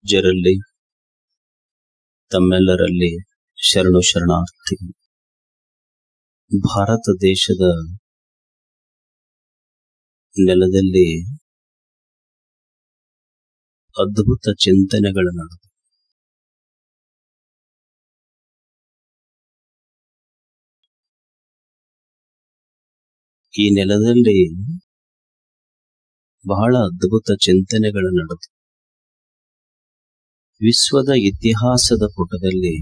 ಪೂಜ್ಯರಲ್ಲಿ ತಮ್ಮೆಲ್ಲರಲ್ಲಿ ಶರಣು ಶರಣಾರ್ಥಿ. ಭಾರತ ದೇಶದ ನೆಲದಲ್ಲಿ ಅದ್ಭುತ ಚಿಂತನೆಗಳು ನಡೆದು ಈ ನೆಲದಲ್ಲಿ ಬಹಳ ಅದ್ಭುತ ಚಿಂತನೆಗಳು ನಡೆದು ವಿಶ್ವದ ಇತಿಹಾಸದ ಪುಟದಲ್ಲಿ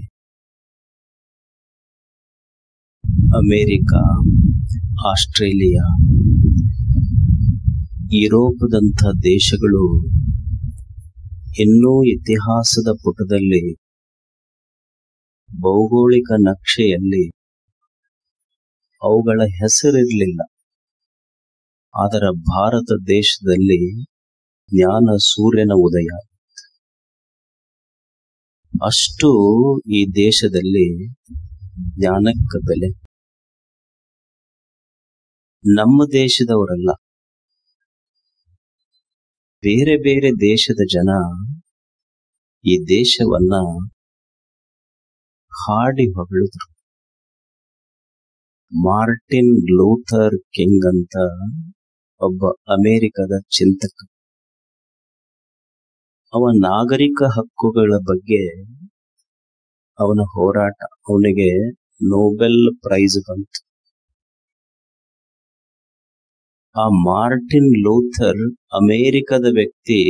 ಅಮೆರಿಕ, ಆಸ್ಟ್ರೇಲಿಯಾ, ಯುರೋಪದಂಥ ದೇಶಗಳು ಇನ್ನೂ ಇತಿಹಾಸದ ಪುಟದಲ್ಲಿ ಭೌಗೋಳಿಕ ನಕ್ಷೆಯಲ್ಲಿ ಅವುಗಳ ಹೆಸರಿರಲಿಲ್ಲ. ಆದರೆ ಭಾರತ ದೇಶದಲ್ಲಿ ಜ್ಞಾನ ಸೂರ್ಯನ ಉದಯ. ಅಷ್ಟು ಈ ದೇಶದಲ್ಲಿ ಜ್ಞಾನಕ್ಕೆ ಬೆಲೆ. ನಮ್ಮ ದೇಶದವರಲ್ಲ, ಬೇರೆ ಬೇರೆ ದೇಶದ ಜನ ಈ ದೇಶವನ್ನ ಹಾಡಿ ಹೊಗಳಿದ್ರು. ಮಾರ್ಟಿನ್ ಲೂಥರ್ ಕಿಂಗ್ ಅಂತ ಒಬ್ಬ ಅಮೆರಿಕದ ಚಿಂತಕ. ಅವ ನಾಗರಿಕ ಹಕ್ಕುಗಳ ಬಗ್ಗೆ ಅವನ ಹೋರಾಟ, ಅವನಿಗೆ ನೊಬೆಲ್ ಪ್ರೈಸ್ ಬಂತು. ಆ ಮಾರ್ಟಿನ್ ಲೂಥರ್ ಅಮೆರಿಕದ ವ್ಯಕ್ತಿ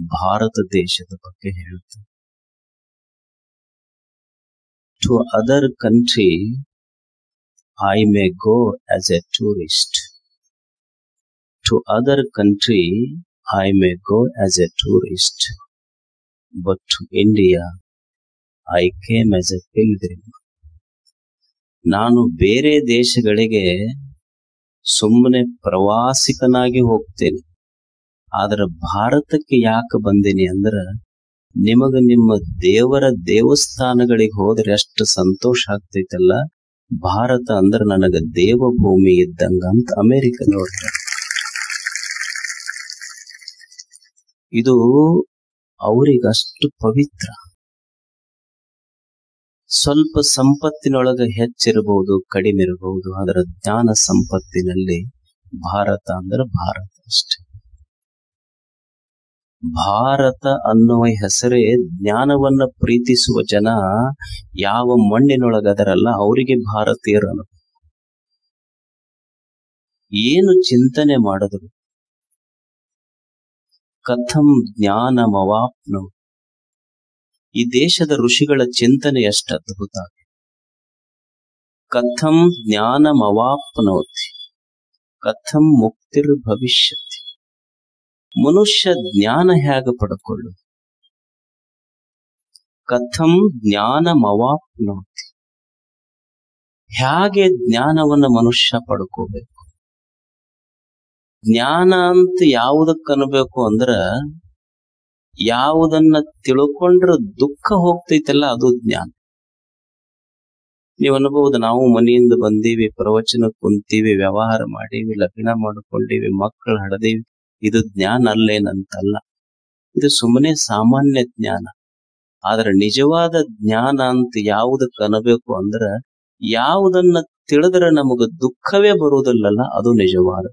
ಭಾರತ ದೇಶದ ಬಗ್ಗೆ ಹೇಳ್ತಾನೆ. To other country I may go as a tourist. To other country, I may go as a tourist. But to India, I came as a pilgrim. ನಾನು ಬೇರೆ ದೇಶಗಳಿಗೆ ಸುಮ್ಮನೆ ಪ್ರವಾಸಿಕನಾಗಿ ಹೋಗ್ತೇನೆ. ಆದರೆ ಭಾರತಕ್ಕೆ ಯಾಕೆ ಬಂದೀನಿ ಅಂದ್ರೆ, ನಿಮಗೆ ನಿಮ್ಮ ದೇವರ ದೇವಸ್ಥಾನಗಳಿಗೆ ಹೋದ್ರೆ ಎಷ್ಟು ಸಂತೋಷ ಆಗ್ತೈತಲ್ಲ, ಭಾರತ ಅಂದ್ರೆ ನನಗೆ ದೇವಭೂಮಿ ಇದ್ದಂಗ ಅಂತ ಅಮೆರಿಕದವ್ರ. ಇದು ಅವರಿಗಷ್ಟು ಪವಿತ್ರ. ಸ್ವಲ್ಪ ಸಂಪತ್ತಿನೊಳಗೆ ಹೆಚ್ಚಿರಬಹುದು, ಕಡಿಮೆ ಇರಬಹುದು, ಅದರ ಜ್ಞಾನ ಸಂಪತ್ತಿನಲ್ಲಿ ಭಾರತ ಅಂದ್ರೆ ಭಾರತ ಅಷ್ಟೆ. ಭಾರತ ಅನ್ನುವ ಹೆಸರೇ ಜ್ಞಾನವನ್ನ ಪ್ರೀತಿಸುವ ಜನ ಯಾವ ಮಣ್ಣಿನೊಳಗದರಲ್ಲ ಅವರಿಗೆ ಭಾರತೀಯರನ್ನು ಏನು ಚಿಂತನೆ ಮಾಡಿದ್ರು. ಕಥಂ ಜ್ಞಾನಮವಾಪ್ನೋ, ಈ ದೇಶದ ಋಷಿಗಳ ಚಿಂತನೆ ಎಷ್ಟು ಅದ್ಭುತ. ಕಥಂ ಜ್ಞಾನಮವಾಪ್ನೋತಿ ಕಥಂ ಮುಕ್ತಿರ್ ಭವಿಷ್ಯತಿ. ಮನುಷ್ಯ ಜ್ಞಾನ ಹೇಗೆ ಪಡ್ಕೊಳ್ಳು. ಕಥಂ ಜ್ಞಾನಮವಾಪ್ನೋತಿ, ಹೇಗೆ ಜ್ಞಾನವನ್ನ ಮನುಷ್ಯ ಪಡ್ಕೋಬೇಕು. ಜ್ಞಾನ ಅಂತ ಯಾವುದಕ್ಕೆ ಅನ್ಬೇಕು ಅಂದ್ರ, ಯಾವುದನ್ನ ತಿಳ್ಕೊಂಡ್ರೆ ದುಃಖ ಹೋಗ್ತೈತಲ್ಲ ಅದು ಜ್ಞಾನ. ನೀವು ಅನ್ಬಹುದು, ನಾವು ಮನೆಯಿಂದ ಬಂದೀವಿ, ಪ್ರವಚನ ಕುಂತೀವಿ, ವ್ಯವಹಾರ ಮಾಡೀವಿ, ಲಗ್ನ ಮಾಡ್ಕೊಂಡೀವಿ, ಮಕ್ಕಳು ಹಡದೀವಿ, ಇದು ಜ್ಞಾನ ಅಲ್ಲೇನಂತಲ್ಲ. ಇದು ಸುಮ್ಮನೆ ಸಾಮಾನ್ಯ ಜ್ಞಾನ. ಆದ್ರೆ ನಿಜವಾದ ಜ್ಞಾನ ಅಂತ ಯಾವುದಕ್ಕೆ ಅನ್ಬೇಕು ಅಂದ್ರ, ಯಾವುದನ್ನ ತಿಳಿದ್ರೆ ನಮಗ ದುಃಖವೇ ಬರುವುದಿಲ್ಲಲ್ಲ ಅದು ನಿಜವಾದ.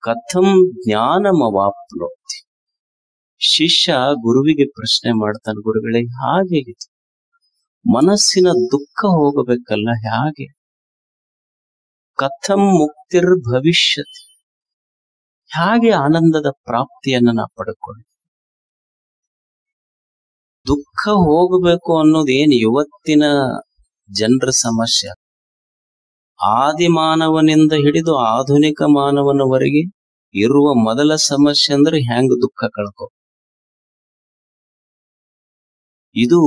ಕಥಂ ಜ್ಞಾನಮವಾಪ್ನೋತಿ. ಶಿಷ್ಯ ಗುರುವಿಗೆ ಪ್ರಶ್ನೆ ಮಾಡ್ತಾನೆ, ಗುರುಗಳೇ ಹಾಗೆ ಮನಸ್ಸಿನ ದುಃಖ ಹೋಗಬೇಕಲ್ಲ, ಹೇಗೆ. ಕಥಂ ಮುಕ್ತಿರ್ ಭವಿಷ್ಯತಿ, ಹೇಗೆ ಆನಂದದ ಪ್ರಾಪ್ತಿಯನ್ನ ನಾ ಪಡ್ಕೊಳ್ಳಿ. ದುಃಖ ಹೋಗಬೇಕು ಅನ್ನೋದೇನು ಇವತ್ತಿನ ಜನರ ಸಮಸ್ಯೆ. ಆದಿಮಾನವನಿಂದ ಹಿಡಿದು ಆಧುನಿಕ ಮಾನವನವರೆಗೆ ಇರುವ ಮೊದಲ ಸಮಸ್ಯೆ ಅಂದ್ರೆ ಹೆಂಗ್ ದುಃಖ ಕಳ್ಕೊ. ಇದು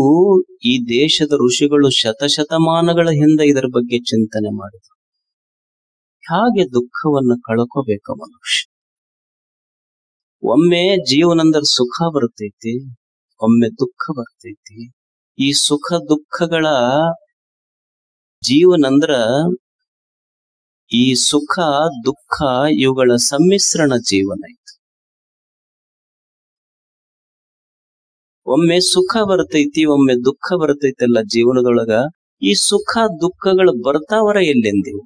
ಈ ದೇಶದ ಋಷಿಗಳು ಶತಶತಮಾನಗಳ ಹಿಂದೆ ಇದರ ಬಗ್ಗೆ ಚಿಂತನೆ ಮಾಡಿದ್ರು. ಹಾಗೆ ದುಃಖವನ್ನು ಕಳ್ಕೋಬೇಕ ಮನುಷ್ಯ. ಒಮ್ಮೆ ಜೀವನಂದ್ರೆ ಸುಖ ಬರ್ತೈತಿ, ಒಮ್ಮೆ ದುಃಖ ಬರ್ತೈತಿ. ಈ ಸುಖ ದುಃಖಗಳ ಜೀವನಂದ್ರ ಈ ಸುಖ ದುಃಖ ಇವುಗಳ ಸಮ್ಮಿಶ್ರಣ ಜೀವನ ಐತಿ. ಒಮ್ಮೆ ಸುಖ ಬರ್ತೈತಿ, ಒಮ್ಮೆ ದುಃಖ ಬರ್ತೈತಲ್ಲ ಜೀವನದೊಳಗ. ಈ ಸುಖ ದುಃಖಗಳು ಬರ್ತಾವರ ಎಲ್ಲಿಂದಿವು?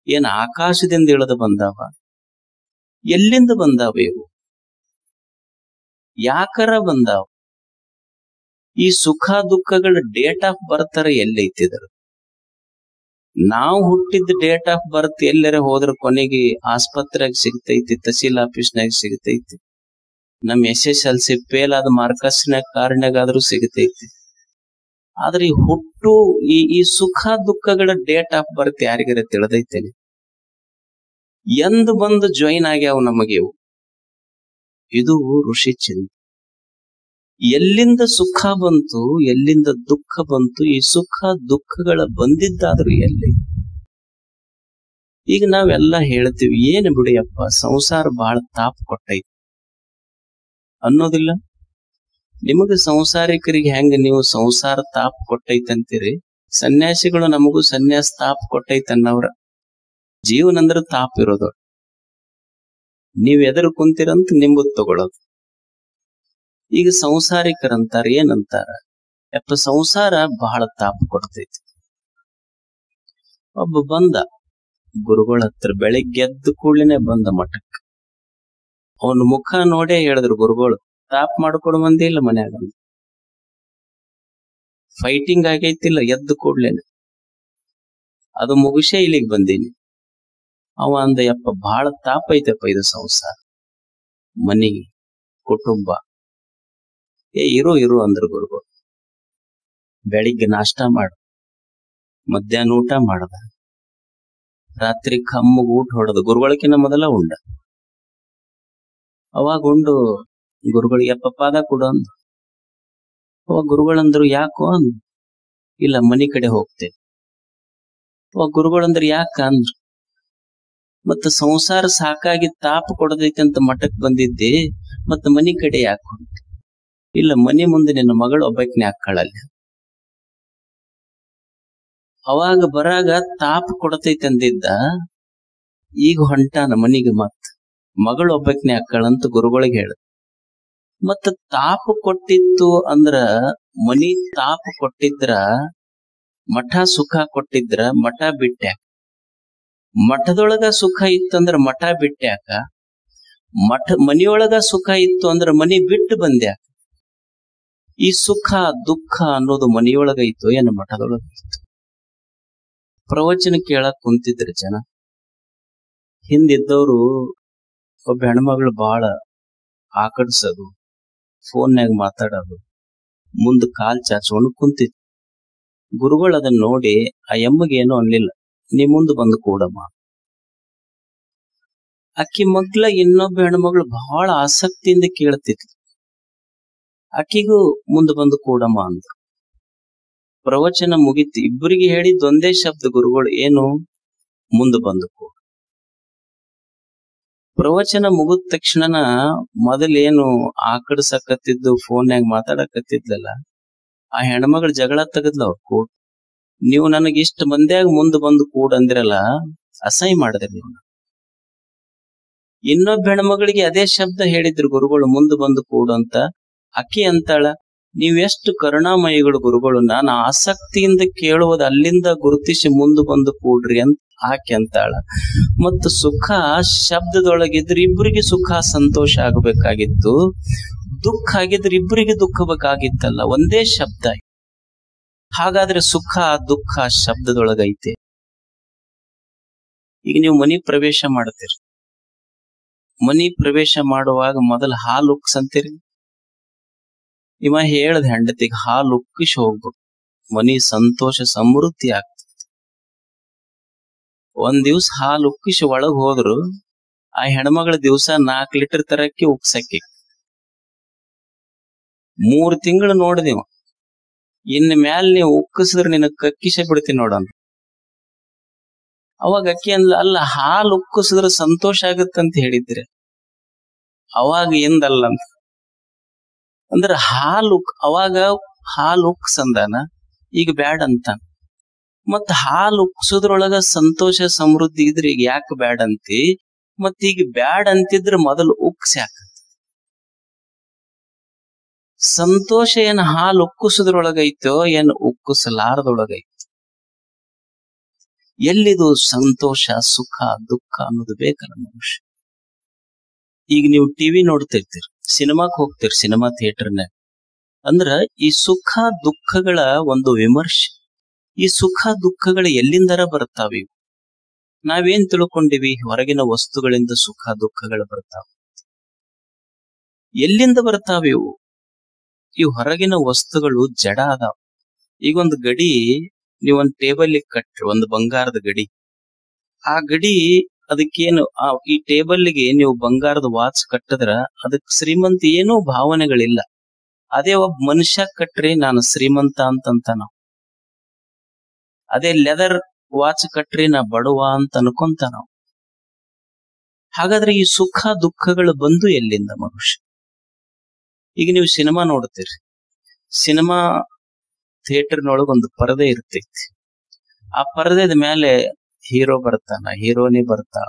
ಏನ್ ಆಕಾಶದಿಂದ ಇಳಿದು ಬಂದಾವ? ಎಲ್ಲಿಂದ ಬಂದಾವ ಇವು? ಯಾಕರ ಬಂದಾವ? ಈ ಸುಖ ದುಃಖಗಳ ಡೇಟ್ ಆಫ್ ಬರ್ತರ ಎಲ್ಲೈತಿದ್ರ? ನಾವು ಹುಟ್ಟಿದ ಡೇಟ್ ಆಫ್ ಬರ್ತ್ ಎಲ್ಲರ ಹೋದ್ರ ಕೊನೆಗೆ ಆಸ್ಪತ್ರೆಗೆ ಸಿಗ್ತೈತಿ, ತಹಸೀಲ್ ಆಫೀಸ್ನಾಗ ಸಿಗ್ತೈತಿ, ನಮ್ SSLC ಫೇಲ್ ಆದ ಮಾರ್ಕಸ್ನಾಗ ಕಾರಣಗಾದ್ರೂ ಸಿಗ್ತೈತಿ. ಆದ್ರೆ ಈ ಹುಟ್ಟು ಈ ಸುಖ ದುಃಖಗಳ ಡೇಟ್ ಆಫ್ ಬರ್ತ್ ಯಾರಿಗಾರ ತಿಳಿದೈತೇನೆ? ಎಂದ್ ಬಂದು ಜಾಯಿನ್ ಆಗ್ಯಾವ ನಮಗೆ ಇವು? ಇದು ಋಷಿ ಚಿಂತೆ. ಎಲ್ಲಿಂದ ಸುಖ ಬಂತು, ಎಲ್ಲಿಂದ ದುಃಖ ಬಂತು? ಈ ಸುಖ ದುಃಖಗಳ ಬಂದಿದ್ದಾದ್ರೂ ಎಲ್ಲಿ? ಈಗ ನಾವೆಲ್ಲ ಹೇಳ್ತೀವಿ, ಏನು ಬಿಡಿಯಪ್ಪ ಸಂಸಾರ ಬಹಳ ತಾಪ್ ಕೊಟ್ಟೈತಿ ಅನ್ನೋದಿಲ್ಲ. ನಿಮಗೆ ಸಂಸಾರಿಕರಿಗೆ ಹೆಂಗ ನೀವು ಸಂಸಾರ ತಾಪ್ ಕೊಟ್ಟೈತಿ ಅಂತೀರಿ, ಸನ್ಯಾಸಿಗಳು ನಮಗೂ ಸನ್ಯಾಸ ತಾಪ್ ಕೊಟ್ಟೈತಿ ಅನ್ನವ್ರ. ಜೀವನ ಅಂದ್ರೆ ತಾಪ್ ಇರೋದು. ನೀವ್ ಎದುರು ಕುಂತಿರಂತ ನಿಂಬುದ್ ತಗೊಳ್ಳೋದು. ಈಗ ಸಂಸಾರಿಕರಂತಾರ ಏನಂತಾರ, ಯಪ್ಪ ಸಂಸಾರ ಬಹಳ ತಾಪ ಕೊಡ್ತೈತಿ. ಒಬ್ಬ ಬಂದ ಗುರುಗಳ ಹತ್ರ, ಬೆಳಿಗ್ಗೆ ಎದ್ದು ಕೂಡ್ಲೇನೆ ಬಂದ ಮಠಕ್ಕೆ. ಅವನ ಮುಖ ನೋಡೇ ಹೇಳಿದ್ರು ಗುರುಗಳು, ತಾಪ್ ಮಾಡ್ಕೊಡು ಮಂದಿ ಇಲ್ಲ ಮನ್ಯಾಗ, ಫೈಟಿಂಗ್ ಆಗೈತಿಲ್ಲ ಎದ್ದು ಕೂಡ್ಲೇನೆ, ಅದು ಮುಗಿಸೇ ಇಲ್ಲಿಗೆ ಬಂದೀನಿ. ಅವ ಅಂದ, ಯಪ್ಪ ಬಹಳ ತಾಪ ಐತಪ್ಪ ಇದು ಸಂಸಾರ, ಮನಿ ಕುಟುಂಬ. ಇರು ಅಂದ್ರ ಗುರುಗಳು. ಬೆಳಿಗ್ಗೆ ನಾಷ್ಟ ಮಾಡು, ಮಧ್ಯಾಹ್ನ ಊಟ ಮಾಡದ, ರಾತ್ರಿ ಕಮ್ಮಗ್ ಊಟ ಹೊಡೆದ, ಗುರುಗಳಿಗಿನ್ನ ಮೊದಲ ಉಂಡ. ಅವಾಗ ಉಂಡು ಗುರುಗಳಿಗೆ ಯಪ್ಪ ಪಾದ ಕೊಡು ಅಂದ್ರು. ಅವಾಗ ಗುರುಗಳಂದ್ರು ಯಾಕೋ ಅಂದ್ರು. ಇಲ್ಲ ಮನಿ ಕಡೆ ಹೋಗ್ತೇನೆ. ಅವಾಗ ಗುರುಗಳಂದ್ರು ಯಾಕ ಅಂದ್ರು. ಮತ್ತ ಸಂಸಾರ ಸಾಕಾಗಿ ತಾಪ ಕೊಡದೈತಿ ಅಂತ ಮಠಕ್ ಬಂದಿದ್ದೆ, ಮತ್ತ ಮನಿ ಕಡೆ ಯಾಕೆ ಹೊಂಟ? ಇಲ್ಲ ಮನಿ ಮುಂದೆ ನಿನ್ನ ಮಗಳು ಒಬ್ಬಾಕಿನೇ ಹಾಕಳಲ್ಲಿ. ಅವಾಗ ಬರಾಗ ತಾಪ ಕೊಡತೈತಿ ಅಂದಿದ್ದ, ಈಗ ಹೊಂಟಾನ ಮನಿಗೆ, ಮತ್ ಮಗಳು ಒಬ್ಬಾಕಿನೇ ಹಾಕಳಂತ ಗುರುಗಳಿಗೆ ಹೇಳ. ಮತ್ತ ತಾಪ ಕೊಟ್ಟಿತ್ತು ಅಂದ್ರ, ಮನಿ ತಾಪ ಕೊಟ್ಟಿದ್ರ, ಮಠ ಸುಖ ಕೊಟ್ಟಿದ್ರ ಮಠ ಬಿಟ್ಟ್ಯಾಕ? ಮಠದೊಳಗ ಸುಖ ಇತ್ತಂದ್ರ ಮಠ ಬಿಟ್ಟ್ಯಾಕ? ಮನಿಯೊಳಗ ಸುಖ ಇತ್ತು ಅಂದ್ರ ಮನಿ ಬಿಟ್ಟು ಬಂದ್ಯಾಕ? ಈ ಸುಖ ದುಃಖ ಅನ್ನೋದು ಮನಿಯೊಳಗ ಇತ್ತು ಏನು ಮಠದೊಳಗ ಇತ್ತು? ಪ್ರವಚನ ಕೇಳಕ್ ಕುಂತಿದ್ರು ಜನ. ಹಿಂದಿದ್ದವ್ರು ಒಬ್ಬ ಹೆಣ್ಮಗಳು ಬಾಳ ಆಕಡ್ಸೋದು, ಫೋನ್ಯಾಗ ಮಾತಾಡೋದು, ಮುಂದ್ ಕಾಲ್ ಚಾಚ್ಕೊಂಡು ಕುಂತಿತ್ತು. ಗುರುಗಳು ಅದನ್ನ ನೋಡಿ ಆ ಎಮ್ಮಗೆ ಏನೋ ಅನ್ಲಿಲ್ಲ, ನೀ ಮುಂದ್ ಬಂದು ಕೂಡಮ್ಮ. ಅಕ್ಕಿ ಮಗ್ಲ ಇನ್ನೊಬ್ಬ ಹೆಣ್ಮಗಳು ಬಹಳ ಆಸಕ್ತಿಯಿಂದ ಕೇಳ್ತಿದ್ಲು. ಅಕ್ಕಿಗೂ ಮುಂದೆ ಬಂದು ಕೂಡಮ್ಮ ಅಂದ್ರು. ಪ್ರವಚನ ಮುಗಿತು. ಇಬ್ಬರಿಗೆ ಹೇಳಿದ್ದೊಂದೇ ಶಬ್ದ ಗುರುಗಳು, ಏನು? ಮುಂದೆ ಬಂದು ಕೂಡು. ಪ್ರವಚನ ಮುಗಿದ ತಕ್ಷಣನ ಮೊದಲೇನು ಆಕಡ್ಸಕತ್ತಿದ್ದು ಫೋನ್ಯಾಗ ಮಾತಾಡಕತ್ತಿದ್ಲಲ್ಲ, ಆ ಹೆಣ್ಮಗಳು ಜಗಳ ತೆಗದ್ಲ. ಅವ್ರು ಕೂಡ್, ನೀವು ನನಗೆ ಇಷ್ಟ ಮಂದ್ಯಾಗ ಮುಂದೆ ಬಂದು ಕೂಡ್ ಅಂದಿರಲ್ಲ, ಅಸಹ್ಯ ಮಾಡಿದ್ರಿ ನೀವು. ಇನ್ನೊಬ್ಬ ಹೆಣ್ಮಗಳಿಗೆ ಅದೇ ಶಬ್ದ ಹೇಳಿದ್ರು ಗುರುಗಳು, ಮುಂದೆ ಬಂದು ಕೂಡು ಅಂತ. ಅಕ್ಕಿ ಅಂತಾಳ, ನೀವೆಷ್ಟು ಕರುಣಾಮಯಿಗಳು ಗುರುಗಳು, ನಾನು ಆಸಕ್ತಿಯಿಂದ ಕೇಳುವುದು ಅಲ್ಲಿಂದ ಗುರುತಿಸಿ ಮುಂದೆ ಬಂದು ಕೂಡ್ರಿ ಅಂತ ಆಕೆ ಅಂತಾಳ. ಮತ್ತು ಸುಖ ಶಬ್ದದೊಳಗಿದ್ರೆ ಇಬ್ಬರಿಗೆ ಸುಖ ಸಂತೋಷ ಆಗಬೇಕಾಗಿತ್ತು, ದುಃಖ ಆಗಿದ್ರೆ ಇಬ್ಬರಿಗೆ ದುಃಖ ಬೇಕಾಗಿತ್ತಲ್ಲ, ಒಂದೇ ಶಬ್ದ. ಹಾಗಾದ್ರೆ ಸುಖ ದುಃಖ ಶಬ್ದದೊಳಗೈತೆ. ಈಗ ನೀವು ಮನಿ ಪ್ರವೇಶ ಮಾಡ್ತೀರಿ, ಮನಿ ಪ್ರವೇಶ ಮಾಡುವಾಗ ಮೊದಲ ಹಾಲು ಉಕ್ಸಂತೀರಿ. ಇವ ಹೇಳ್ದ ಹೆಂಡತಿಗೆ ಹಾಲು ಉಕ್ಕಿಸಿ ಹೋಗ್ಬೇಕು, ಮನಿ ಸಂತೋಷ ಸಮೃದ್ಧಿ ಆಗ್ತದೆ. ಒಂದ್ ದಿವ್ಸ ಹಾಲು ಉಕ್ಕಿಸಿ ಒಳಗ್ ಹೋದ್ರು, ಆ ಹೆಣ್ಮಗಳ ದಿವ್ಸ 4 ಲೀಟರ್ ತರಕ್ಕೆ ಉಕ್ಸಕ್ಕೆ 3 ತಿಂಗಳು ನೋಡಿದೆವು. ಇನ್ ಮ್ಯಾಲ ನೀವು ಉಕ್ಕಿಸಿದ್ರೆ ನಿನ್ನ ಕಕ್ಕಿಸೇ ಬಿಡ್ತೀನಿ ನೋಡಂತ. ಅವಾಗ ಅಕ್ಕಿ ಅಂದ್ಲ, ಅಲ್ಲ ಹಾಲು ಉಕ್ಕಿಸಿದ್ರೆ ಸಂತೋಷ ಆಗತ್ತಂತ ಹೇಳಿದ್ರೆ. ಅವಾಗ ಎಂದಲ್ಲ ಅಂತ ಅಂದ್ರೆ ಅವಾಗ ಹಾಲು ಉಕ್ಸಂದಾನ, ಈಗ ಬ್ಯಾಡ ಅಂತ. ಮತ್ ಹಾಲು ಉಕ್ಸೋದ್ರೊಳಗ ಸಂತೋಷ ಸಮೃದ್ಧಿ ಇದ್ರೆ ಈಗ ಯಾಕೆ ಬ್ಯಾಡ ಅಂತಿ? ಮತ್ ಈಗ ಬ್ಯಾಡ ಅಂತಿದ್ರೆ ಮೊದಲು ಉಕ್ಸ್ ಯಾಕ? ಸಂತೋಷ ಏನ್ ಹಾಲು ಉಕ್ಕುಸದ್ರೊಳಗೈತೋ ಏನ್ ಉಕ್ಕುಸಲಾರದೊಳಗೈತೋ? ಎಲ್ಲಿದು ಸಂತೋಷ, ಸುಖ, ದುಃಖ ಅನ್ನೋದು ಬೇಕಲ್ಲ ಮನುಷ್ಯ. ಈಗ ನೀವು ಟಿವಿ ನೋಡ್ತಿರ್ತೀರಿ, ಸಿನಿಮಾಕ್ ಹೋಗ್ತೀರಿ, ಸಿನಿಮಾ ಥಿಯೇಟರ್ನಾಗ. ಅಂದ್ರ ಈ ಸುಖ ದುಃಖಗಳ ಒಂದು ವಿಮರ್ಶೆ. ಈ ಸುಖ ದುಃಖಗಳು ಎಲ್ಲಿಂದರ ಬರ್ತಾವ? ಇವು ನಾವೇನ್ ತಿಳ್ಕೊಂಡಿವಿ? ಹೊರಗಿನ ವಸ್ತುಗಳಿಂದ ಸುಖ ದುಃಖಗಳು ಬರ್ತಾವ. ಎಲ್ಲಿಂದ ಬರ್ತಾವ ಇವು? ಈ ಹೊರಗಿನ ವಸ್ತುಗಳು ಜಡ ಅದಾವ. ಈಗ ಒಂದು ಗಡಿ ನೀವೊಂದ್ ಟೇಬಲ್ ಕಟ್ರಿ, ಒಂದು ಬಂಗಾರದ ಗಡಿ. ಆ ಗಡಿ ಅದಕ್ಕೇನು ಈ ಟೇಬಲ್ಗೆ ನೀವು ಬಂಗಾರದ ವಾಚ್ ಕಟ್ಟಿದ್ರ ಅದಕ್ ಶ್ರೀಮಂತ ಏನೂ ಭಾವನೆಗಳಿಲ್ಲ. ಅದೇ ಒಬ್ಬ ಮನುಷ್ಯ ಕಟ್ರಿ, ನಾನು ಶ್ರೀಮಂತ ಅಂತಂತ ನಾವು. ಅದೇ ಲೆದರ್ ವಾಚ್ ಕಟ್ರಿ, ನಾ ಬಡವ ಅಂತ ಅನ್ಕೊಂತ ನಾವು. ಹಾಗಾದ್ರೆ ಈ ಸುಖ ದುಃಖಗಳು ಬಂದು ಎಲ್ಲಿಂದ ಮನುಷ್ಯ? ಈಗ ನೀವು ಸಿನಿಮಾ ನೋಡ್ತೀರಿ, ಸಿನಿಮಾ ಥಿಯೇಟರ್ನೊಳಗ ಒಂದು ಪರದೆ ಇರ್ತೈತಿ. ಆ ಪರದೆದ ಮೇಲೆ ಹೀರೋ ಬರ್ತಾನ, ಹೀರೋನಿ ಬರ್ತಾಳ,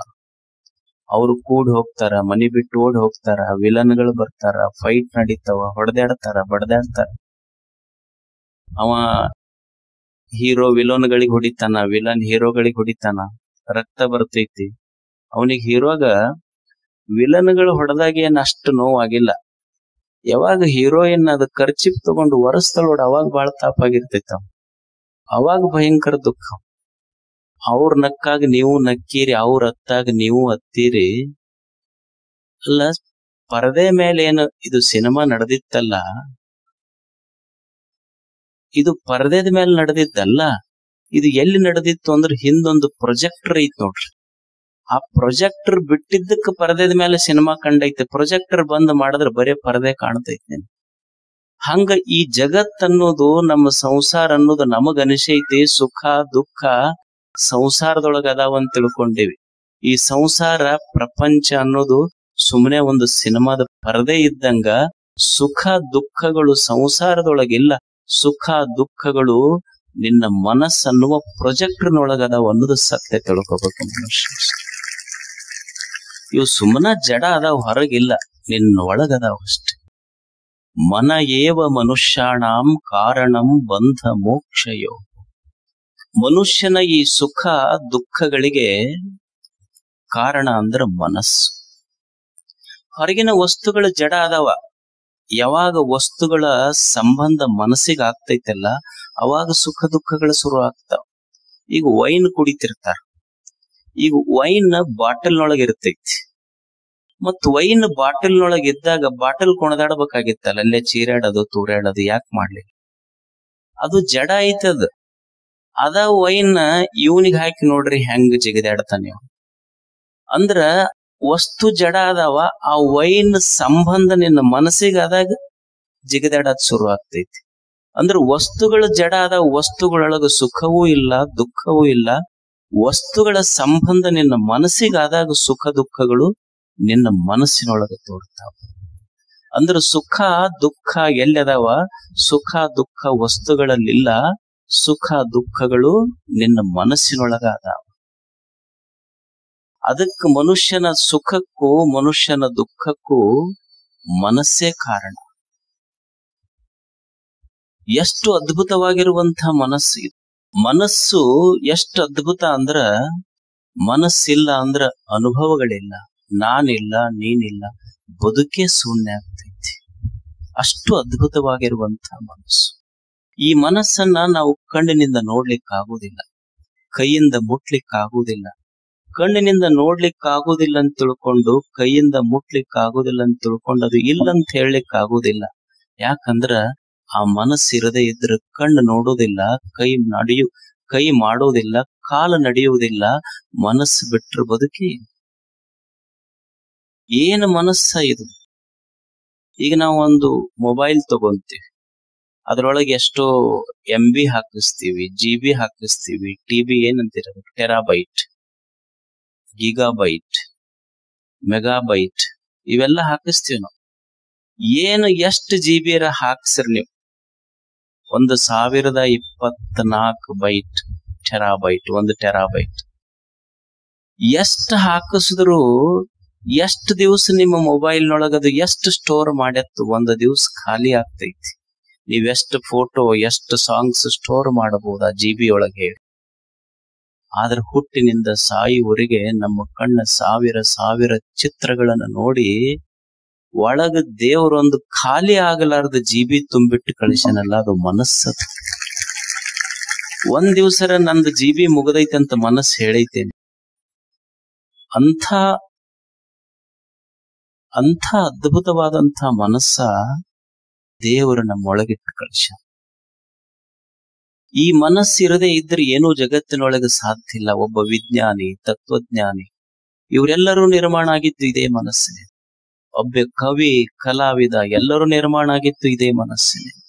ಅವ್ರು ಕೂಡ್ ಹೋಗ್ತಾರ, ಮನಿ ಬಿಟ್ಟು ಓಡ್ ಹೋಗ್ತಾರ, ವಿಲನ್ಗಳು ಬರ್ತಾರ, ಫೈಟ್ ನಡೀತಾವ, ಹೊಡೆದಾಡ್ತಾರ, ಬಡದಾಡ್ತಾರ. ಅವ ಹೀರೋ ವಿಲನ್ಗಳಿಗೆ ಹೊಡಿತಾನ, ವಿಲನ್ ಹೀರೋಗಳಿಗೆ ಹೊಡಿತಾನ, ರಕ್ತ ಬರ್ತೈತಿ. ಅವನಿಗೆ ಹೀರೋಗ ವಿಲನ್ಗಳು ಹೊಡೆದಾಗ ಏನ್ ಅಷ್ಟು ನೋವಾಗಿಲ್ಲ. ಯಾವಾಗ ಹೀರೋಯಿನ್ ಅದ ಖರ್ಚಿಪ್ ತಗೊಂಡು ಒರೆಸ್ತಳೋಡ, ಅವಾಗ ಬಾಳ ತಾಪಾಗಿರ್ತೈತ. ಅವಾಗ ಭಯಂಕರ ದುಃಖ. ಅವ್ರ ನಕ್ಕಾಗ ನೀವು ನಕ್ಕೀರಿ, ಅವ್ರ ಅತ್ತಾಗ ನೀವು ಅತ್ತೀರಿ. ಅಲ್ಲ, ಪರದೆ ಮೇಲೆ ಏನು ಇದು ಸಿನಿಮಾ ನಡೆದಿತ್ತಲ್ಲ, ಇದು ಪರದೆದ ಮೇಲೆ ನಡೆದಿದ್ದಲ್ಲ. ಇದು ಎಲ್ಲಿ ನಡೆದಿತ್ತು ಅಂದ್ರೆ ಹಿಂದೊಂದು ಪ್ರೊಜೆಕ್ಟರ್ ಐತ್ ನೋಡ್ರಿ. ಆ ಪ್ರೊಜೆಕ್ಟರ್ ಬಿಟ್ಟಿದ್ದಕ್ಕೆ ಪರದೆದ ಮೇಲೆ ಸಿನಿಮಾ ಕಂಡೈತೆ. ಪ್ರೊಜೆಕ್ಟರ್ ಬಂದ್ ಮಾಡಿದ್ರೆ ಬರೇ ಪರದೆ ಕಾಣ್ತೈತೆ. ಹಂಗ ಈ ಜಗತ್ ಅನ್ನೋದು, ನಮ್ಮ ಸಂಸಾರ ಅನ್ನೋದು ನಮಗ ಅನಿಸೈತಿ. ಸುಖ ದುಃಖ ಸಂಸಾರದೊಳಗ ಅದಾವಂತ ತಿಳ್ಕೊಂಡಿವಿ. ಈ ಸಂಸಾರ ಪ್ರಪಂಚ ಅನ್ನೋದು ಸುಮ್ಮನೆ ಒಂದು ಸಿನಿಮಾದ ಪರದೆ ಇದ್ದಂಗ. ಸುಖ ದುಃಖಗಳು ಸಂಸಾರದೊಳಗಿಲ್ಲ. ಸುಖ ದುಃಖಗಳು ನಿನ್ನ ಮನಸ್ಸನ್ನುವ ಪ್ರೊಜೆಕ್ಟರ್ನೊಳಗ ಅದಾವ ಅನ್ನೋದು ಸತ್ಯ ತಿಳ್ಕೊಬೇಕು ಮನುಷ್ಯ. ಇವು ಸುಮ್ಮನ ಜಡ ಅದಾವ, ಹೊರಗಿಲ್ಲ, ನಿನ್ನ ಒಳಗದಾವ ಅಷ್ಟೆ. ಮನ ಏವ ಮನುಷ್ಯಾಣಂ ಕಾರಣಂ ಬಂಧ ಮೋಕ್ಷಯೋ. ಮನುಷ್ಯನ ಈ ಸುಖ ದುಃಖಗಳಿಗೆ ಕಾರಣ ಅಂದ್ರ ಮನಸ್ಸು. ಹೊರಗಿನ ವಸ್ತುಗಳು ಜಡ ಅದಾವ. ಯಾವಾಗ ವಸ್ತುಗಳ ಸಂಬಂಧ ಮನಸ್ಸಿಗೆ ಆಗ್ತೈತಲ್ಲ, ಅವಾಗ ಸುಖ ದುಃಖಗಳು ಶುರು ಆಗ್ತಾವ. ಈಗ ವೈನ್ ಕುಡಿತಿರ್ತಾರ. ಈಗ ವೈನ್ ಬಾಟಲ್ನೊಳಗೆ ಇರ್ತೈತಿ. ಮತ್ ವೈನ್ ಬಾಟಲ್ನೊಳಗೆ ಇದ್ದಾಗ ಬಾಟಲ್ ಕೊಣದಾಡ್ಬೇಕಾಗಿತ್ತಲ್ಲ, ಅಲ್ಲೇ ಚೀರಾಡೋದು ತೂರಾಡೋದು ಯಾಕೆ ಮಾಡ್ಲಿ? ಅದು ಜಡ ಐತದ. ಅದ ವೈನ್ ಇವನಿಗೆ ಹಾಕಿ ನೋಡ್ರಿ ಹೆಂಗ್ ಜಿಗದಾಡ್ತಾನೆ. ಅಂದ್ರ ವಸ್ತು ಜಡ ಅದಾವ, ಆ ವೈನ್ ಸಂಬಂಧ ನಿನ್ನ ಮನಸ್ಸಿಗೆ ಆದಾಗ ಜಿಗದಾಡೋದ್ ಶುರು ಆಗ್ತೈತಿ. ಅಂದ್ರ ವಸ್ತುಗಳ ಜಡ ಅದಾವ, ವಸ್ತುಗಳೊಳಗ ಸುಖವೂ ಇಲ್ಲ ದುಃಖವೂ ಇಲ್ಲ. ವಸ್ತುಗಳ ಸಂಬಂಧ ನಿನ್ನ ಮನಸ್ಸಿಗಾದಾಗ ಸುಖ ದುಃಖಗಳು ನಿನ್ನ ಮನಸ್ಸಿನೊಳಗ ತೋರ್ತಾವ. ಅಂದ್ರ ಸುಖ ದುಃಖ ಎಲ್ಲಿ ಅದಾವ? ಸುಖ ದುಃಖ ವಸ್ತುಗಳಲ್ಲಿಲ್ಲ, ಸುಖ ದುಃಖಗಳು ನಿನ್ನ ಮನಸ್ಸಿನೊಳಗ ಅದಾವ. ಅದಕ್ಕೆ ಮನುಷ್ಯನ ಸುಖಕ್ಕೂ ಮನುಷ್ಯನ ದುಃಖಕ್ಕೂ ಮನಸ್ಸೇ ಕಾರಣ. ಎಷ್ಟು ಅದ್ಭುತವಾಗಿರುವಂತಹ ಮನಸ್ಸು ಇದು. ಮನಸ್ಸು ಎಷ್ಟು ಅದ್ಭುತ ಅಂದ್ರ, ಮನಸ್ಸಿಲ್ಲ ಅಂದ್ರ ಅನುಭವಗಳಿಲ್ಲ, ನಾನಿಲ್ಲ ನೀನಿಲ್ಲ, ಬದುಕೇ ಶೂನ್ಯ ಆಗ್ತೈತಿ. ಅಷ್ಟು ಅದ್ಭುತವಾಗಿರುವಂತಹ ಮನಸ್ಸು. ಈ ಮನಸ್ಸನ್ನ ನಾವು ಕಣ್ಣಿನಿಂದ ನೋಡ್ಲಿಕ್ಕಾಗುವುದಿಲ್ಲ, ಕೈಯಿಂದ ಮುಟ್ಲಿಕ್ಕಾಗುವುದಿಲ್ಲ. ಕಣ್ಣಿನಿಂದ ನೋಡ್ಲಿಕ್ಕಾಗುವುದಿಲ್ಲ ಅಂತ ತಿಳ್ಕೊಂಡು, ಕೈಯಿಂದ ಮುಟ್ಲಿಕ್ಕಾಗುವುದಿಲ್ಲ ಅಂತ ತಿಳ್ಕೊಂಡು ಅದು ಇಲ್ಲಂತ ಹೇಳಲಿಕ್ಕಾಗುವುದಿಲ್ಲ. ಯಾಕಂದ್ರ ಆ ಮನಸ್ಸು ಇರದೇ ಇದ್ರೆ ಕಣ್ಣು ನೋಡುವುದಿಲ್ಲ, ಕೈ ಮಾಡೋದಿಲ್ಲ, ಕಾಲು ನಡೆಯುವುದಿಲ್ಲ. ಮನಸ್ಸು ಬಿಟ್ರೆ ಬದುಕಿ ಏನು ಮನಸ್ಸ ಇದು? ಈಗ ನಾವು ಒಂದು ಮೊಬೈಲ್ ತಗೊಂತೀವಿ, ಅದ್ರೊಳಗೆ ಎಷ್ಟೋ MB ಹಾಕಿಸ್ತೀವಿ, GB ಹಾಕಿಸ್ತೀವಿ, TB ಏನಂತೀರ, ಟೆರಾಬೈಟ್, ಗೀಗಾಬೈಟ್, ಮೆಗಾಬೈಟ್ ಇವೆಲ್ಲ ಹಾಕಿಸ್ತೀವಿ ನಾವು. ಏನು ಎಷ್ಟು GB ಹಾಕ್ಸಿರ್ ನೀವು, 1024 ಬೈಟ್ ಟೆರಾಬೈಟ್, 1 ಟೆರಾಬೈಟ್ ಎಷ್ಟು ಹಾಕಿಸಿದ್ರು ಎಷ್ಟು ದಿವಸ ನಿಮ್ಮ ಮೊಬೈಲ್ನೊಳಗದು ಎಷ್ಟು ಸ್ಟೋರ್ ಮಾಡ್ಯತ್ತು ಒಂದು ದಿವಸ ಖಾಲಿ ಆಗ್ತೈತಿ. ನೀವೆಷ್ಟು ಫೋಟೋ ಎಷ್ಟು ಸಾಂಗ್ಸ್ ಸ್ಟೋರ್ ಮಾಡಬಹುದಾ GB ಒಳಗೆ. ಆದ್ರೆ ಹುಟ್ಟಿನಿಂದ ಸಾಯುವವರೆಗೆ ನಮ್ಮ ಕಣ್ಣ ಸಾವಿರ ಸಾವಿರ ಚಿತ್ರಗಳನ್ನ ನೋಡಿ ಒಳಗ ದೇವರೊಂದು ಖಾಲಿ ಆಗಲಾರ್ದ GB ತುಂಬಿಟ್ಟು ಕಳಿಸನಲ್ಲ, ಅದು ಮನಸ್ಸದು. ಒಂದ್ ದಿವ್ಸರ ನಂದು GB ಮುಗದೈತೆ ಅಂತ ಮನಸ್ಸು ಹೇಳೈತೇನೆ. ಅಂಥ ಅದ್ಭುತವಾದಂಥ ಮನಸ್ಸ ದೇವರು ನಮ್ಮೊಳಗಿಟ್ಟು ಕಳಿಸ. ಈ ಮನಸ್ಸಿರದೇ ಇದ್ರೆ ಏನೂ ಜಗತ್ತಿನೊಳಗೆ ಸಾಧ್ಯ ಇಲ್ಲ. ಒಬ್ಬ ವಿಜ್ಞಾನಿ, ತತ್ವಜ್ಞಾನಿ ಇವರೆಲ್ಲರೂ ನಿರ್ಮಾಣ ಆಗಿದ್ದು ಇದೇ ಮನಸ್ಸಿನಿಂದ. ಒಬ್ಬ ಕವಿ, ಕಲಾವಿದ ಎಲ್ಲರೂ ನಿರ್ಮಾಣ ಆಗಿದ್ದು ಇದೇ ಮನಸ್ಸಿನಿಂದ.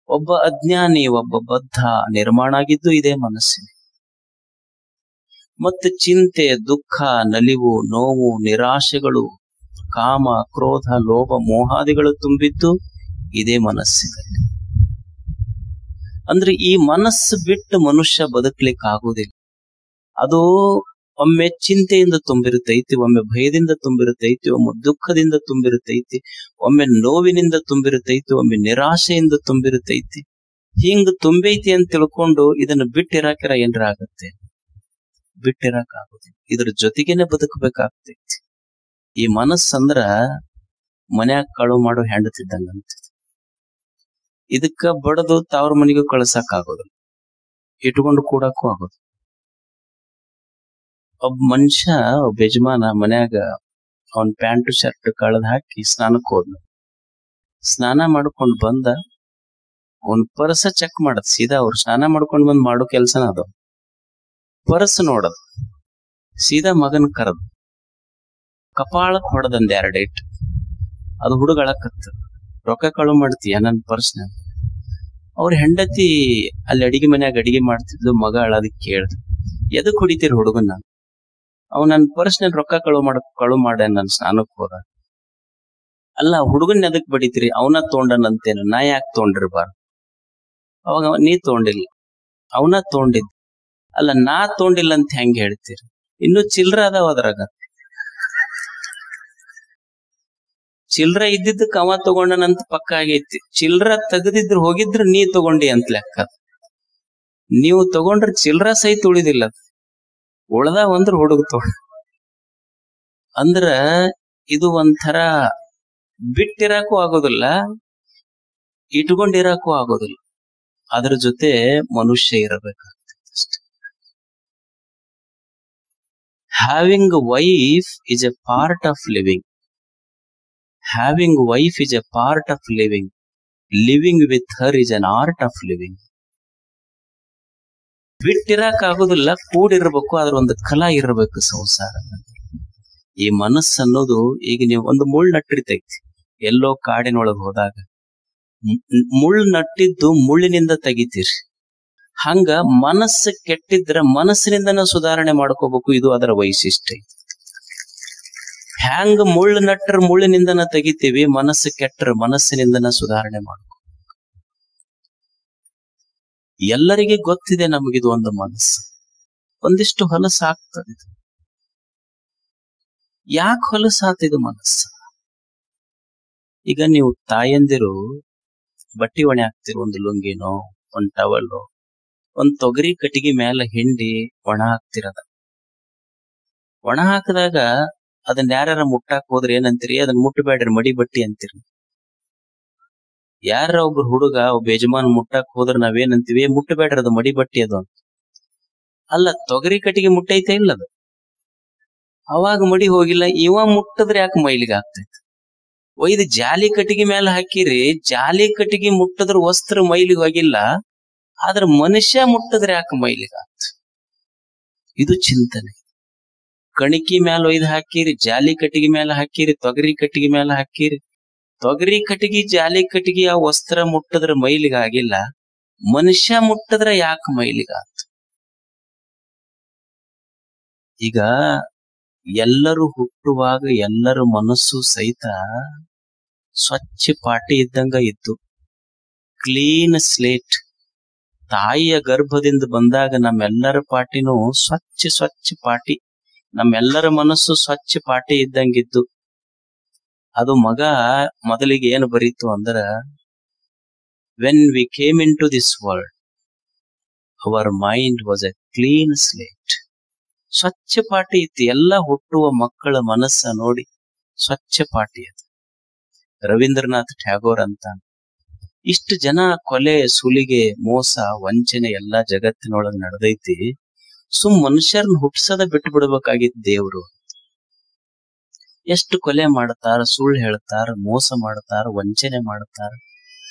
ಒಬ್ಬ ಅಜ್ಞಾನಿ, ಒಬ್ಬ ಬದ್ಧ ನಿರ್ಮಾಣ ಆಗಿದ್ದು ಇದೇ ಮನಸ್ಸಿನಿಂದ. ಮತ್ತೆ ಚಿಂತೆ, ದುಃಖ, ನಲಿವು, ನೋವು, ನಿರಾಶೆಗಳು, ಕಾಮ, ಕ್ರೋಧ, ಲೋಭ, ಮೋಹಾದಿಗಳು ತುಂಬಿದ್ದು ಇದೇ ಮನಸ್ಸಿನಲ್ಲಿ. ಅಂದ್ರೆ ಈ ಮನಸ್ಸು ಬಿಟ್ಟು ಮನುಷ್ಯ ಬದುಕಲಿಕ್ಕೆ ಆಗುವುದಿಲ್ಲ. ಅದು ಒಮ್ಮೆ ಚಿಂತೆಯಿಂದ ತುಂಬಿರುತ್ತೈತಿ, ಒಮ್ಮೆ ಭಯದಿಂದ ತುಂಬಿರುತ್ತೈತಿ, ಒಮ್ಮೆ ದುಃಖದಿಂದ ತುಂಬಿರುತ್ತೈತಿ, ಒಮ್ಮೆ ನೋವಿನಿಂದ ತುಂಬಿರುತ್ತೈತಿ, ಒಮ್ಮೆ ನಿರಾಶೆಯಿಂದ ತುಂಬಿರುತ್ತೈತಿ. ಹಿಂಗ್ ತುಂಬೈತಿ ಅಂತ ತಿಳ್ಕೊಂಡು ಇದನ್ನ ಬಿಟ್ಟಿರಾಕಿರ ಏನ್ರ ಆಗತ್ತೆ? ಬಿಟ್ಟಿರಾಕ ಆಗುದಿಲ್ಲ. ಇದ್ರ ಜೊತೆಗೇನೆ ಬದುಕಬೇಕಾಗ್ತೈತಿ. ಈ ಮನಸ್ಸಂದ್ರ ಮನ್ಯಾಗ ಕಳು ಮಾಡೋ ಹೆಂಡತಿದ್ದಂಗಂತ. ಇದಕ್ಕ ಬಡದು ತವ್ರ ಮನೆಗೂ ಕಳ್ಸಕ್ ಆಗೋದಿಲ್ಲ, ಇಟ್ಕೊಂಡು ಕೂಡಕ್ಕೂ ಆಗೋದು. ಒಬ್ಬ ಮನುಷ್ಯ, ಒಬ್ಬ ಯಜಮಾನ ಮನ್ಯಾಗ ಅವನ್ ಪ್ಯಾಂಟು ಶರ್ಟ್ ಕಳೆದ್ ಹಾಕಿ ಸ್ನಾನಕ್ ಹೋದ್ನ. ಸ್ನಾನ ಮಾಡ್ಕೊಂಡ್ ಬಂದ, ಅವನ್ ಪರ್ಸ ಚೆಕ್ ಮಾಡದ್. ಸೀದಾ ಅವ್ರು ಸ್ನಾನ ಮಾಡ್ಕೊಂಡ್ ಬಂದ್ ಮಾಡೋ ಕೆಲ್ಸನ ಅದು. ಪರ್ಸ್ ನೋಡದ್, ಸೀದಾ ಮಗನ್ ಕರದ್ ಕಪಾಳಕ್ ಹೊಡೆದಂದ 2 ಏಟ್. ಅದು ಹುಡುಗ ಅಳಕತ್ತ, ರೊಕ್ಕ ಕಳು ಮಾಡ್ತೀಯ ನನ್ ಪರ್ಸ್ನ. ಅವ್ರ ಹೆಂಡತಿ ಅಲ್ಲಿ ಅಡಿಗೆ ಮನ್ಯಾಗ ಅಡಿಗೆ ಮಾಡ್ತಿದ್ಲು. ಮಗ ಅಳದಕ್ ಕೇಳ್ದ, ಎದಕ್ ಹೊಡಿತೀರಿ ಹುಡುಗನ್ನ? ಅವ್ ನನ್ ಪರ್ಸ್ನ ರೊಕ್ಕ ಕಳು ಮಾಡ ನನ್ ಸ್ನಾನಕ್ ಹೋದ. ಅಲ್ಲ, ಹುಡುಗನ್ ಎದಕ್ ಬಡಿತೀರಿ? ಅವನ ತೊಗೊಂಡನಂತೇನು, ನಾ ಯಾಕೆ ತೊಗೊಂಡಿರ್ಬಾರ್ದು? ಅವಾಗ ನೀ ತೊಗೊಂಡಿಲ್ಲ, ಅವನ ತೊಗೊಂಡಿದ್. ಅಲ್ಲ, ನಾ ತೊಗೊಂಡಿಲ್ಲ ಅಂತ ಹೆಂಗ್ ಹೇಳ್ತೀರಿ? ಇನ್ನು ಚಿಲ್ರ ಅದಾವ ಅದ್ರಾಗ. ಚಿಲ್ರ ಇದ್ದಿದ್ದಕ್ಕೆ ಅವ ತಗೊಂಡನಂತ ಪಕ್ಕ ಆಗೈತಿ. ಚಿಲ್ರ ತೆಗದಿದ್ರು ಹೋಗಿದ್ರು ನೀ ತಗೊಂಡಿ ಅಂತ ಲೆಕ್ಕ. ನೀವು ತಗೊಂಡ್ರೆ ಚಿಲ್ರ ಸಹಿತ ಉಳಿದಿಲ್ಲ, ಉಳ್ದಾವ ಅಂದ್ರ ಹುಡುಗ ತಗೊಂಡ. ಅಂದ್ರ ಇದು ಒಂಥರ ಬಿಟ್ಟಿರಾಕೂ ಆಗೋದಿಲ್ಲ, ಇಟ್ಕೊಂಡಿರಾಕೂ ಆಗೋದಿಲ್ಲ. ಅದ್ರ ಜೊತೆ ಮನುಷ್ಯ ಇರಬೇಕಾಗ್ತದೆ ಅಷ್ಟೆ. Having a wife is a part of living. Having a wife is a part of living. Living with her is an art of living. ಬಿಟ್ಟಿರಾಕ ಆಗುದಿಲ್ಲ, ಕೂಡಿರ್ಬೇಕು. ಅದ್ರ ಒಂದು ಕಲಾ ಇರಬೇಕು ಸಂಸಾರ. ಈ ಮನಸ್ಸು ಅನ್ನೋದು, ಈಗ ನೀವು ಒಂದು ಮುಳ್ಳು ನಟ್ಟಿರ್ತೈತಿ ಎಲ್ಲೋ ಕಾಡಿನೊಳಗೆ ಹೋದಾಗ, ಮುಳ್ಳು ನಟ್ಟಿದ್ದು ಮುಳ್ಳಿನಿಂದ ತೆಗಿತೀರಿ. ಹಂಗ ಮನಸ್ಸು ಕೆಟ್ಟಿದ್ರ ಮನಸ್ಸಿನಿಂದನ ಸುಧಾರಣೆ ಮಾಡ್ಕೋಬೇಕು. ಇದು ಅದರ ವೈಶಿಷ್ಟ್ಯ. ಹ್ಯಾಂಗ ಮುಳ್ಳು ನಟ್ಟರ ಮುಳ್ಳಿನಿಂದನ ತೆಗಿತೀವಿ, ಮನಸ್ಸು ಕೆಟ್ಟರ ಮನಸ್ಸಿನಿಂದನ ಸುಧಾರಣೆ ಮಾಡ್ಕೋ. ಎಲ್ಲರಿಗೆ ಗೊತ್ತಿದೆ ನಮಗಿದು ಒಂದು ಮನಸ್ಸು ಒಂದಿಷ್ಟು ಹೊಲಸಾಗ್ತದೆ. ಯಾಕೆ ಹೊಲಸಾತಿದು ಮನಸ್ಸು? ಈಗ ನೀವು ತಾಯಂದಿರು ಬಟ್ಟಿ ಒಣೆ ಹಾಕ್ತಿರು, ಒಂದು ಲುಂಗಿನೋ ಒಂದ್ ಟವಲ್ಲೋ ಒಂದ್ ತೊಗರಿ ಕಟ್ಟಿಗೆ ಮೇಲೆ ಹಿಂಡಿ ಒಣ ಹಾಕ್ತಿರದ. ಒಣ ಹಾಕಿದಾಗ ಅದನ್ನ ಯಾರ ಮುಟ್ಟಾಕ್ ಹೋದ್ರೆ ಏನಂತೀರಿ? ಅದನ್ನ ಮುಟ್ಟಬೇಡ್ರಿ, ಮಡಿ ಬಟ್ಟಿ ಅಂತೀರಿ. ಯಾರ ಒಬ್ರು ಹುಡುಗ, ಒಬ್ಬ ಯಜಮಾನ್ ಮುಟ್ಟಾಕ್ ಹೋದ್ರ ನಾವೇನಂತೀವಿ? ಮುಟ್ಟಬೇಡ್ರಿ, ಅದು ಮಡಿ ಬಟ್ಟಿ ಅದು ಅಂತ. ಅಲ್ಲ, ತೊಗರಿ ಕಟ್ಟಿಗೆ ಮುಟ್ಟೈತೆ ಇಲ್ಲದು, ಅವಾಗ ಮಡಿ ಹೋಗಿಲ್ಲ. ಇವ ಮುಟ್ಟದ್ರೆ ಯಾಕೆ ಮೈಲಿಗೆ ಆಗ್ತೈತಿ? ಒಯ್ದು ಜಾಲಿ ಕಟ್ಟಿಗೆ ಮೇಲೆ ಹಾಕಿರಿ, ಜಾಲಿ ಕಟ್ಟಿಗೆ ಮುಟ್ಟದ್ರ ವಸ್ತ್ರ ಮೈಲಿಗೆ ಹೋಗಿಲ್ಲ, ಆದ್ರೆ ಮನುಷ್ಯ ಮುಟ್ಟದ್ರೆ ಯಾಕೆ ಮೈಲಿಗೆ ಆಗ್ತ? ಇದು ಚಿಂತನೆ. ಕಣಿಕಿ ಮೇಲೆ ಒಯ್ದು ಹಾಕಿರಿ, ಜಾಲಿ ಕಟ್ಟಿಗೆ ಮೇಲೆ ಹಾಕಿರಿ, ತೊಗರಿ ಕಟ್ಟಿಗೆ ಮೇಲೆ ಹಾಕಿರಿ. ತೊಗರಿ ಕಟ್ಟಿಗೆ, ಜಾಲಿ ಕಟ್ಟಿಗೆ ಆ ವಸ್ತ್ರ ಮುಟ್ಟದ್ರ ಮೈಲಿಗೆ ಆಗಿಲ್ಲ, ಮನುಷ್ಯ ಮುಟ್ಟದ್ರ ಯಾಕೆ ಮೈಲಿಗೆ ಆಗ್ತ? ಈಗ ಎಲ್ಲರೂ ಹುಟ್ಟುವಾಗ ಎಲ್ಲರ ಮನಸ್ಸು ಸಹಿತ ಸ್ವಚ್ಛ ಪಾಟಿ ಇದ್ದಂಗ ಇತ್ತು, ಕ್ಲೀನ್ ಸ್ಲೇಟ್. ತಾಯಿಯ ಗರ್ಭದಿಂದ ಬಂದಾಗ ನಮ್ಮೆಲ್ಲರ ಪಾಟಿನೂ ಸ್ವಚ್ಛ ಪಾಟಿ. ನಮ್ಮೆಲ್ಲರ ಮನಸ್ಸು ಸ್ವಚ್ಛ ಪಾಟಿ ಇದ್ದಂಗಿದ್ದು. ಅದು ಮಗ ಮೊದಲಿಗೆ ಏನು ಬರೀತು ಅಂದ್ರ, when we came into this world, our mind was a clean slate. ಸ್ವಚ್ಛ ಪಾಟಿ ಇತ್ತು. ಎಲ್ಲ ಹುಟ್ಟುವ ಮಕ್ಕಳ ಮನಸ್ಸ ನೋಡಿ ಸ್ವಚ್ಛ ಪಾಟಿ ಅದು. ರವೀಂದ್ರನಾಥ್ ಟ್ಯಾಗೋರ್ ಅಂತ, ಇಷ್ಟು ಜನ ಕೊಲೆ, ಸುಲಿಗೆ, ಮೋಸ, ವಂಚನೆ ಎಲ್ಲಾ ಜಗತ್ತಿನೊಳಗೆ ನಡೆದೈತಿ. ಮನುಷ್ಯರನ್ನ ಹುಟ್ಸದ ಬಿಟ್ಟು ಬಿಡ್ಬೇಕಾಗಿತ್ತು ದೇವ್ರು. ಎಷ್ಟು ಕೊಲೆ ಮಾಡ್ತಾರ, ಸುಳ್ಳು ಹೇಳ್ತಾರ, ಮೋಸ ಮಾಡ್ತಾರ, ವಂಚನೆ ಮಾಡ್ತಾರ.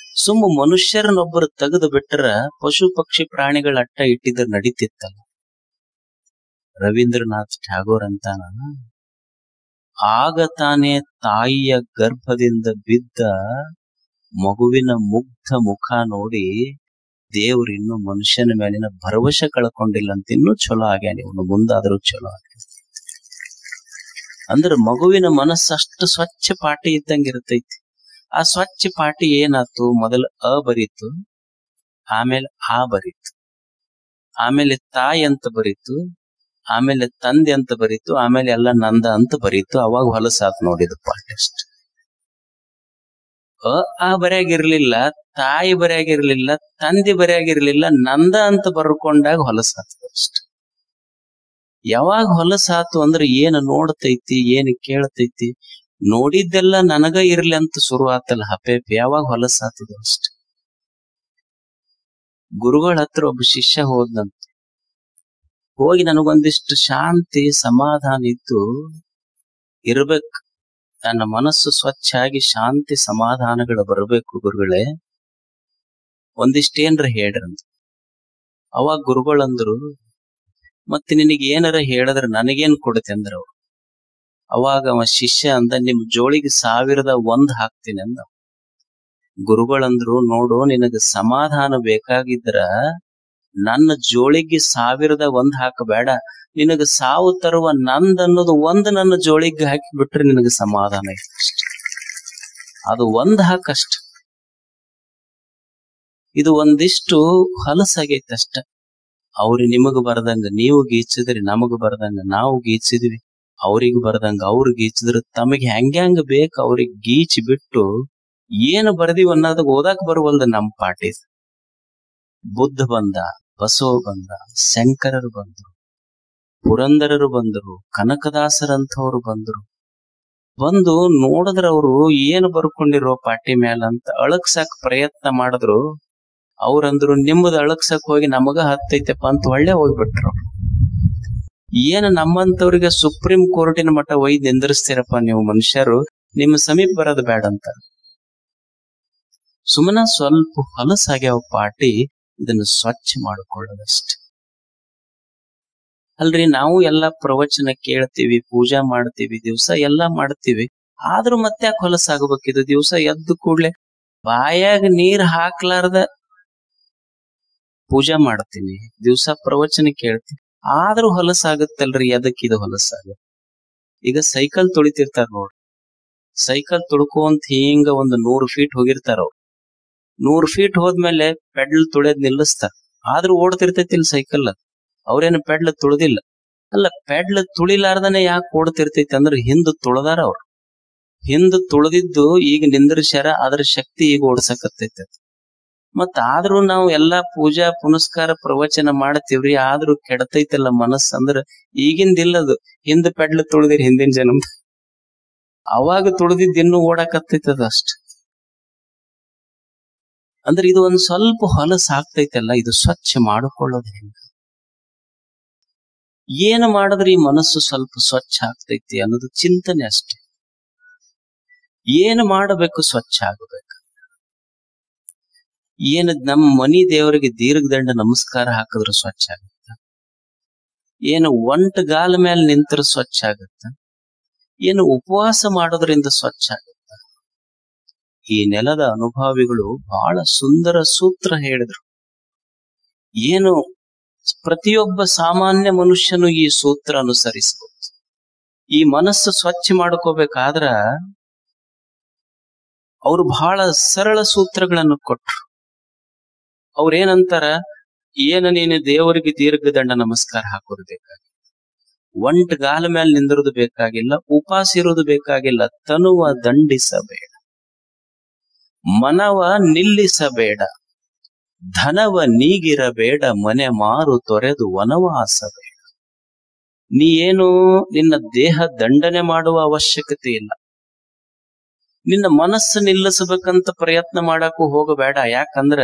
ಮನುಷ್ಯರನ್ನೊಬ್ಬರು ತೆಗೆದು ಬಿಟ್ರ ಪಶು ಪಕ್ಷಿ ಪ್ರಾಣಿಗಳ ಅಟ್ಟ ಇಟ್ಟಿದ್ರೆ ನಡೀತಿತ್ತಲ್ಲ. ರವೀಂದ್ರನಾಥ್ ಟ್ಯಾಗೋರ್ ಅಂತಾನ, ಆಗ ತಾನೇ ತಾಯಿಯ ಗರ್ಭದಿಂದ ಬಿದ್ದ ಮಗುವಿನ ಮುಗ್ಧ ಮುಖ ನೋಡಿ ದೇವ್ರು ಇನ್ನು ಮನುಷ್ಯನ ಮೇಲಿನ ಭರವಸೆ ಕಳ್ಕೊಂಡಿಲ್ಲ ಅಂತ, ಇನ್ನೂ ಚಲೋ ಆಗ್ಯಾನ ಇವನು, ಮುಂದಾದ್ರೂ ಚಲೋ ಆಗ್ಯಾನ. ಅಂದ್ರೆ ಮಗುವಿನ ಮನಸ್ಸು ಅಷ್ಟು ಸ್ವಚ್ಛ ಪಾಟಿ ಇದ್ದಂಗಿರ್ತೈತಿ. ಆ ಸ್ವಚ್ಛ ಪಾಟಿ ಏನಾತು, ಮೊದಲು ಅ ಬರೀತು, ಆಮೇಲೆ ಆ ಬರೀತು, ಆಮೇಲೆ ತಾಯಿ ಅಂತ ಬರೀತು, ಆಮೇಲೆ ತಂದೆ ಅಂತ ಬರೀತು, ಆಮೇಲೆ ಎಲ್ಲ ನಂದ ಅಂತ ಬರೀತು. ಅವಾಗ ಹೊಲಸಾತ್ ನೋಡಿದ ಪಾಠ ಅಷ್ಟು. ಆ ಬರೆಯಾಗಿರ್ಲಿಲ್ಲ, ತಾಯಿ ಬರೆಯಾಗಿರ್ಲಿಲ್ಲ, ತಂದೆ ಬರೆಯಾಗಿರ್ಲಿಲ್ಲ, ನಂದ ಅಂತ ಬರ್ಕೊಂಡಾಗ ಹೊಲಸಾತು ಅಷ್ಟು. ಯಾವಾಗ ಹೊಲಸಾತು ಅಂದ್ರೆ ಏನು ನೋಡ್ತೈತಿ, ಏನು ಕೇಳ್ತೈತಿ, ನೋಡಿದ್ದೆಲ್ಲ ನನಗ ಇರ್ಲಿ ಅಂತ ಶುರು ಆತಲ್ಲ ಹಪೇಪಿ, ಯಾವಾಗ ಹೊಲಸಾತದ ಅಷ್ಟು. ಗುರುಗಳ ಹತ್ರ ಒಬ್ಬ ಶಿಷ್ಯ ಹೋದ್ನಂತ. ಹೋಗಿ ನನಗೊಂದಿಷ್ಟು ಶಾಂತಿ ಸಮಾಧಾನ ಇದ್ದು ಇರ್ಬೇಕು, ನನ್ನ ಮನಸ್ಸು ಸ್ವಚ್ಛ ಆಗಿ ಶಾಂತಿ ಸಮಾಧಾನಗಳು ಬರಬೇಕು ಗುರುಗಳೇ, ಒಂದಿಷ್ಟೇನ್ರ ಹೇಳ್ರಂತ. ಅವಾಗ ಗುರುಗಳಂದ್ರು, ಮತ್ತೆ ನಿನಗೆ ಏನಾರ ಹೇಳಿದ್ರೆ ನನಗೇನ್ ಕೊಡುತ್ತೆ ಅಂದ್ರ. ಅವಾಗ ಅವ ಶಿಷ್ಯ ಅಂದ, ನಿಮ್ ಜೋಳಿಗೆ 1001 ಹಾಕ್ತೀನಿ ಅಂದ. ಗುರುಗಳಂದ್ರು, ನೋಡು, ನಿನಗ ಸಮಾಧಾನ ಬೇಕಾಗಿದ್ರ ನನ್ನ ಜೋಳಿಗೆ 1001 ಹಾಕಬೇಡ, ನಿನಗ ಸಾವು ತರುವ ನಂದ್ ಅನ್ನೋದು ಒಂದು ನನ್ನ ಜೋಳಿಗೆ ಹಾಕಿ ಬಿಟ್ರೆ ನಿನಗ ಸಮಾಧಾನ ಐತಿ. ಅದು 1 ಹಾಕಷ್ಟ. ಇದು ಒಂದಿಷ್ಟು ಹೊಲಸಾಗೈತಿ ಅಷ್ಟ. ಅವ್ರಿಗೆ ನಿಮಗ ಬರ್ದಂಗ ನೀವು ಗೀಚಿದ್ರಿ, ನಮಗ ಬರ್ದಂಗ ನಾವು ಗೀಚಿದ್ವಿ, ಅವ್ರಿಗೆ ಬರ್ದಂಗ ಅವ್ರು ಗೀಚಿದ್ರು. ತಮಗೆ ಹೆಂಗ ಬೇಕು ಅವ್ರಿಗೆ ಗೀಚಿ ಬಿಟ್ಟು ಏನು ಬರ್ದಿವ್ ಅನ್ನೋದು ಓದಾಕ್ ಬರುವಲ್ದ ನಮ್ ಪಾಟಿ. ಬುದ್ಧ ಬಂದ, ಬಸವ ಬಂದ, ಶಂಕರರು ಬಂದ್ರು, ಪುರಂದರರು ಬಂದರು, ಕನಕದಾಸರಂಥವ್ರು ಬಂದ್ರು. ಬಂದು ನೋಡಿದ್ರ ಅವರು ಏನು ಬರ್ಕೊಂಡಿರೋ ಪಾಟಿ ಮ್ಯಾಲ ಅಂತ ಅಳಗ್ಸಕ್ ಪ್ರಯತ್ನ ಮಾಡಿದ್ರು. ಅವ್ರಂದ್ರು, ನಿಮ್ಮದು ಅಳಗ್ಸಕ್ ಹೋಗಿ ನಮಗ ಹತ್ತೈತೆಪ್ಪ ಅಂತ ಒಳ್ಳೆ ಹೋಗ್ಬಿಟ್ರು. ಏನು ನಮ್ಮಂತವ್ರಿಗೆ ಸುಪ್ರೀಂ ಕೋರ್ಟಿನ ಮಟ್ಟ ಒಯ್ದು ನಿಂದಿರಿಸ್ತೀರಪ್ಪ ನೀವು ಮನುಷ್ಯರು, ನಿಮ್ಮ ಸಮೀಪ ಬರೋದು ಬೇಡ ಅಂತ. ಸುಮ್ಮನ ಸ್ವಲ್ಪ ಹೊಲಸಾಗ್ಯಾವ ಪಾಟಿ, ಇದನ್ನು ಸ್ವಚ್ಛ ಮಾಡಿಕೊಳ್ಳೋದಷ್ಟೆ. ಅಲ್ರಿ, ನಾವು ಎಲ್ಲಾ ಪ್ರವಚನ ಕೇಳ್ತೀವಿ, ಪೂಜಾ ಮಾಡ್ತೀವಿ, ದಿವಸ ಎಲ್ಲಾ ಮಾಡ್ತೀವಿ, ಆದ್ರೂ ಮತ್ತೆ ಯಾಕೆ ಹೊಲಸಾಗಬೇಕಿದು? ದಿವಸ ಎದ್ದು ಕೂಡ್ಲೆ ಬಾಯಾಗ ನೀರ್ ಹಾಕ್ಲಾರ್ದ ಪೂಜಾ ಮಾಡ್ತೀನಿ, ದಿವಸ ಪ್ರವಚನ ಕೇಳ್ತೀನಿ, ಆದ್ರೂ ಹೊಲಸಾಗತ್ತಲ್ರಿ. ಎದಕ್ಕಿದು ಹೊಲಸಾಗ? ಈಗ ಸೈಕಲ್ ತುಳಿತಿರ್ತಾರ ನೋಡ್ರಿ, ಸೈಕಲ್ ತುಳ್ಕೊಂತ ಹಿಂಗ ಒಂದು 100 ಫೀಟ್ ಹೋಗಿರ್ತಾರ. ಅವ್ರು 100 ಫೀಟ್ ಹೋದ್ಮೇಲೆ ಪೆಡಲ್ ತುಳಿಯೋದ್ ನಿಲ್ಲಿಸ್ತಾರ, ಆದ್ರೂ ಓಡ್ತಿರ್ತೈತಿಲ್ ಸೈಕಲ್. ಅವ್ರೇನು ಪೆಡ್ಲ್ ತುಳಿದಿಲ್ಲ. ಅಲ್ಲ, ಪೆಡ್ಲ್ ತುಳಿಲಾರ್ದನೆ ಯಾಕೆ ಓಡ್ತಿರ್ತೈತಿ ಅಂದ್ರೆ ಹಿಂದ್ ತುಳದಾರ ಅವ್ರು. ಹಿಂದ್ ತುಳಿದಿದ್ದು ಈಗ ನಿಂದ್ರಿಸ್ಯಾರ, ಅದ್ರ ಶಕ್ತಿ ಈಗ ಓಡ್ಸಕತ್ತೈತಿ. ಮತ್ತ ಆದ್ರೂ ನಾವು ಎಲ್ಲಾ ಪೂಜಾ ಪುನಸ್ಕಾರ ಪ್ರವಚನ ಮಾಡ್ತೀವ್ರಿ, ಆದ್ರೂ ಕೆಡತೈತಲ್ಲ ಮನಸ್ಸು. ಅಂದ್ರ ಈಗಿಂದಿಲ್ಲದು, ಹಿಂದ್ ಪೆಡ್ಲ್ ತುಳಿದಿರಿ ಹಿಂದಿನ ಜನ, ಅವಾಗ ತುಳಿದಿದ್ದು ಇನ್ನೂ ಓಡಾಕತ್ತೈತದ ಅಷ್ಟ. ಅಂದ್ರೆ ಇದು ಒಂದ್ ಸ್ವಲ್ಪ ಹೊಲಸಾಗ್ತೈತಲ್ಲ, ಇದು ಸ್ವಚ್ಛ ಮಾಡಿಕೊಳ್ಳೋದು ಹೆಂಗ? ಏನು ಮಾಡಿದ್ರೆ ಈ ಮನಸ್ಸು ಸ್ವಲ್ಪ ಸ್ವಚ್ಛ ಆಗ್ತೈತಿ ಅನ್ನೋದು ಚಿಂತನೆ ಅಷ್ಟೆ. ಏನು ಮಾಡಬೇಕು ಸ್ವಚ್ಛ ಆಗಬೇಕು? ಏನು ನಮ್ಮ ಮನಿ ದೇವರಿಗೆ ದೀರ್ಘದಂಡ ನಮಸ್ಕಾರ ಹಾಕಿದ್ರೆ ಸ್ವಚ್ಛ ಆಗುತ್ತ? ಏನು ಒಂಟಗಾಲ ಮೇಲೆ ನಿಂತರ ಸ್ವಚ್ಛ ಆಗುತ್ತ? ಏನು ಉಪವಾಸ ಮಾಡೋದ್ರಿಂದ ಸ್ವಚ್ಛ ಆಗುತ್ತ? ಈ ನೆಲದ ಅನುಭಾವಿಗಳು ಬಹಳ ಸುಂದರ ಸೂತ್ರ ಹೇಳಿದ್ರು. ಏನು ಪ್ರತಿಯೊಬ್ಬ ಸಾಮಾನ್ಯ ಮನುಷ್ಯನು ಈ ಸೂತ್ರ ಅನುಸರಿಸಬಹುದು. ಈ ಮನಸ್ಸು ಸ್ವಚ್ಛ ಮಾಡ್ಕೋಬೇಕಾದ್ರ ಅವರು ಬಹಳ ಸರಳ ಸೂತ್ರಗಳನ್ನು ಕೊಟ್ರು. ಅವ್ರೇನಂತಾರ, ಏನು ನೀನು ದೇವರಿಗೆ ದೀರ್ಘದಂಡ ನಮಸ್ಕಾರ ಹಾಕೋರ್ಬೇಕಾಗಿ, ಒಂಟ್ಗಾಲ ಮೇಲೆ ನಿಂದಿರೋದು ಬೇಕಾಗಿಲ್ಲ, ಉಪವಾಸ ಇರೋದು ಬೇಕಾಗಿಲ್ಲ. ತನುವ ದಂಡಿಸಬೇಡ, ಮನವ ನಿಲ್ಲಿಸಬೇಡ, ಧನವ ನೀಗಿರಬೇಡ, ಮನೆ ಮಾರು ತೊರೆದು ವನವಾಸ ಬೇಡ. ನೀ ಏನು ನಿನ್ನ ದೇಹ ದಂಡನೆ ಮಾಡುವ ಅವಶ್ಯಕತೆ ಇಲ್ಲ. ನಿನ್ನ ಮನಸ್ಸು ನಿಲ್ಲಿಸಬೇಕಂತ ಪ್ರಯತ್ನ ಮಾಡಕ್ಕೂ ಹೋಗಬೇಡ. ಯಾಕಂದ್ರ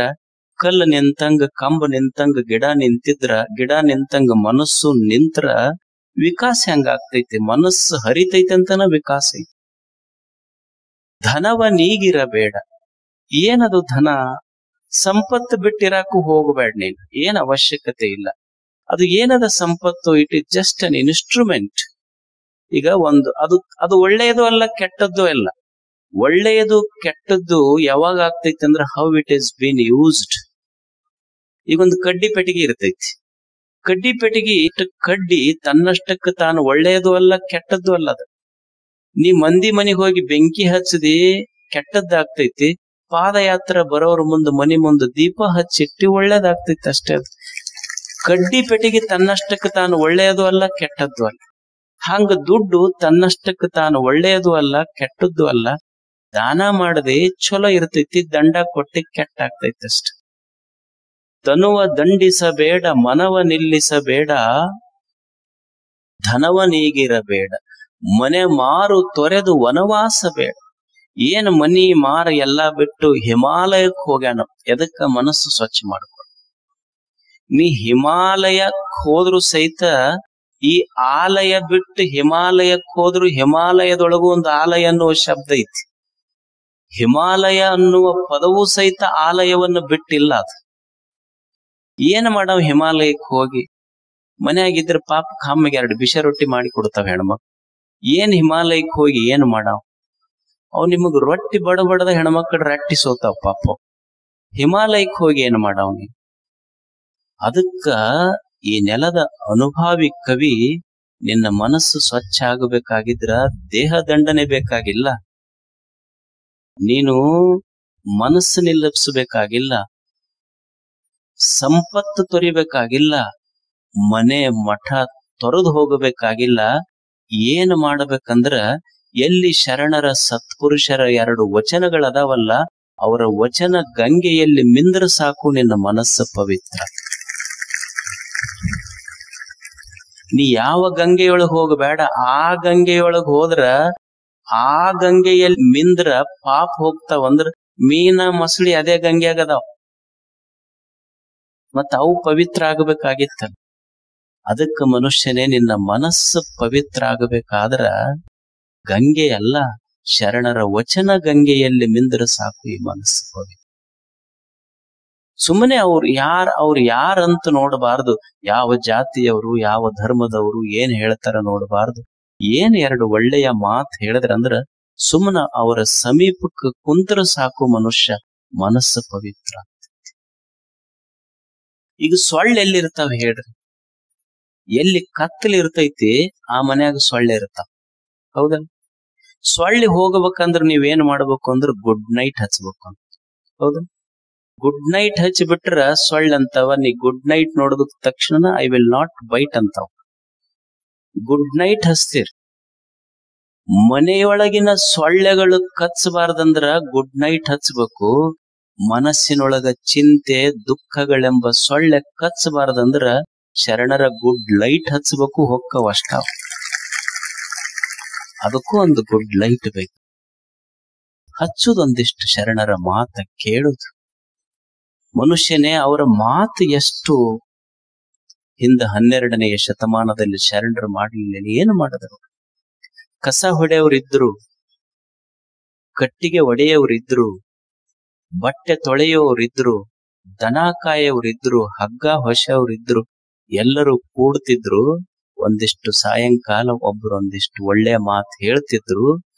ಕಲ್ಲು ನಿಂತಂಗ, ಕಂಬ ನಿಂತಂಗ, ಗಿಡ ನಿಂತಿದ್ರ, ಗಿಡ ನಿಂತಂಗ ಮನಸ್ಸು ನಿಂತ್ರ ವಿಕಾಸ ಹೆಂಗಾಗ್ತೈತಿ? ಮನಸ್ಸು ಹರಿತೈತಿ ಅಂತನ ವಿಕಾಸ ಐತಿ. ಧನವ ನೀಗಿರಬೇಡ. ಏನದು ಧನ? ಸಂಪತ್ತು ಬಿಟ್ಟಿರಾಕು ಹೋಗಬೇಡ ನೀನು, ಏನ್ ಅವಶ್ಯಕತೆ ಇಲ್ಲ. ಅದು ಏನದ ಸಂಪತ್ತು? It is just an instrument. ಈಗ ಅದು ಒಳ್ಳೆಯದು ಅಲ್ಲ, ಕೆಟ್ಟದ್ದು ಅಲ್ಲ. ಒಳ್ಳೆಯದು ಕೆಟ್ಟದ್ದು ಯಾವಾಗ ಆಗ್ತೈತಿ ಅಂದ್ರೆ how it is been used. ಈಗ ಒಂದು ಕಡ್ಡಿ ಪೆಟ್ಟಿಗೆ ಇರ್ತೈತಿ. ಕಡ್ಡಿ ಪೆಟ್ಟಿಗೆ ಇಟ್ಟು ಕಡ್ಡಿ ತನ್ನಷ್ಟಕ್ಕೆ ತಾನು ಒಳ್ಳೆಯದು ಅಲ್ಲ, ಕೆಟ್ಟದ್ದು ಅಲ್ಲ. ಅದು ನೀ ಮಂದಿ ಮನೆಗೆ ಹೋಗಿ ಬೆಂಕಿ ಹಚ್ಚದಿ, ಕೆಟ್ಟದ್ದಾಗ್ತೈತಿ. ಪಾದಯಾತ್ರೆ ಬರೋರ ಮುಂದೆ ಮನಿ ಮುಂದೆ ದೀಪ ಹಚ್ಚಿಟ್ಟಿ ಒಳ್ಳೇದಾಗ್ತೈತಿ ಅಷ್ಟೇ. ಅದು ಕಡ್ಡಿ ಪೆಟ್ಟಿಗೆ ತನ್ನಷ್ಟಕ್ಕೆ ತಾನು ಒಳ್ಳೆಯದು ಅಲ್ಲ, ಕೆಟ್ಟದ್ದು ಅಲ್ಲ. ಹಂಗ ದುಡ್ಡು ತನ್ನಷ್ಟಕ್ಕೆ ತಾನು ಒಳ್ಳೆಯದು ಅಲ್ಲ, ಕೆಟ್ಟದ್ದು ಅಲ್ಲ. ದಾನ ಮಾಡದೆ ಚಲೋ ಇರ್ತೈತಿ, ದಂಡ ಕೊಟ್ಟಿ ಕೆಟ್ಟ ಆಗ್ತೈತಿ ಅಷ್ಟೆ. ತನುವ ದಂಡಿಸಬೇಡ, ಮನವ ನಿಲ್ಲಿಸಬೇಡ, ಧನವ ನೀಗಿರಬೇಡ, ಮನೆ ಮಾರು ತೊರೆದು ವನವಾಸ ಬೇಡ. ಏನ್ ಮನಿ ಮಾರ ಎಲ್ಲಾ ಬಿಟ್ಟು ಹಿಮಾಲಯಕ್ಕೆ ಹೋಗ್ಯಾನ. ಎದಕ್ಕ? ಮನಸ್ಸು ಸ್ವಚ್ಛ ಮಾಡ್ಕೊ. ನೀ ಹಿಮಾಲಯಕ್ಕೆ ಹೋದ್ರು ಸಹಿತ ಈ ಆಲಯ ಬಿಟ್ಟು ಹಿಮಾಲಯಕ್ಕೆ ಹೋದ್ರು ಹಿಮಾಲಯದೊಳಗೂ ಒಂದು ಆಲಯ ಅನ್ನುವ ಶಬ್ದ ಐತಿ. ಹಿಮಾಲಯ ಅನ್ನುವ ಪದವೂ ಸಹಿತ ಆಲಯವನ್ನು ಬಿಟ್ಟಿಲ್ಲ. ಅದು ಏನ್ ಮಾಡವ್? ಹಿಮಾಲಯಕ್ಕೆ ಹೋಗಿ ಮನೆಯಾಗಿದ್ರೆ ಪಾಪ ಕಮ್ಮಿಗೆ 2 ಬಿಸಿ ರೊಟ್ಟಿ ಮಾಡಿ ಕೊಡ್ತಾವ ಹೆಣ್ಮಕ್ಳು. ಏನ್ ಹಿಮಾಲಯಕ್ಕೆ ಹೋಗಿ ಏನ್ ಮಾಡವ್? ಅವ್ ನಿಮಗ್ ರೊಟ್ಟಿ ಬಡಬಡದ ಹೆಣ್ಮಕ್ಳು ರಟ್ಟಿ ಸೋತಾವ್ ಪಾಪ. ಹಿಮಾಲಯಕ್ಕೆ ಹೋಗಿ ಏನ್ ಮಾಡವ್ ನೀ? ಅದಕ್ಕ ಈ ನೆಲದ ಅನುಭಾವಿ ಕವಿ, ನಿನ್ನ ಮನಸ್ಸು ಸ್ವಚ್ಛ ಆಗಬೇಕಾಗಿದ್ರ ದೇಹ ದಂಡನೆ ಬೇಕಾಗಿಲ್ಲ. ನೀನು ಮನಸ್ಸು ನಿಲ್ಲಿಸಬೇಕಾಗಿಲ್ಲ, ಸಂಪತ್ತು ತೊರಿಬೇಕಾಗಿಲ್ಲ, ಮನೆ ಮಠ ತೊರೆದು ಹೋಗಬೇಕಾಗಿಲ್ಲ. ಏನ್ ಮಾಡಬೇಕಂದ್ರ ಎಲ್ಲಿ ಶರಣರ ಸತ್ಪುರುಷರ 2 ವಚನಗಳದಾವಲ್ಲ, ಅವರ ವಚನ ಗಂಗೆಯಲ್ಲಿ ಮಿಂದ್ರ ಸಾಕು, ನಿನ್ನ ಮನಸ್ಸು ಪವಿತ್ರ. ನೀ ಯಾವ ಗಂಗೆಯೊಳಗೆ ಹೋಗಬೇಡ. ಆ ಗಂಗೆಯೊಳಗೆ ಹೋದ್ರ ಆ ಗಂಗೆಯಲ್ಲಿ ಮಿಂದ್ರ ಪಾಪ ಹೋಗ್ತಾವಂದ್ರ ಮೀನ ಮಸಳಿ ಅದೇ ಗಂಗೆಯಾಗದಾವ. ಮತ್ತ ಅವು ಪವಿತ್ರ ಆಗಬೇಕಾಗಿತ್ತಲ್ಲ. ಅದಕ್ಕ ಮನುಷ್ಯನೇ, ನಿನ್ನ ಮನಸ್ಸು ಪವಿತ್ರ ಆಗಬೇಕಾದ್ರ ಗಂಗೆ ಅಲ್ಲ, ಶರಣರ ವಚನ ಗಂಗೆಯಲ್ಲಿ ಮಿಂದ್ರ ಸಾಕು ಈ ಮನಸ್ಸು ಪವಿತ್ರ. ಸುಮ್ಮನೆ ಅವ್ರು ಯಾರಂತ ನೋಡಬಾರದು. ಯಾವ ಜಾತಿಯವರು, ಯಾವ ಧರ್ಮದವರು, ಏನ್ ಹೇಳ್ತಾರ ನೋಡಬಾರದು. ಏನ್ 2 ಒಳ್ಳೆಯ ಮಾತು ಹೇಳಿದ್ರಂದ್ರ ಸುಮ್ಮನ ಅವರ ಸಮೀಪಕ್ಕೆ ಕುಂತ್ರ ಸಾಕು, ಮನುಷ್ಯ ಮನಸ್ಸು ಪವಿತ್ರ. ಈಗ ಸೊಳ್ಳೆ ಎಲ್ಲಿರ್ತಾವ ಹೇಳ್ರಿ? ಎಲ್ಲಿ ಕತ್ತಲು ಇರ್ತೈತಿ ಆ ಮನ್ಯಾಗ ಸೊಳ್ಳೆ ಇರ್ತಾವ, ಹೌದಲ್ಲ? ಸೊಳ್ಳೆ ಹೋಗ್ಬೇಕಂದ್ರ ನೀವೇನ್ ಮಾಡ್ಬೇಕು ಅಂದ್ರೆ ಗುಡ್ ನೈಟ್ ಹಚ್ಬೇಕು ಅಂತ, ಹೌದಾ? ಗುಡ್ ನೈಟ್ ಹಚ್ಚಿಬಿಟ್ರ ಸೊಳ್ಳೆ ಅಂತವ, ನೀ ಗುಡ್ ನೈಟ್ ನೋಡಿದ ತಕ್ಷಣ ಐ ವಿಲ್ ನಾಟ್ ಬೈಟ್ ಅಂತಾವ. ಗುಡ್ ನೈಟ್ ಹಚ್ತೀರಿ. ಮನೆಯೊಳಗಿನ ಸೊಳ್ಳೆಗಳು ಕಚ್ಚಬಾರ್ದಂದ್ರ ಗುಡ್ ನೈಟ್ ಹಚ್ಬೇಕು. ಮನಸ್ಸಿನೊಳಗ ಚಿಂತೆ ದುಃಖಗಳೆಂಬ ಸೊಳ್ಳೆ ಕಚ್ಚಬಾರ್ದಂದ್ರ ಶರಣರ ಗುಡ್ ಲೈಟ್ ಹಚ್ಬೇಕು, ಹೊಕ್ಕವ ಅಷ್ಟಾವ. ಅದಕ್ಕೂ ಒಂದು ಗುಡ್ ಲೈಟ್ ಬೇಕು. ಹಚ್ಚುದೊಂದಿಷ್ಟು ಶರಣರ ಮಾತ ಕೇಳುದು. ಮನುಷ್ಯನೇ ಅವರ ಮಾತು ಎಷ್ಟು ಹಿಂದ 12ನೆಯ ಶತಮಾನದಲ್ಲಿ ಶರಣರು ಮಾಡಲಿಲ್ಲ. ಏನು ಮಾಡಿದರು? ಕಸ ಹೊಡೆಯವರಿದ್ರು, ಕಟ್ಟಿಗೆ ಒಡೆಯವರಿದ್ರು, ಬಟ್ಟೆ ತೊಳೆಯೋರಿದ್ರು, ದನ ಕಾಯೋರಿದ್ರು, ಹಗ್ಗ ಹೊಸವರಿದ್ರು. ಎಲ್ಲರೂ ಕೂಡ್ತಿದ್ರು. ಒಂದಿಷ್ಟು ಸಾಯಂಕಾಲ ಒಬ್ರು ಒಂದಿಷ್ಟು ಒಳ್ಳೆಯ ಮಾತು ಹೇಳ್ತಿದ್ರು,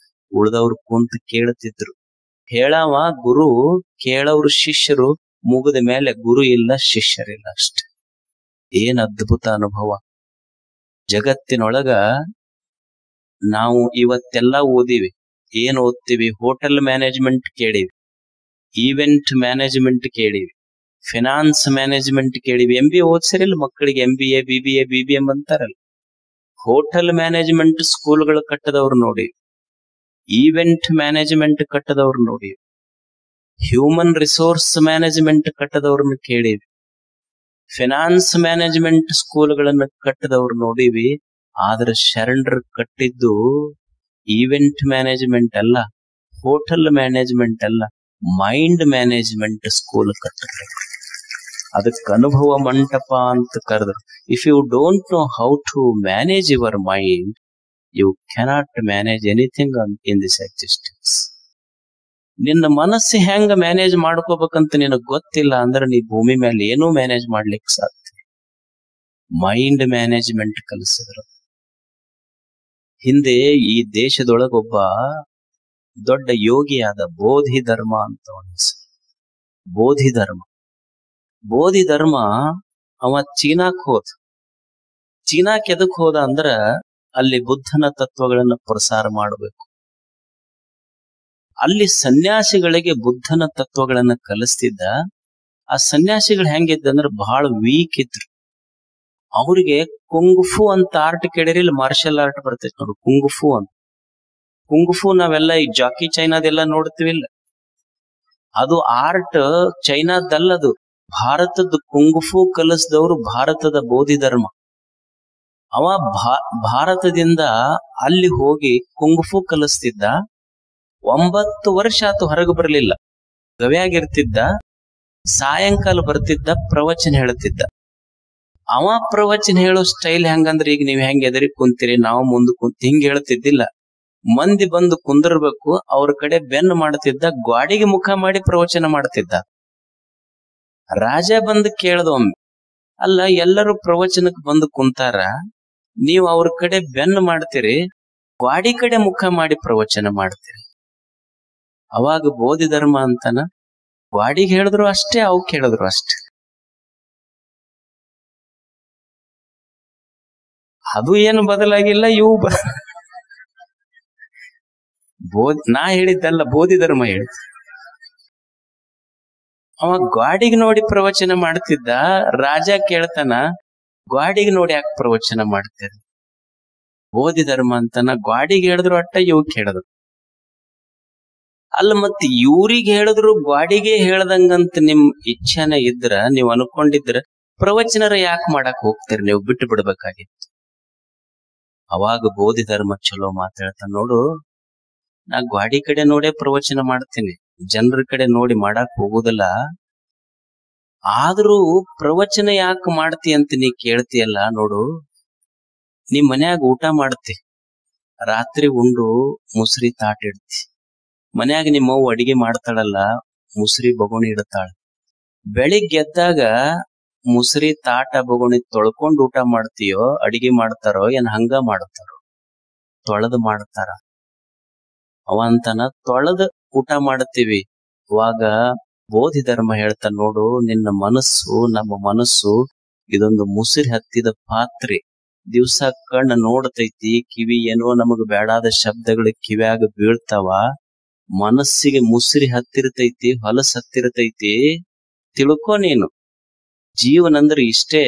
ಉಳ್ದವ್ರು ಕುಂತು ಕೇಳ್ತಿದ್ರು. ಹೇಳವ ಗುರು, ಕೇಳವ್ರು ಶಿಷ್ಯರು. ಮುಗಿದ ಮೇಲೆ ಗುರು ಇಲ್ಲ, ಶಿಷ್ಯರಿಲ್ಲ ಅಷ್ಟೆ. ಏನ್ ಅದ್ಭುತ ಅನುಭವ! ಜಗತ್ತಿನೊಳಗ ನಾವು ಇವತ್ತೆಲ್ಲ ಓದಿವಿ. ಏನ್ ಓದ್ತೀವಿ? ಹೋಟೆಲ್ ಮ್ಯಾನೇಜ್ಮೆಂಟ್ ಕೇಳಿವಿ, ಈವೆಂಟ್ ಮ್ಯಾನೇಜ್ಮೆಂಟ್ ಕೇಳಿವಿ, ಫಿನಾನ್ಸ್ ಮ್ಯಾನೇಜ್ಮೆಂಟ್ ಕೇಳಿವಿ. MBA ಓದ್ಸಿರಿಲ್ಲ ಮಕ್ಕಳಿಗೆ? MBA BBA BBM ಅಂತಾರಲ್ಲ. ಹೋಟೆಲ್ ಮ್ಯಾನೇಜ್ಮೆಂಟ್ ಸ್ಕೂಲ್ಗಳು ಕಟ್ಟದವ್ರು ನೋಡಿ, ಈವೆಂಟ್ ಮ್ಯಾನೇಜ್ಮೆಂಟ್ ಕಟ್ಟದವ್ರು ನೋಡಿ, ಹ್ಯೂಮನ್ ರಿಸೋರ್ಸ್ ಮ್ಯಾನೇಜ್ಮೆಂಟ್ ಕಟ್ಟದವ್ರನ್ನ ಕೇಳಿವಿ, ಫಿನಾನ್ಸ್ ಮ್ಯಾನೇಜ್ಮೆಂಟ್ ಸ್ಕೂಲ್ಗಳನ್ನ ಕಟ್ಟದವ್ರು ನೋಡಿವಿ. ಆದ್ರೆ ಶರಣರು ಕಟ್ಟಿದ್ದು ಈವೆಂಟ್ ಮ್ಯಾನೇಜ್ಮೆಂಟ್ ಅಲ್ಲ, ಹೋಟೆಲ್ ಮ್ಯಾನೇಜ್ಮೆಂಟ್ ಅಲ್ಲ, ಮೈಂಡ್ ಮ್ಯಾನೇಜ್ಮೆಂಟ್ ಸ್ಕೂಲ್ ಕಟ್ಟಿದ್ರು. ಅದಕ್ಕೆ ಅನುಭವ ಮಂಟಪ ಅಂತ ಕರೆದ್ರು. If you don't know how to manage your mind, you cannot manage anything in this existence. ನಿನ್ನ ಮನಸ್ಸು ಹೆಂಗ ಮ್ಯಾನೇಜ್ ಮಾಡ್ಕೋಬೇಕಂತ ನಿನಗ್ ಗೊತ್ತಿಲ್ಲ ಅಂದ್ರೆ ನೀ ಭೂಮಿ ಮೇಲೆ ಏನೂ ಮ್ಯಾನೇಜ್ ಮಾಡ್ಲಿಕ್ಕೆ ಸಾಧ್ಯ. ಮೈಂಡ್ ಮ್ಯಾನೇಜ್ಮೆಂಟ್ ಕಲಿಸಿದ್ರು. ಹಿಂದೆ ಈ ದೇಶದೊಳಗೊಬ್ಬ ದೊಡ್ಡ ಯೋಗಿಯಾದ ಬೋಧಿ ಧರ್ಮ ಅಂತ ಬೋಧಿ ಧರ್ಮ ಅವ ಚೀನಾಕ್ ಹೋದ. ಚೀನಾಕ್ ಎದಕ್ ಹೋದ ಅಂದ್ರ ಅಲ್ಲಿ ಬುದ್ಧನ ತತ್ವಗಳನ್ನ ಪ್ರಸಾರ ಮಾಡಬೇಕು. ಅಲ್ಲಿ ಸನ್ಯಾಸಿಗಳಿಗೆ ಬುದ್ಧನ ತತ್ವಗಳನ್ನ ಕಲಿಸ್ತಿದ್ದ. ಆ ಸನ್ಯಾಸಿಗಳು ಹೆಂಗಿದ್ದಂದ್ರ ಬಹಳ ವೀಕ್ ಇದ್ರು. ಅವ್ರಿಗೆ ಕುಂಗ್ಫು ಅಂತ ಆರ್ಟ್ ಕೇಳಿರಿಲ್ಲ, ಮಾರ್ಷಲ್ ಆರ್ಟ್ ಬರ್ತೈತಿ ನೋಡು, ಕುಂಗ್ಫು ಅಂತ. ಕುಂಗ್ಫು ನಾವೆಲ್ಲ ಈ ಜಾಕಿ ಚೈನಾದೆಲ್ಲ ನೋಡ್ತೀವಿಲ್ಲ, ಅದು ಆರ್ಟ್ ಚೈನಾದಲ್ಲದು, ಭಾರತದ ಕುಂಗ್ಫು ಕಲಿಸಿದವರು ಭಾರತದ ಬೋಧಿ ಧರ್ಮ. ಅವ ಭಾರತದಿಂದ ಅಲ್ಲಿ ಹೋಗಿ ಕುಂಗ್ಫು ಕಲಿಸ್ತಿದ್ದ. 9 ವರ್ಷ ಆತು ಹೊರಗೆ ಬರಲಿಲ್ಲ, ಗವ್ಯಾಗಿರ್ತಿದ್ದ. ಸಾಯಂಕಾಲ ಬರ್ತಿದ್ದ, ಪ್ರವಚನ ಹೇಳ್ತಿದ್ದ. ಅವ ಪ್ರವಚನ ಹೇಳೋ ಸ್ಟೈಲ್ ಹೆಂಗಂದ್ರೆ ಈಗ ನೀವ್ ಹೆಂಗ್ ಎದರಿ ಕುಂತೀರಿ, ನಾವು ಮುಂದೆ ಕುಂತ ಹಿಂಗ್ ಹೇಳ್ತಿದ್ದಿಲ್ಲ. ಮಂದಿ ಬಂದು ಕುಂದಿರ್ಬೇಕು, ಅವ್ರ ಕಡೆ ಬೆನ್ನು ಮಾಡ್ತಿದ್ದ, ಗ್ವಾಡಿಗೆ ಮುಖ ಮಾಡಿ ಪ್ರವಚನ ಮಾಡ್ತಿದ್ದ. ರಾಜ ಬಂದು ಕೇಳ್ದೊಮ್ಮೆ, ಅಲ್ಲ ಎಲ್ಲರೂ ಪ್ರವಚನಕ್ಕೆ ಬಂದು ಕುಂತಾರ, ನೀವು ಅವ್ರ ಕಡೆ ಬೆನ್ನು ಮಾಡ್ತೀರಿ, ಗ್ವಾಡಿ ಕಡೆ ಮುಖ ಮಾಡಿ ಪ್ರವಚನ ಮಾಡ್ತೀರಿ. ಅವಾಗ ಬೋಧಿ ಧರ್ಮ ಅಂತಾನ, ಗ್ವಾಡಿಗೆ ಹೇಳಿದ್ರು ಅಷ್ಟೇ, ಅವಕ್ಕೆ ಹೇಳಿದ್ರು ಅಷ್ಟೇ. ಅದು ಏನು ಬದಲಾಗಿಲ್ಲ, ನಾ ಹೇಳಿದ್ದಲ್ಲ, ಬೋಧಿ ಧರ್ಮ ಹೇಳಿದ್. ಅವ ಗ್ವಾಡಿಗೆ ನೋಡಿ ಪ್ರವಚನ ಮಾಡ್ತಿದ್ದ. ರಾಜ ಕೇಳ್ತಾನ, ಗ್ವಾಡಿಗೆ ನೋಡಿ ಯಾಕೆ ಪ್ರವಚನ ಮಾಡ್ತೀರಿ? ಬೋಧಿ ಧರ್ಮ ಅಂತಾನ, ಗ್ವಾಡಿಗೆ ಹೇಳಿದ್ರು ಅಟ್ಟ, ಇವಕ್ಕೆ ಹೇಳಿದ್ರು ಅಲ್ಲ. ಮತ್ತೆ ಇವ್ರಿಗೆ ಹೇಳಿದ್ರು ಗ್ವಾಡಿಗೆ ಹೇಳ್ದಂಗಂತ ನಿಮ್ ಇಚ್ಛೆನ ಇದ್ರ, ನೀವ್ ಅನ್ಕೊಂಡಿದ್ರ ಪ್ರವಚನರ ಯಾಕೆ ಮಾಡಕ್ ಹೋಗ್ತೀರಿ? ನೀವು ಬಿಟ್ಟು ಬಿಡ್ಬೇಕಾಗಿತ್ತು. ಅವಾಗ ಬೋಧಿ ಧರ್ಮ ಚಲೋ ಮಾತಾಡ್ತಾನ, ನೋಡು, ನಾ ಗ್ವಾಡಿ ಕಡೆ ನೋಡೇ ಪ್ರವಚನ ಮಾಡ್ತೀನಿ, ಜನರ ಕಡೆ ನೋಡಿ ಮಾಡಕ್ ಹೋಗುದಿಲ್ಲ. ಆದ್ರೂ ಪ್ರವಚನ ಯಾಕೆ ಮಾಡ್ತಿ ಅಂತ ನೀ ಕೇಳ್ತಿಯಲ್ಲ, ನೋಡು, ನೀ ಮನ್ಯಾಗ ಊಟ ಮಾಡ್ತಿ, ರಾತ್ರಿ ಉಂಡು ಮುಸ್ರಿ ತಾಟ ಇಡ್ತಿ. ಮನ್ಯಾಗ ನಿಮ್ಮವ್ವ ಅಡಿಗೆ ಮಾಡ್ತಾಳಲ್ಲ, ಮುಸ್ರಿ ಬಗುಣಿ ಇಡ್ತಾಳ. ಬೆಳಿಗ್ಗೆ ಎದ್ದಾಗ ಮುಸ್ರಿ ತಾಟ ಬಗುಣಿ ತೊಳ್ಕೊಂಡ್ ಊಟ ಮಾಡ್ತೀಯೋ, ಅಡಿಗೆ ಮಾಡ್ತಾರೋ ಏನ್ ಹಂಗ ಮಾಡ್ತಾರೋ? ತೊಳೆದು ಮಾಡ್ತಾರ. ಅವ ಅಂತಾನ, ತೊಳೆದು ಊಟ ಮಾಡ್ತೀವಿ. ಅವಾಗ ಬೋಧಿ ಧರ್ಮ ಹೇಳ್ತಾನ, ನೋಡು, ನಿನ್ನ ಮನಸ್ಸು, ನಮ್ಮ ಮನಸ್ಸು ಇದೊಂದು ಮುಸಿರಿ ಹತ್ತಿದ ಪಾತ್ರೆ. ದಿವ್ಸ ಕಣ್ಣು ನೋಡ್ತೈತಿ, ಕಿವಿ ಏನೋ ನಮಗ್ ಬೇಡಾದ ಶಬ್ದಗಳು ಕಿವ್ಯಾಗ ಬೀಳ್ತಾವ. ಮನಸ್ಸಿಗೆ ಮುಸಿರಿ ಹತ್ತಿರ್ತೈತಿ, ಹೊಲಸ್ ಹತ್ತಿರ್ತೈತಿ. ತಿಳ್ಕೊ ನೀನು, ಜೀವನ ಅಂದ್ರೆ ಇಷ್ಟೇ.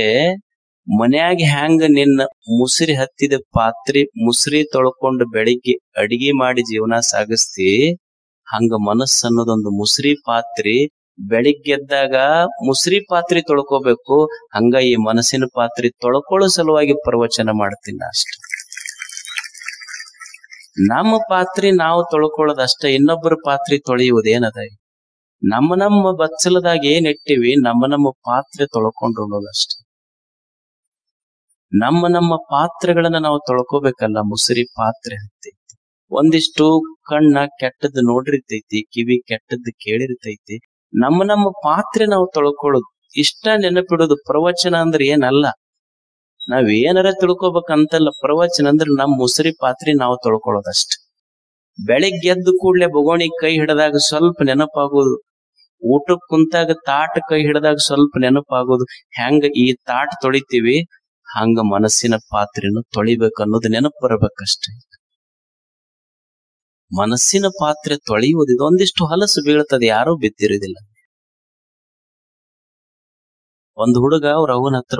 ಮನ್ಯಾಗ ಹ್ಯಾಂಗ ನಿನ್ನ ಮುಸಿರಿ ಹತ್ತಿದ ಪಾತ್ರೆ ಮುಸ್ರಿ ತೊಳ್ಕೊಂಡು ಬೆಳಿಗ್ಗೆ ಅಡಿಗೆ ಮಾಡಿ ಜೀವನ ಸಾಗಿಸ್ತಿ, ಹಂಗ ಮನಸ್ಸು ಅನ್ನೋದೊಂದು ಮುಸ್ರಿ ಪಾತ್ರೆ. ಬೆಳಿಗ್ಗೆದ್ದಾಗ ಮುಸ್ರಿ ಪಾತ್ರೆ ತೊಳ್ಕೋಬೇಕು, ಹಂಗ ಈ ಮನಸ್ಸಿನ ಪಾತ್ರೆ ತೊಳ್ಕೊಳ್ಳೋ ಸಲುವಾಗಿ ಪ್ರವಚನ ಮಾಡ್ತೀನಿ ಅಷ್ಟೆ. ನಮ್ಮ ಪಾತ್ರೆ ನಾವು ತೊಳ್ಕೊಳ್ಳೋದಷ್ಟೇ, ಇನ್ನೊಬ್ಬರ ಪಾತ್ರೆ ತೊಳೆಯುವುದೇನದ? ನಮ್ಮ ಬಚ್ಚಲದಾಗ ಏನ್ ಇಟ್ಟಿವಿ, ನಮ್ಮ ಪಾತ್ರೆ ತೊಳ್ಕೊಂಡು ಹೋಗೋದಷ್ಟೇ. ನಮ್ಮ ಪಾತ್ರೆಗಳನ್ನ ನಾವು ತೊಳ್ಕೋಬೇಕಲ್ಲ. ಮುಸುರಿ ಪಾತ್ರೆ ಹತ್ತೈತಿ, ಒಂದಿಷ್ಟು ಕಣ್ಣ ಕೆಟ್ಟದ್ದು ನೋಡಿರ್ತೈತಿ, ಕಿವಿ ಕೆಟ್ಟದ್ದು ಕೇಳಿರ್ತೈತಿ. ನಮ್ಮ ಪಾತ್ರೆ ನಾವು ತೊಳ್ಕೊಳ್ಳೋದು ಇಷ್ಟ. ನೆನಪಿಡೋದು, ಪ್ರವಚನ ಅಂದ್ರೆ ಏನಲ್ಲ, ನಾವ್ ಏನಾರ ತಿಳ್ಕೊಬೇಕಂತಲ್ಲ. ಪ್ರವಚನ ಅಂದ್ರೆ ನಮ್ ಮುಸುರಿ ಪಾತ್ರೆ ನಾವು ತೊಳ್ಕೊಳ್ಳೋದಷ್ಟೆ. ಬೆಳಿಗ್ಗೆ ಎದ್ದು ಕೂಡ್ಲೆ ಬೊಗೋಣಿ ಕೈ ಹಿಡಿದಾಗ ಸ್ವಲ್ಪ ನೆನಪಾಗೋದು, ಊಟಕ್ ಕುಂತಾಗ ತಾಟ ಕೈ ಹಿಡಿದಾಗ ಸ್ವಲ್ಪ ನೆನಪಾಗೋದು. ಹೆಂಗ ಈ ತಾಟ ತೊಳಿತೀವಿ, ಹಂಗ ಮನಸ್ಸಿನ ಪಾತ್ರೆನು ತೊಳಿಬೇಕನ್ನೋದು ನೆನಪು ಬರಬೇಕಷ್ಟೆ. ಮನಸ್ಸಿನ ಪಾತ್ರೆ ತೊಳೆಯುವುದು ಇದೊಂದಿಷ್ಟು ಹೊಲಸು ಬೀಳ್ತದೆ, ಯಾರೂ ಬಿದ್ದಿರುವುದಿಲ್ಲ. ಒಂದು ಹುಡುಗ ಅವ್ರ ಅವನ ಹತ್ರ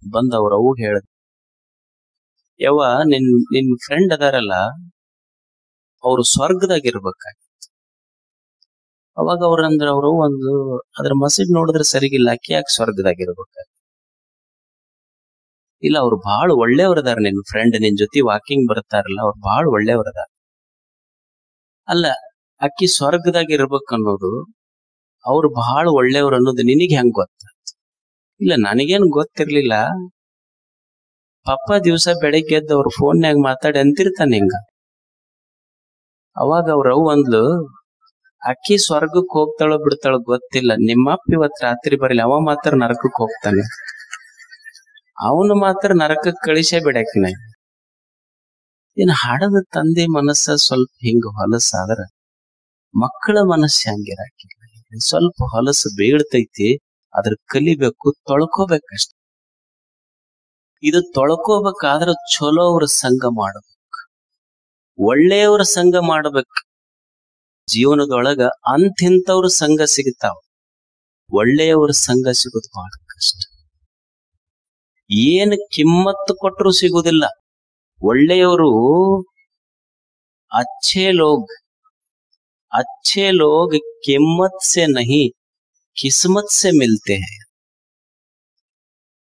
ಬಂದ ಅವ್ರ ಅವು ಹೇಳ್ದ, ಯವ್ವ ನಿನ್ ಫ್ರೆಂಡ್ ಅದಾರಲ್ಲ ಅವ್ರು ಸ್ವರ್ಗದಾಗಿರ್ಬೇಕ. ಅವಾಗ ಅವರು ಒಂದು ಅದ್ರ ಮಸೀದ್ ನೋಡಿದ್ರೆ ಸರಿಗಿಲ್ಲ, ಅಕ್ಕಿ ಯಾಕೆ ಸ್ವರ್ಗದಾಗಿರ್ಬೇಕ? ಇಲ್ಲ, ಅವ್ರು ಬಹಳ ಒಳ್ಳೆಯವ್ರದಾರ, ನಿನ್ ಫ್ರೆಂಡ್ ನಿನ್ ಜೊತೆ ವಾಕಿಂಗ್ ಬರ್ತಾರಲ್ಲ ಅವ್ರು ಬಹಳ ಒಳ್ಳೆಯವ್ರದಾರ. ಅಲ್ಲ, ಅಕ್ಕಿ ಸ್ವರ್ಗದಾಗ ಇರ್ಬೇಕ ಅನ್ನೋದು, ಅವ್ರು ಬಹಳ ಒಳ್ಳೆಯವ್ರು ಅನ್ನೋದು ನಿನಗೆ ಹೆಂಗ್ ಗೊತ್ತ? ಇಲ್ಲ, ನನಗೇನು ಗೊತ್ತಿರ್ಲಿಲ್ಲ. ಪಪ್ಪ ದಿವ್ಸ ಬೆಳಿಗ್ಗೆ ಎದ್ದು ಅವ್ರ ಫೋನ್ಯಾಗ ಮಾತಾಡಿ ಅಂತಿರ್ತಾನೆ ಹಿಂಗ. ಅವಾಗ ಅವ್ರವ್ ಅಂದ್ಲು, ಅಕ್ಕಿ ಸ್ವರ್ಗಕ್ಕೆ ಹೋಗ್ತಾಳೋ ಬಿಡ್ತಾಳೋ ಗೊತ್ತಿಲ್ಲ, ನಿಮ್ಮಪ್ಪ ಇವತ್ ರಾತ್ರಿ ಬರಲಿ, ಅವ ಮಾತ್ರ ನರಕಕ್ಕೆ ಹೋಗ್ತಾನೆ, ಅವನು ಮಾತ್ರ ನರಕಕ್ಕೆ ಕಳಿಸೇ ಬಿಡಾಕಿನ. ಏನ್ ಹಾಡದ ತಂದೆ ಮನಸ್ಸ ಸ್ವಲ್ಪ ಹಿಂಗ ಹೊಲಸಾದ್ರ ಮಕ್ಕಳ ಮನಸ್ಸು ಹೆಂಗಿರಾಕಿಲ್ಲ. ಸ್ವಲ್ಪ ಹೊಲಸು ಬೀಳ್ತೈತಿ, ಅದ್ರ ಕಲಿಬೇಕು, ತೊಳ್ಕೋಬೇಕಷ್ಟ. ಇದು ತೊಳ್ಕೋಬೇಕಾದ್ರ ಚಲೋ ಅವ್ರ ಸಂಘ ಮಾಡ್ಬೇಕು, ಒಳ್ಳೆಯವ್ರ ಸಂಘ ಮಾಡ್ಬೇಕು. ಜೀವನದೊಳಗ ಅಂತಿಂತವ್ರ ಸಂಘ ಸಿಗ್ತಾವ, ಒಳ್ಳೆಯವ್ರ ಸಂಘ ಸಿಗೋದು ಬಹಳ ಕಷ್ಟ. ಏನ್ ಕಿಮ್ಮತ್ತು ಕೊಟ್ಟರು ಸಿಗುದಿಲ್ಲ. ಒಳ್ಳೆಯವರು अच्छे लोग कीमत से नहीं किस्मत से मिलते हैं.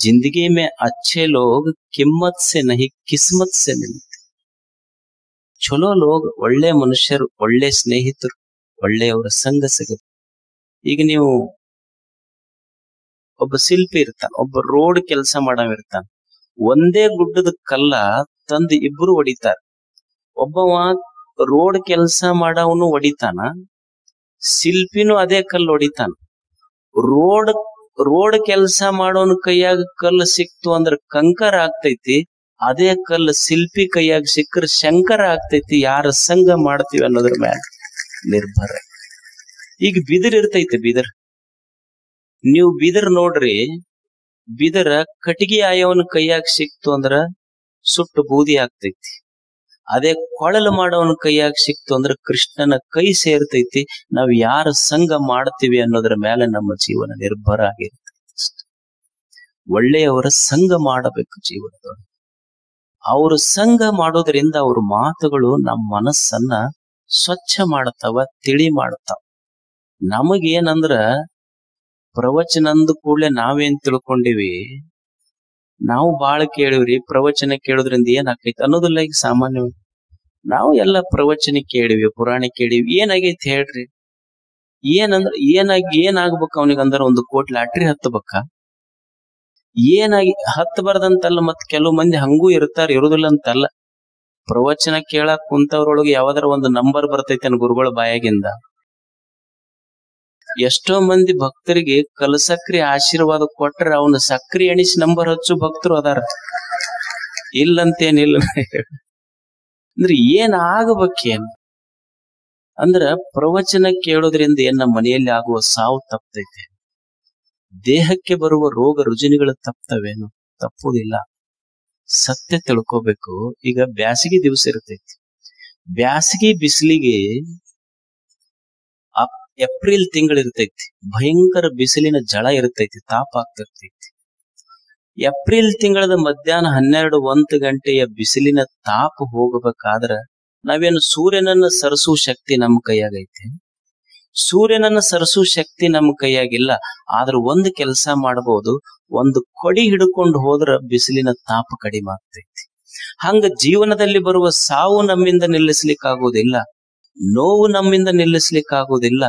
जिंदगी में अच्छे लोग ಕಿಮ್ಮತ್ से नहीं किस्मत से मिलते. ಚಲೋ ಲೋಗ್, ಒಳ್ಳೆ ಮನುಷ್ಯರು, ಒಳ್ಳೆ ಸ್ನೇಹಿತರು, ಒಳ್ಳೆಯವರ ಸಂಘ ಸಿಗುತ್ತೆ. ಈಗ ನೀವು ಒಬ್ಬ ಶಿಲ್ಪಿ ಇರ್ತಾನ, ಒಬ್ಬ ರೋಡ್ ಕೆಲಸ ಮಾಡವಿರ್ತಾನ, ಒಂದೇ ಗುಡ್ಡದ ಕಲ್ಲ ತಂದು ಇಬ್ರು ಹೊಡಿತಾರ. ಒಬ್ಬವ ರೋಡ್ ಕೆಲಸ ಮಾಡವನು ಹೊಡಿತಾನ, ಶಿಲ್ಪಿನೂ ಅದೇ ಕಲ್ಲು ಹೊಡಿತಾನ. ರೋಡ್ ಕೆಲಸ ಮಾಡೋನ್ ಕೈಯಾಗ ಕಲ್ಲು ಸಿಕ್ತು ಅಂದ್ರ ಕಂಕರ ಆಗ್ತೈತಿ, ಅದೇ ಕಲ್ಲು ಶಿಲ್ಪಿ ಕೈಯಾಗ ಸಿಕ್ಕರ ಶಂಕರ ಆಗ್ತೈತಿ. ಯಾರ ಸಂಘ ಮಾಡ್ತೀವಿ ಅನ್ನೋದ್ರ ಮ್ಯಾಲ ನಿರ್ಭರ. ಈಗ ಬಿದಿರ್ ಇರ್ತೈತಿ, ನೀವು ಬಿದಿರ್ ನೋಡ್ರಿ, ಬಿದಿರ ಕಟ್ಟಿಗೆ ಆಯವನ ಕೈಯಾಗ ಸಿಕ್ತು ಅಂದ್ರ ಸುಟ್ಟು ಬೂದಿ ಆಗ್ತೈತಿ. ಅದೇ ಕೊಳಲು ಮಾಡೋವನ ಕೈಯಾಗ ಸಿಕ್ತು ಅಂದ್ರ ಕೃಷ್ಣನ ಕೈ ಸೇರ್ತೈತಿ. ನಾವ್ ಯಾರ ಸಂಘ ಮಾಡ್ತೀವಿ ಅನ್ನೋದ್ರ ಮೇಲೆ ನಮ್ಮ ಜೀವನ ನಿರ್ಭರ ಆಗಿರ್ತೈತಿ. ಒಳ್ಳೆಯವರ ಸಂಘ ಮಾಡಬೇಕು ಜೀವನದೊಳಗೆ. ಅವ್ರ ಸಂಘ ಮಾಡೋದ್ರಿಂದ ಅವ್ರ ಮಾತುಗಳು ನಮ್ಮ ಮನಸ್ಸನ್ನ ಸ್ವಚ್ಛ ಮಾಡ್ತಾವ, ತಿಳಿ ಮಾಡ್ತಾವ. ನಮಗೇನಂದ್ರ ಪ್ರವಚನ ಅಂದ ಕೂಡಲೇ ನಾವೇನ್ ತಿಳ್ಕೊಂಡಿವಿ, ನಾವು ಬಾಳ ಕೇಳಿವ್ರಿ, ಪ್ರವಚನ ಕೇಳೋದ್ರಿಂದ ಏನ್ ಆಕೈತಿ ಅನ್ನೋದಿಲ್ಲ. ಈಗ ಸಾಮಾನ್ಯವಾಗಿ ನಾವು ಎಲ್ಲ ಪ್ರವಚನ ಕೇಳಿವಿ, ಪುರಾಣ ಕೇಳಿವಿ, ಏನಾಗೈತಿ ಹೇಳ್ರಿ? ಏನಂದ್ರ ಏನಾಗ್ಬೇಕು ಅವನಿಗಂದ್ರ 1 ಕೋಟಿ ಲಾಟ್ರಿ ಹತ್ತಬೇಕ? ಹತ್ತಬಾರ್ದಂತಲ್ಲ. ಮತ್ ಕೆಲವು ಮಂದಿ ಹಂಗೂ ಇರ್ತಾರ, ಇರುದಿಲ್ಲ ಅಂತಲ್ಲ. ಪ್ರವಚನ ಕೇಳಕ್ ಕುಂತವ್ರೊಳಗೆ ಯಾವ್ದಾರ ಒಂದು ನಂಬರ್ ಬರ್ತೈತಿ ಅನ್ ಗುರುಗಳ ಬಾಯಾಗಿಂದ. ಎಷ್ಟೋ ಮಂದಿ ಭಕ್ತರಿಗೆ ಕಲಸಕ್ರಿ ಆಶೀರ್ವಾದ ಕೊಟ್ರ ಅವನ ಸಕ್ರಿ ಎಣಿಸಿ ನಂಬರ್ ಹಚ್ಚು ಭಕ್ತರು ಅದಾರ, ಇಲ್ಲಂತೇನಿಲ್ಲ. ಅಂದ್ರೆ ಏನ್ ಆಗಬೇಕೇನ್ ಅಂದ್ರ ಪ್ರವಚನ ಕೇಳೋದ್ರಿಂದ ಏನ್ ನಮ್ಮ ಮನೆಯಲ್ಲಿ ಆಗುವ ಸಾವು ತಪ್ಪತೈತೆ, ದೇಹಕ್ಕೆ ಬರುವ ರೋಗ ರುಜಿನಗಳು ತಪ್ಪತವೇನು? ತಪ್ಪುದಿಲ್ಲ. ಸತ್ಯ ತಿಳ್ಕೋಬೇಕು. ಈಗ ಬ್ಯಾಸಿಗೆ ದಿವಸ ಇರ್ತೈತಿ, ಬ್ಯಾಸಿಗೆ ಬಿಸಿಲಿಗೆ ಏಪ್ರಿಲ್ ತಿಂಗಳಿರ್ತೈತಿ, ಭಯಂಕರ ಬಿಸಿಲಿನ ಜಳ ಇರ್ತೈತಿ, ತಾಪ ಆಗ್ತಿರ್ತೈತಿ. ಏಪ್ರಿಲ್ ತಿಂಗಳದ ಮಧ್ಯಾಹ್ನ 12-1 ಗಂಟೆಯ ಬಿಸಿಲಿನ ತಾಪ ಹೋಗಬೇಕಾದ್ರ ನಾವೇನು ಸೂರ್ಯನನ್ನ ಸರಿಸುವ ಶಕ್ತಿ ನಮ್ಮ ಕೈಯಾಗೈತೆ? ಸೂರ್ಯನನ್ನ ಸರಿಸುವ ಶಕ್ತಿ ನಮ್ಮ ಕೈಯಾಗಿಲ್ಲ. ಆದ್ರೆ ಒಂದು ಕೆಲಸ ಮಾಡಬಹುದು, ಒಂದು ಕೊಡಿ ಹಿಡ್ಕೊಂಡು ಹೋದ್ರ ಬಿಸಿಲಿನ ತಾಪ ಕಡಿಮೆ ಆಗ್ತೈತಿ. ಹಂಗ ಜೀವನದಲ್ಲಿ ಬರುವ ಸಾವು ನಮ್ಮಿಂದ ನಿಲ್ಲಿಸ್ಲಿಕ್ಕಾಗೋದಿಲ್ಲ, ನೋವು ನಮ್ಮಿಂದ ನಿಲ್ಲಿಸ್ಲಿಕ್ಕಾಗೋದಿಲ್ಲ,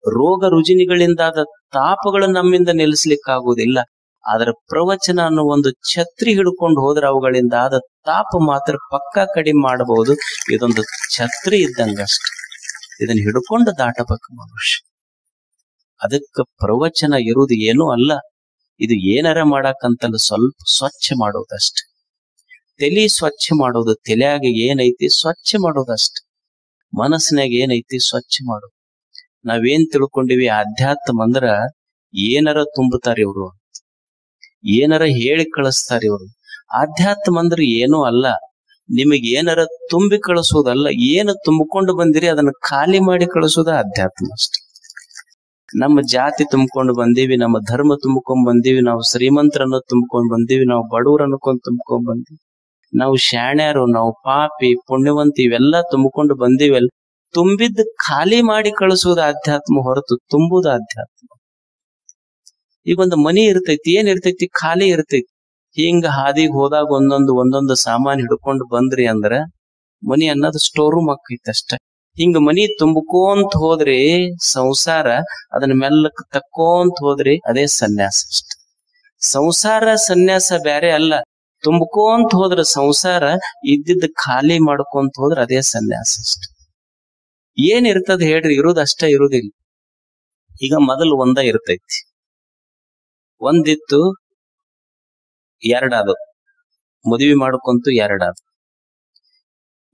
ರೋಗ ರುಜಿನಿಗಳಿಂದಾದ ತಾಪಗಳು ನಮ್ಮಿಂದ ನಿಲ್ಲಿಸ್ಲಿಕ್ಕಾಗೋದಿಲ್ಲ. ಆದ್ರೆ ಪ್ರವಚನ ಅನ್ನೋ ಒಂದು ಛತ್ರಿ ಹಿಡ್ಕೊಂಡು ಹೋದ್ರೆ ಅವುಗಳಿಂದ ಆದ ತಾಪ ಮಾತ್ರ ಪಕ್ಕಾ ಕಡಿಮೆ ಮಾಡಬಹುದು. ಇದೊಂದು ಛತ್ರಿ ಇದ್ದಂಗಷ್ಟ, ಇದನ್ನ ಹಿಡ್ಕೊಂಡು ದಾಟಬೇಕು ಮನುಷ್ಯ. ಅದಕ್ಕೆ ಪ್ರವಚನ ಇರುವುದು ಏನೂ ಅಲ್ಲ, ಇದು ಏನಾರ ಮಾಡಕ್ಕಂತಲ್ಲ, ಸ್ವಲ್ಪ ಸ್ವಚ್ಛ ಮಾಡೋದಷ್ಟೆ. ತಲೆ ಸ್ವಚ್ಛ ಮಾಡೋದು, ತಲೆಯಾಗ ಏನೈತಿ ಸ್ವಚ್ಛ ಮಾಡೋದಷ್ಟೆ, ಮನಸ್ಸಿನಾಗ ಏನೈತಿ ಸ್ವಚ್ಛ ಮಾಡೋದು. ನಾವೇನ್ ತಿಳ್ಕೊಂಡಿವಿ ಆಧ್ಯಾತ್ಮ ಅಂದ್ರ ಏನಾರ ತುಂಬುತ್ತಾರೆ ಇವ್ರು, ಏನಾರ ಹೇಳಿ ಕಳಿಸ್ತಾರೆ ಇವ್ರು. ಆಧ್ಯಾತ್ಮ ಅಂದ್ರೆ ಏನೂ ಅಲ್ಲ, ನಿಮಗೆ ಏನಾರ ತುಂಬಿ ಕಳಿಸೋದಲ್ಲ, ಏನು ತುಂಬಿಕೊಂಡು ಬಂದಿರಿ ಅದನ್ನ ಖಾಲಿ ಮಾಡಿ ಕಳಿಸೋದ ಅಧ್ಯಾತ್ಮ ಅಷ್ಟೆ. ನಮ್ಮ ಜಾತಿ ತುಂಬಿಕೊಂಡು ಬಂದೀವಿ, ನಮ್ಮ ಧರ್ಮ ತುಂಬಿಕೊಂಡ್ ಬಂದೀವಿ, ನಾವು ಶ್ರೀಮಂತರನ್ನು ತುಂಬಿಕೊಂಡ್ ಬಂದೀವಿ, ನಾವು ಬಡವರನ್ನು ತುಂಬಿಕೊಂಡ್ ಬಂದೀವಿ, ನಾವು ಶಾಣ್ಯರು, ನಾವು ಪಾಪಿ, ಪುಣ್ಯವಂತಿ ಇವೆಲ್ಲ ತುಂಬಿಕೊಂಡು ಬಂದಿವೆಲ್ಲ. ತುಂಬಿದ್ದು ಖಾಲಿ ಮಾಡಿ ಕಳಿಸುವುದು ಆಧ್ಯಾತ್ಮ ಹೊರತು ತುಂಬುವುದು ಆಧ್ಯಾತ್ಮ. ಈಗ ಒಂದು ಮನಿ ಇರ್ತೈತಿ, ಏನ್ ಇರ್ತೈತಿ? ಖಾಲಿ ಇರ್ತೈತಿ. ಹಿಂಗ ಹಾದಿಗೆ ಹೋದಾಗ ಒಂದೊಂದು ಸಾಮಾನ್ ಹಿಡ್ಕೊಂಡು ಬಂದ್ರಿ ಅಂದ್ರ ಮನಿ ಅನ್ನೋದು ಸ್ಟೋರ್ ರೂಮ್ ಆಕೈತಿ ಅಷ್ಟ. ಹಿಂಗ ಮನಿ ತುಂಬಕೋಂತ ಹೋದ್ರಿ ಸಂಸಾರ, ಅದನ್ನ ಮೆಲ್ಲಕ್ ತಕ್ಕೋಂತ ಹೋದ್ರಿ ಅದೇ ಸನ್ಯಾಸ ಅಷ್ಟ. ಸಂಸಾರ ಸನ್ಯಾಸ ಬ್ಯಾರೆ ಅಲ್ಲ. ತುಂಬಕೋಂತ ಹೋದ್ರ ಸಂಸಾರ, ಇದ್ದಿದ್ದ ಖಾಲಿ ಮಾಡ್ಕೊಂತ ಹೋದ್ರ ಅದೇ ಸನ್ಯಾಸ ಅಷ್ಟ. ಏನ್ ಇರ್ತದ ಹೇಳ್ರಿ? ಇರೋದು ಅಷ್ಟ ಇರುದಿಲ್ಲ. ಈಗ ಮೊದಲು ಒಂದ ಇರ್ತೈತಿ, ಒಂದಿತ್ತು, ಎರಡಾದ, ಮದುವೆ ಮಾಡ್ಕೊಂತು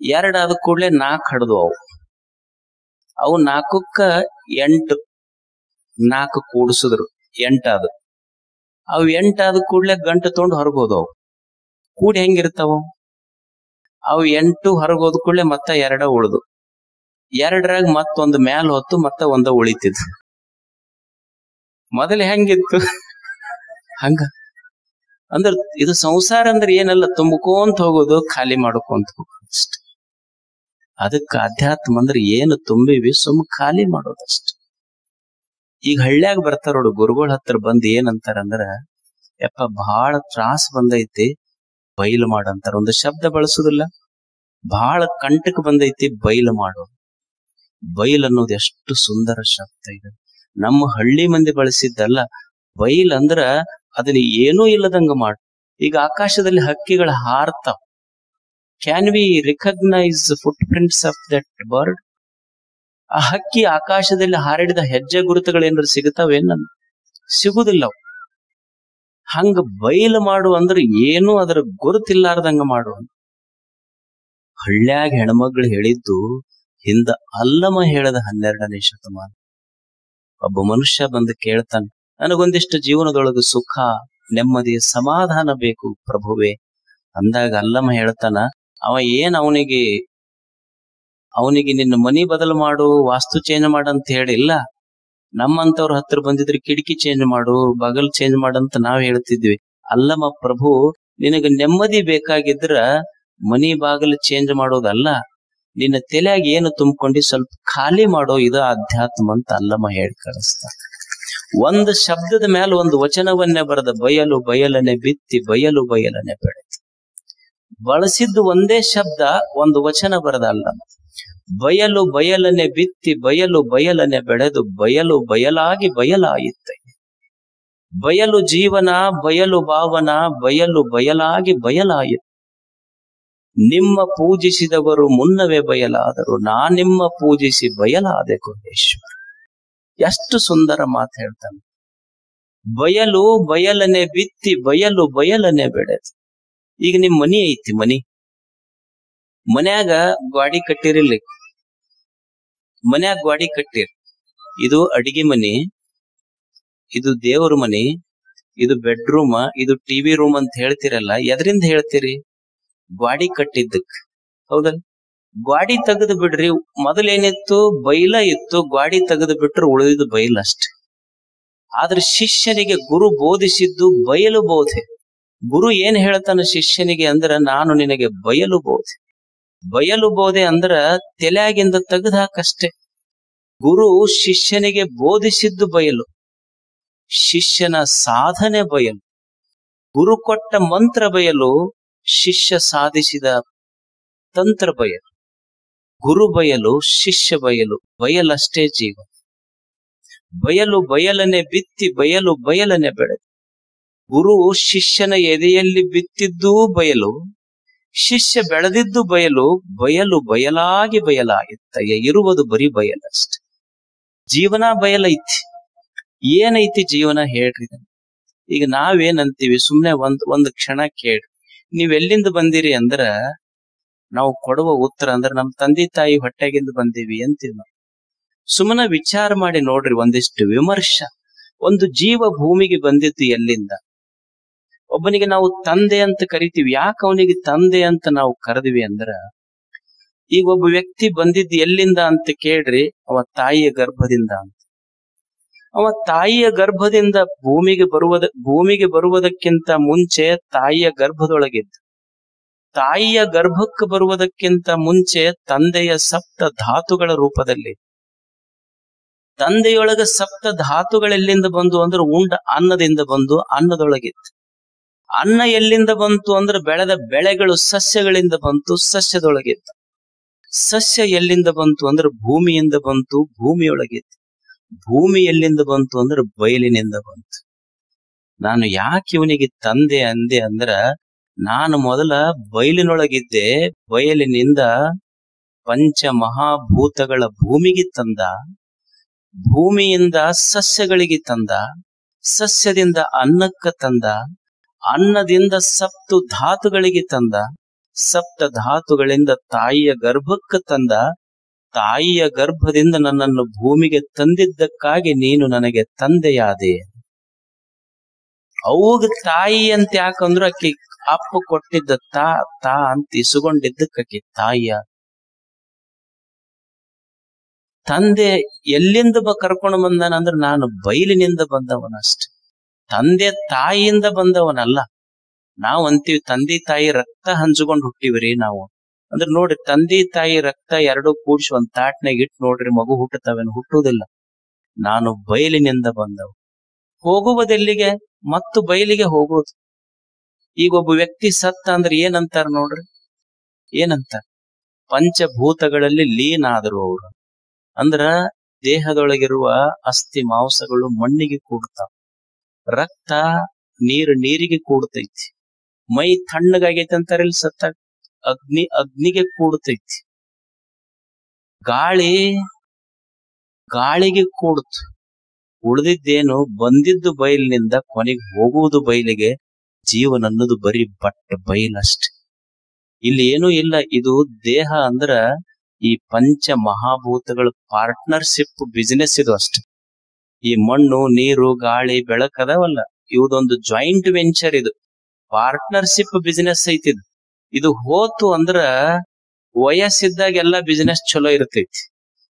ಎರಡಾದ ಕೂಡ್ಲೆ 4 ಹಡ್ದು. ಅವು 4ಕ್ಕ 8, 4 ಕೂಡ್ಸಿದ್ರು 8 ಆದ. ಅವು 8 ಆದ ಕೂಡ್ಲೆ ಗಂಟು ತೊಗೊಂಡು ಹೊರಗೋದವು. ಕೂಡಿ ಹೆಂಗಿರ್ತಾವ? ಅವು 8 ಹೊರಗೋದ್ ಕೂಡ್ಲೆ ಮತ್ತ 2 ಉಳ್ದು, 2ರಾಗ ಮತ್ತೊಂದು ಮ್ಯಾಲ ಹೊತ್ತು ಮತ್ತ ಒಂದ ಉಳಿತಿದ್ವು. ಮೊದಲು ಹೆಂಗಿತ್ತು? ಹಂಗ ಅಂದ್ರ ಇದು ಸಂಸಾರ ಅಂದ್ರೆ ಏನಲ್ಲ, ತುಂಬಕೋಂತ ಹೋಗೋದು, ಖಾಲಿ ಮಾಡ್ಕೊಂತ ಹೋಗೋದು ಅಷ್ಟ. ಅದಕ್ಕ ಅಧ್ಯಾತ್ಮ ಅಂದ್ರೆ ಏನು ತುಂಬಿವಿ ಸುಮ್ಮ ಖಾಲಿ ಮಾಡೋದಷ್ಟ. ಈಗ ಹಳ್ಳ್ಯಾಗ ಬರ್ತಾರ ನೋಡು, ಗುರುಗಳ ಹತ್ರ ಬಂದ್ ಏನಂತಾರಂದ್ರ, ಯಪ್ಪ ಬಹಳ ತ್ರಾಸ ಬಂದೈತಿ, ಬೈಲು ಮಾಡಂತಾರ. ಒಂದು ಶಬ್ದ ಬಳಸುದಿಲ್ಲ, ಬಹಳ ಕಂಟಕ್ ಬಂದೈತಿ, ಬೈಲು ಮಾಡು. ಬೈಲ್ ಅನ್ನೋದು ಎಷ್ಟು ಸುಂದರ ಶಬ್ದ ಇದೆ. ನಮ್ಮ ಹಳ್ಳಿ ಮಂದಿ ಬಳಸಿದ್ದಲ್ಲ. ಬೈಲ್ ಅಂದ್ರ ಅದನ್ನ ಏನೂ ಇಲ್ಲದಂಗ ಮಾಡು. ಈಗ ಆಕಾಶದಲ್ಲಿ ಹಕ್ಕಿಗಳ ಹಾರ್ತಾವ. Can we recognise footprints of that bird? ಆ ಹಕ್ಕಿ ಆಕಾಶದಲ್ಲಿ ಹಾರಿಡಿದ ಹೆಜ್ಜೆ ಗುರುತುಗಳೇನಾದ್ರು ಸಿಗುತ್ತಾವೇನ? ಸಿಗುದಿಲ್ಲ. ಹಂಗ ಬೈಲ್ ಮಾಡು ಅಂದ್ರೆ ಏನು ಅದರ ಗುರುತಿಲ್ಲಾರ್ದಂಗ ಮಾಡು. ಹಳ್ಳ್ಯಾಗ ಹೆಣ್ಮಗಳು ಹೇಳಿದ್ದು ಹಿಂದ ಅಲ್ಲಮ ಹೇಳದ 12ನೇ ಶತಮಾನ. ಒಬ್ಬ ಮನುಷ್ಯ ಬಂದು ಕೇಳ್ತಾನ, ನನಗೊಂದಿಷ್ಟು ಜೀವನದೊಳಗ ಸುಖ, ನೆಮ್ಮದಿ, ಸಮಾಧಾನ ಬೇಕು ಪ್ರಭುವೇ ಅಂದಾಗ ಅಲ್ಲಮ ಹೇಳ್ತಾನ, ಅವನಿಗೆ ನಿನ್ನ ಮನಿ ಬದಲು ಮಾಡು, ವಾಸ್ತು ಚೇಂಜ್ ಮಾಡಂತ ಹೇಳಿಲ್ಲ. ನಮ್ಮಂತವ್ರ ಹತ್ರ ಬಂದಿದ್ರೆ ಕಿಟಕಿ ಚೇಂಜ್ ಮಾಡು, ಬಗಲ್ ಚೇಂಜ್ ಮಾಡಂತ ನಾವ್ ಹೇಳ್ತಿದ್ವಿ. ಅಲ್ಲಮ್ಮ ಪ್ರಭು, ನಿನಗೆ ನೆಮ್ಮದಿ ಬೇಕಾಗಿದ್ರ ಮನಿ ಬಾಗಿಲು ಚೇಂಜ್ ಮಾಡೋದಲ್ಲ, ನಿನ್ನ ತಲೆಯಾಗ ಏನು ತುಂಬಿಕೊಂಡು ಸ್ವಲ್ಪ ಖಾಲಿ ಮಾಡೋ, ಇದು ಅಧ್ಯಾತ್ಮ ಅಂತ ಅಲ್ಲಮ್ಮ ಹೇಳಿ ಕಳಿಸ್ತ. ಒಂದು ಶಬ್ದದ ಮೇಲೆ ಒಂದು ವಚನವನ್ನೇ ಬರೆದ, ಬಯಲು ಬಯಲನೆ ಬಿತ್ತಿ ಬಯಲು ಬಯಲನೆ ಬೆಳೆದು. ಬಳಸಿದ್ದು ಒಂದೇ ಶಬ್ದ, ಒಂದು ವಚನ ಬರದ ಅಲ್ಲಮ್ಮ. ಬಯಲು ಬಯಲನೆ ಬಿತ್ತಿ ಬಯಲು ಬಯಲನೆ ಬೆಳೆದು ಬಯಲು ಬಯಲಾಗಿ ಬಯಲಾಯಿತ. ಬಯಲು ಜೀವನ, ಬಯಲು ಭಾವನ, ಬಯಲು ಬಯಲಾಗಿ ಬಯಲಾಯಿತು. ನಿಮ್ಮ ಪೂಜಿಸಿದವರು ಮುನ್ನವೇ ಬಯಲಾದರು, ನಿಮ್ಮ ಪೂಜಿಸಿ ಬಯಲಾದೆ ಕೋಟೇಶ್ವರ. ಎಷ್ಟು ಸುಂದರ ಮಾತು ಹೇಳ್ತಾನೆ. ಬಯಲು ಬಯಲನೆ ಬಿತ್ತಿ ಬಯಲು ಬಯಲನೆ ಬೆಳೆದು. ಈಗ ನಿಮ್ ಮನಿ ಐತಿ, ಮನ್ಯಾಗ ಗಾಡಿ ಕಟ್ಟಿರಿಲ್ಲ, ಮನ್ಯಾಗ ಗಾಡಿ ಕಟ್ಟಿರಿ. ಇದು ಅಡಿಗೆ ಮನಿ, ಇದು ದೇವ್ರ ಮನಿ, ಇದು ಬೆಡ್ರೂಮ್, ಇದು ಟಿವಿ ರೂಮ್ ಅಂತ ಹೇಳ್ತಿರಲ್ಲ, ಎದರಿಂದ ಹೇಳ್ತೀರಿ? ಗಾಡಿ ಕಟ್ಟಿದ್ದಕ್, ಹೌದಲ್ಲ? ಗಾಡಿ ತೆಗೆದು ಬಿಡ್ರಿ. ಮೊದಲೇನಿತ್ತು? ಬೈಲ ಇತ್ತು. ಗಾಡಿ ತೆಗೆದು ಬಿಟ್ರೆ ಉಳಿದಿದ್ದು ಬೈಲ್ ಅಷ್ಟೆ. ಆದ್ರೆ ಶಿಷ್ಯನಿಗೆ ಗುರು ಬೋಧಿಸಿದ್ದು ಬಯಲು ಬೋಧೆ. ಗುರು ಏನ್ ಹೇಳ್ತಾನ ಶಿಷ್ಯನಿಗೆ ಅಂದ್ರ, ನಾನು ನಿನಗೆ ಬಯಲು ಬೋಧೆ. ಬಯಲು ಬೋಧೆ ಅಂದ್ರ ತಲೆಯಾಗಿಂದ ತೆಗೆದಾಕಷ್ಟೆ. ಗುರು ಶಿಷ್ಯನಿಗೆ ಬೋಧಿಸಿದ್ದು ಬಯಲು, ಶಿಷ್ಯನ ಸಾಧನೆ ಬಯಲು. ಗುರು ಕೊಟ್ಟ ಮಂತ್ರ ಬಯಲು, ಶಿಷ್ಯ ಸಾಧಿಸಿದ ತಂತ್ರ ಬಯಲು. ಗುರು ಬಯಲು, ಶಿಷ್ಯ ಬಯಲು, ಬಯಲಷ್ಟೇ ಜೀವ. ಬಯಲು ಬಯಲನೆ ಬಿತ್ತಿ ಬಯಲು ಬಯಲನೆ ಬೆಳೆದು. ಗುರು ಶಿಷ್ಯನ ಎದೆಯಲ್ಲಿ ಬಿತ್ತಿದ್ದೂ ಬಯಲು, ಶಿಷ್ಯ ಬೆಳೆದಿದ್ದು ಬಯಲು. ಬಯಲು ಬಯಲಾಗಿ ಬಯಲಾಗಿತ್ತ. ಇರುವುದು ಬರೀ ಬಯಲಷ್ಟೆ. ಜೀವನ ಬಯಲೈತಿ. ಏನೈತಿ ಜೀವನ ಹೇಳ್ರಿ? ಈಗ ನಾವೇನಂತೀವಿ? ಸುಮ್ನೆ ಒಂದ್ ಕ್ಷಣ ಕೇಳ್ರಿ. ನೀವೆಲ್ಲಿಂದ ಬಂದಿರಿ ಅಂದ್ರ ನಾವು ಕೊಡುವ ಉತ್ತರ ಅಂದ್ರ ನಮ್ ತಂದೆ ತಾಯಿ ಹೊಟ್ಟೆಗಿಂದ ಬಂದೀವಿ ಅಂತೀವಿ ನಾವು. ಸುಮ್ಮನೆ ವಿಚಾರ ಮಾಡಿ ನೋಡ್ರಿ, ಒಂದಿಷ್ಟು ವಿಮರ್ಶ. ಒಂದು ಜೀವ ಭೂಮಿಗೆ ಬಂದಿತ್ತು ಎಲ್ಲಿಂದ? ಒಬ್ಬನಿಗೆ ನಾವು ತಂದೆ ಅಂತ ಕರಿತೀವಿ. ಯಾಕೆ ಅವನಿಗೆ ತಂದೆ ಅಂತ ನಾವು ಕರೆದ್ವಿ ಅಂದ್ರ, ಈಗ ಒಬ್ಬ ವ್ಯಕ್ತಿ ಬಂದಿದ್ದು ಎಲ್ಲಿಂದ ಅಂತ ಕೇಳ್ರಿ, ಅವ ತಾಯಿಯ ಗರ್ಭದಿಂದ ಅಂತ. ಅವ ತಾಯಿಯ ಗರ್ಭದಿಂದ ಭೂಮಿಗೆ ಬರುವುದಕ್ಕಿಂತ ಮುಂಚೆ ತಾಯಿಯ ಗರ್ಭದೊಳಗಿದ್ದ. ತಾಯಿಯ ಗರ್ಭಕ್ಕೆ ಬರುವುದಕ್ಕಿಂತ ಮುಂಚೆ ತಂದೆಯ ಸಪ್ತ ಧಾತುಗಳ ರೂಪದಲ್ಲಿ. ತಂದೆಯೊಳಗ ಸಪ್ತ ಧಾತುಗಳೆಲ್ಲಿಂದ ಬಂದು ಅಂದ್ರೆ ಉಂಡ ಅನ್ನದಿಂದ ಬಂದು ಅನ್ನದೊಳಗಿತ್ತು. ಅನ್ನ ಎಲ್ಲಿಂದ ಬಂತು ಅಂದ್ರೆ ಬೆಳೆದ ಬೆಳೆಗಳು ಸಸ್ಯಗಳಿಂದ ಬಂತು, ಸಸ್ಯದೊಳಗಿತ್ತು. ಸಸ್ಯ ಎಲ್ಲಿಂದ ಬಂತು ಅಂದ್ರೆ ಭೂಮಿಯಿಂದ ಬಂತು, ಭೂಮಿಯೊಳಗಿತ್ತು. ಭೂಮಿ ಎಲ್ಲಿಂದ ಬಂತು ಅಂದ್ರೆ ಬಯಲಿನಿಂದ ಬಂತು. ನಾನು ಯಾಕೆ ಇವನಿಗೆ ತಂದೆ ಅಂದೆ ಅಂದ್ರ, ನಾನು ಮೊದಲ ಬಯಲಿನೊಳಗಿದ್ದೆ, ಬಯಲಿನಿಂದ ಪಂಚ ಮಹಾಭೂತಗಳ ಭೂಮಿಗೆ ತಂದ, ಭೂಮಿಯಿಂದ ಸಸ್ಯಗಳಿಗೆ ತಂದ, ಸಸ್ಯದಿಂದ ಅನ್ನಕ್ಕ ತಂದ, ಅನ್ನದಿಂದ ಸಪ್ತ ಧಾತುಗಳಿಗೆ ತಂದ, ಸಪ್ತ ಧಾತುಗಳಿಂದ ತಾಯಿಯ ಗರ್ಭಕ್ಕೆ ತಂದ, ತಾಯಿಯ ಗರ್ಭದಿಂದ ನನ್ನನ್ನು ಭೂಮಿಗೆ ತಂದಿದ್ದಕ್ಕಾಗಿ ನೀನು ನನಗೆ ತಂದೆಯಾದೆ. ಅವಾಗ ತಾಯಿ ಅಂತ ಯಾಕಂದ್ರು ಅಕ್ಕಿ ಅಪ್ಪ ಕೊಟ್ಟಿದ್ದ ತಾ ತಾ ಅಂತ ಇಸುಗೊಂಡಿದ್ದಕ್ಕೆ ತಾಯಿಯ. ತಂದೆ ಎಲ್ಲಿಂದ ಕರ್ಕೊಂಡು ಬಂದನಂದ್ರೆ ನಾನು ಬಯಲಿನಿಂದ ಬಂದವನಷ್ಟೆ. ತಂದೆ ತಾಯಿಯಿಂದ ಬಂದವನಲ್ಲ. ನಾವ್ ಅಂತೀವಿ ತಂದೆ ತಾಯಿ ರಕ್ತ ಹಂಚ್ಕೊಂಡು ಹುಟ್ಟಿವ್ರಿ ನಾವು ಅಂದ್ರೆ, ನೋಡ್ರಿ ತಂದೆ ತಾಯಿ ರಕ್ತ ಎರಡು ಕೂಡ್ಸಿ ಒಂದ್ ತಾಟ್ನಾಗ ಇಟ್ಟು ನೋಡ್ರಿ ಮಗು ಹುಟ್ಟುತ್ತವೇನು? ಹುಟ್ಟುವುದಿಲ್ಲ. ನಾನು ಬಯಲಿನಿಂದ ಬಂದವ. ಹೋಗುವುದೆಲ್ಲಿಗೆ? ಮತ್ತು ಬಯಲಿಗೆ ಹೋಗೋದು. ಈಗ ಒಬ್ಬ ವ್ಯಕ್ತಿ ಸತ್ತ ಅಂದ್ರೆ ಏನಂತಾರ ನೋಡ್ರಿ, ಏನಂತಾರ? ಪಂಚಭೂತಗಳಲ್ಲಿ ಲೀನ್ ಆದರು ಅವರು. ಅಂದ್ರ ದೇಹದೊಳಗಿರುವ ಅಸ್ಥಿ ಮಾಂಸಗಳು ಮಣ್ಣಿಗೆ ಕೂಡ್ತಾವ, ರಕ್ತ ನೀರಿಗೆ ಕೂಡ್ತೈತಿ, ಮೈ ತಣ್ಣಗಾಗೈತಿ ಅಂತಾರ ಇಲ್ಲಿ ಸತ್ತ, ಅಗ್ನಿಗೆ ಕೂಡ್ತೈತಿ, ಗಾಳಿಗೆ ಕೂಡ್ತು. ಉಳಿದಿದ್ದೇನು? ಬಂದಿದ್ದು ಬಯಲಿನಿಂದ ಕೊನೆಗೆ ಹೋಗುವುದು ಬಯಲಿಗೆ. ಜೀವನ ಅನ್ನೋದು ಬರೀ ಬಯಲಷ್ಟೆ. ಇಲ್ಲಿ ಏನೂ ಇಲ್ಲ. ಇದು ದೇಹ ಅಂದ್ರ ಈ ಪಂಚ ಮಹಾಭೂತಗಳ ಪಾರ್ಟ್ನರ್ಶಿಪ್ ಬಿಸಿನೆಸ್ ಇದು ಅಷ್ಟೆ. ಈ ಮಣ್ಣು, ನೀರು, ಗಾಳಿ, ಬೆಳಕದವಲ್ಲ, ಇವುದೊಂದು ಜಾಯಿಂಟ್ ವೆಂಚರ್. ಇದು ಪಾರ್ಟ್ನರ್ಶಿಪ್ ಬಿಸಿನೆಸ್ ಐತಿದ್. ಇದು ಹೋತು ಅಂದ್ರ ವಯಸ್ಸಿದ್ದಾಗ ಎಲ್ಲಾ ಬಿಸಿನೆಸ್ ಚಲೋ ಇರ್ತೈತಿ.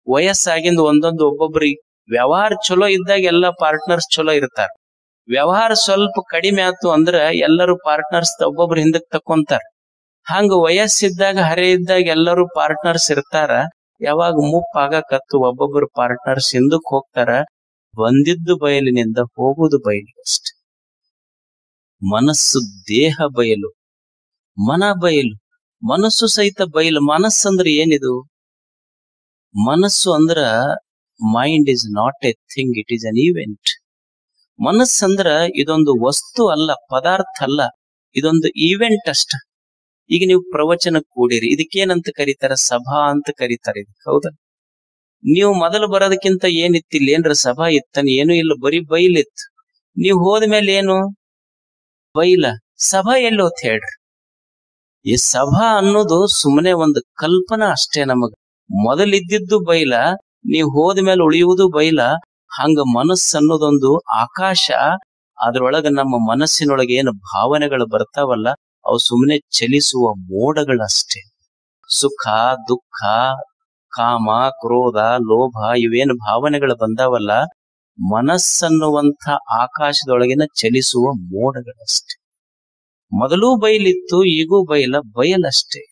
ವಯಸ್ಸಾಗಿಂದ ಒಂದೊಂದು ಒಬ್ಬೊಬ್ರಿಗೆ ವ್ಯವಹಾರ ಚಲೋ ಇದ್ದಾಗ ಎಲ್ಲಾ ಪಾರ್ಟ್ನರ್ಸ್ ಚಲೋ ಇರ್ತಾರ. ವ್ಯವಹಾರ ಸ್ವಲ್ಪ ಕಡಿಮೆ ಆತು ಅಂದ್ರ ಎಲ್ಲರೂ ಪಾರ್ಟ್ನರ್ಸ್ ಒಬ್ಬೊಬ್ರು ಹಿಂದಕ್ ತಕೊಂತಾರ. ಹಂಗ ವಯಸ್ಸಿದ್ದಾಗ ಹರೆ ಇದ್ದಾಗ ಎಲ್ಲರೂ ಪಾರ್ಟ್ನರ್ಸ್ ಇರ್ತಾರ. ಯಾವಾಗ ಮುಪ್ಪಾಗಕತ್ತು ಒಬ್ಬೊಬ್ಬರು ಪಾರ್ಟ್ನರ್ಸ್ ಹಿಂದಕ್ ಹೋಗ್ತಾರ. ಬಂದಿದ್ದು ಬಯಲಿನಿಂದ ಹೋಗುವುದು ಬಯಲಿಗಷ್ಟೆ. ಮನಸ್ಸು ದೇಹ ಬಯಲು, ಮನ ಬಯಲು, ಮನಸ್ಸು ಸಹಿತ ಬಯಲು. ಮನಸ್ಸಂದ್ರೆ ಏನಿದು? ಮನಸ್ಸು ಅಂದ್ರ mind is not a thing, it is an event. ಮನಸ್ಸಂದ್ರ ಇದೊಂದು ವಸ್ತು ಅಲ್ಲ, ಪದಾರ್ಥ ಅಲ್ಲ, ಇದೊಂದು ಈವೆಂಟ್ ಅಷ್ಟ. ಈಗ ನೀವು ಪ್ರವಚನ ಕೂಡಿರಿ, ಇದಕ್ಕೇನಂತ ಕರೀತಾರ? ಸಭಾ ಅಂತ ಕರೀತಾರೆ. ಇದಕ್ಕೆ ಹೌದಾ? ನೀವು ಮೊದಲು ಬರೋದಕ್ಕಿಂತ ಏನಿತ್ತಿಲ್ಲ? ಏನ್ರ ಸಭಾ ಇತ್ತನ? ಏನೂ ಇಲ್ಲ, ಬರೀ ಬೈಲಿತ್ತು. ನೀವು ಹೋದ್ಮೇಲೆ ಏನು? ಬೈಲ. ಸಭಾ ಎಲ್ಲೋ ಅಂತ ಹೇಳ್ರಿ. ಈ ಸಭಾ ಅನ್ನೋದು ಸುಮ್ಮನೆ ಒಂದು ಕಲ್ಪನಾ ಅಷ್ಟೇ ನಮಗ. ಮೊದಲಿದ್ದಿದ್ದು ಬೈಲ, ನೀವು ಹೋದ್ಮೇಲೆ ಉಳಿಯುವುದು ಬೈಲ. ಹಂಗ ಮನಸ್ಸು ಅನ್ನೋದೊಂದು ಆಕಾಶ. ಅದ್ರೊಳಗ ನಮ್ಮ ಮನಸ್ಸಿನೊಳಗೆ ಏನು ಭಾವನೆಗಳು ಬರ್ತಾವಲ್ಲ, ಅವು ಸುಮ್ಮನೆ ಚಲಿಸುವ ಮೋಡಗಳಷ್ಟೇ. ಸುಖ, ದುಃಖ, ಕಾಮ, ಕ್ರೋಧ, ಲೋಭ ಇವೇನು ಭಾವನೆಗಳು ಬಂದಾವಲ್ಲ, ಮನಸ್ಸನ್ನುವಂಥ ಆಕಾಶದೊಳಗಿನ ಚಲಿಸುವ ಮೋಡಗಳಷ್ಟೇ. ಮೊದಲೂ ಬಯಲಿತ್ತು, ಈಗೂ ಬಯಲಷ್ಟೇ.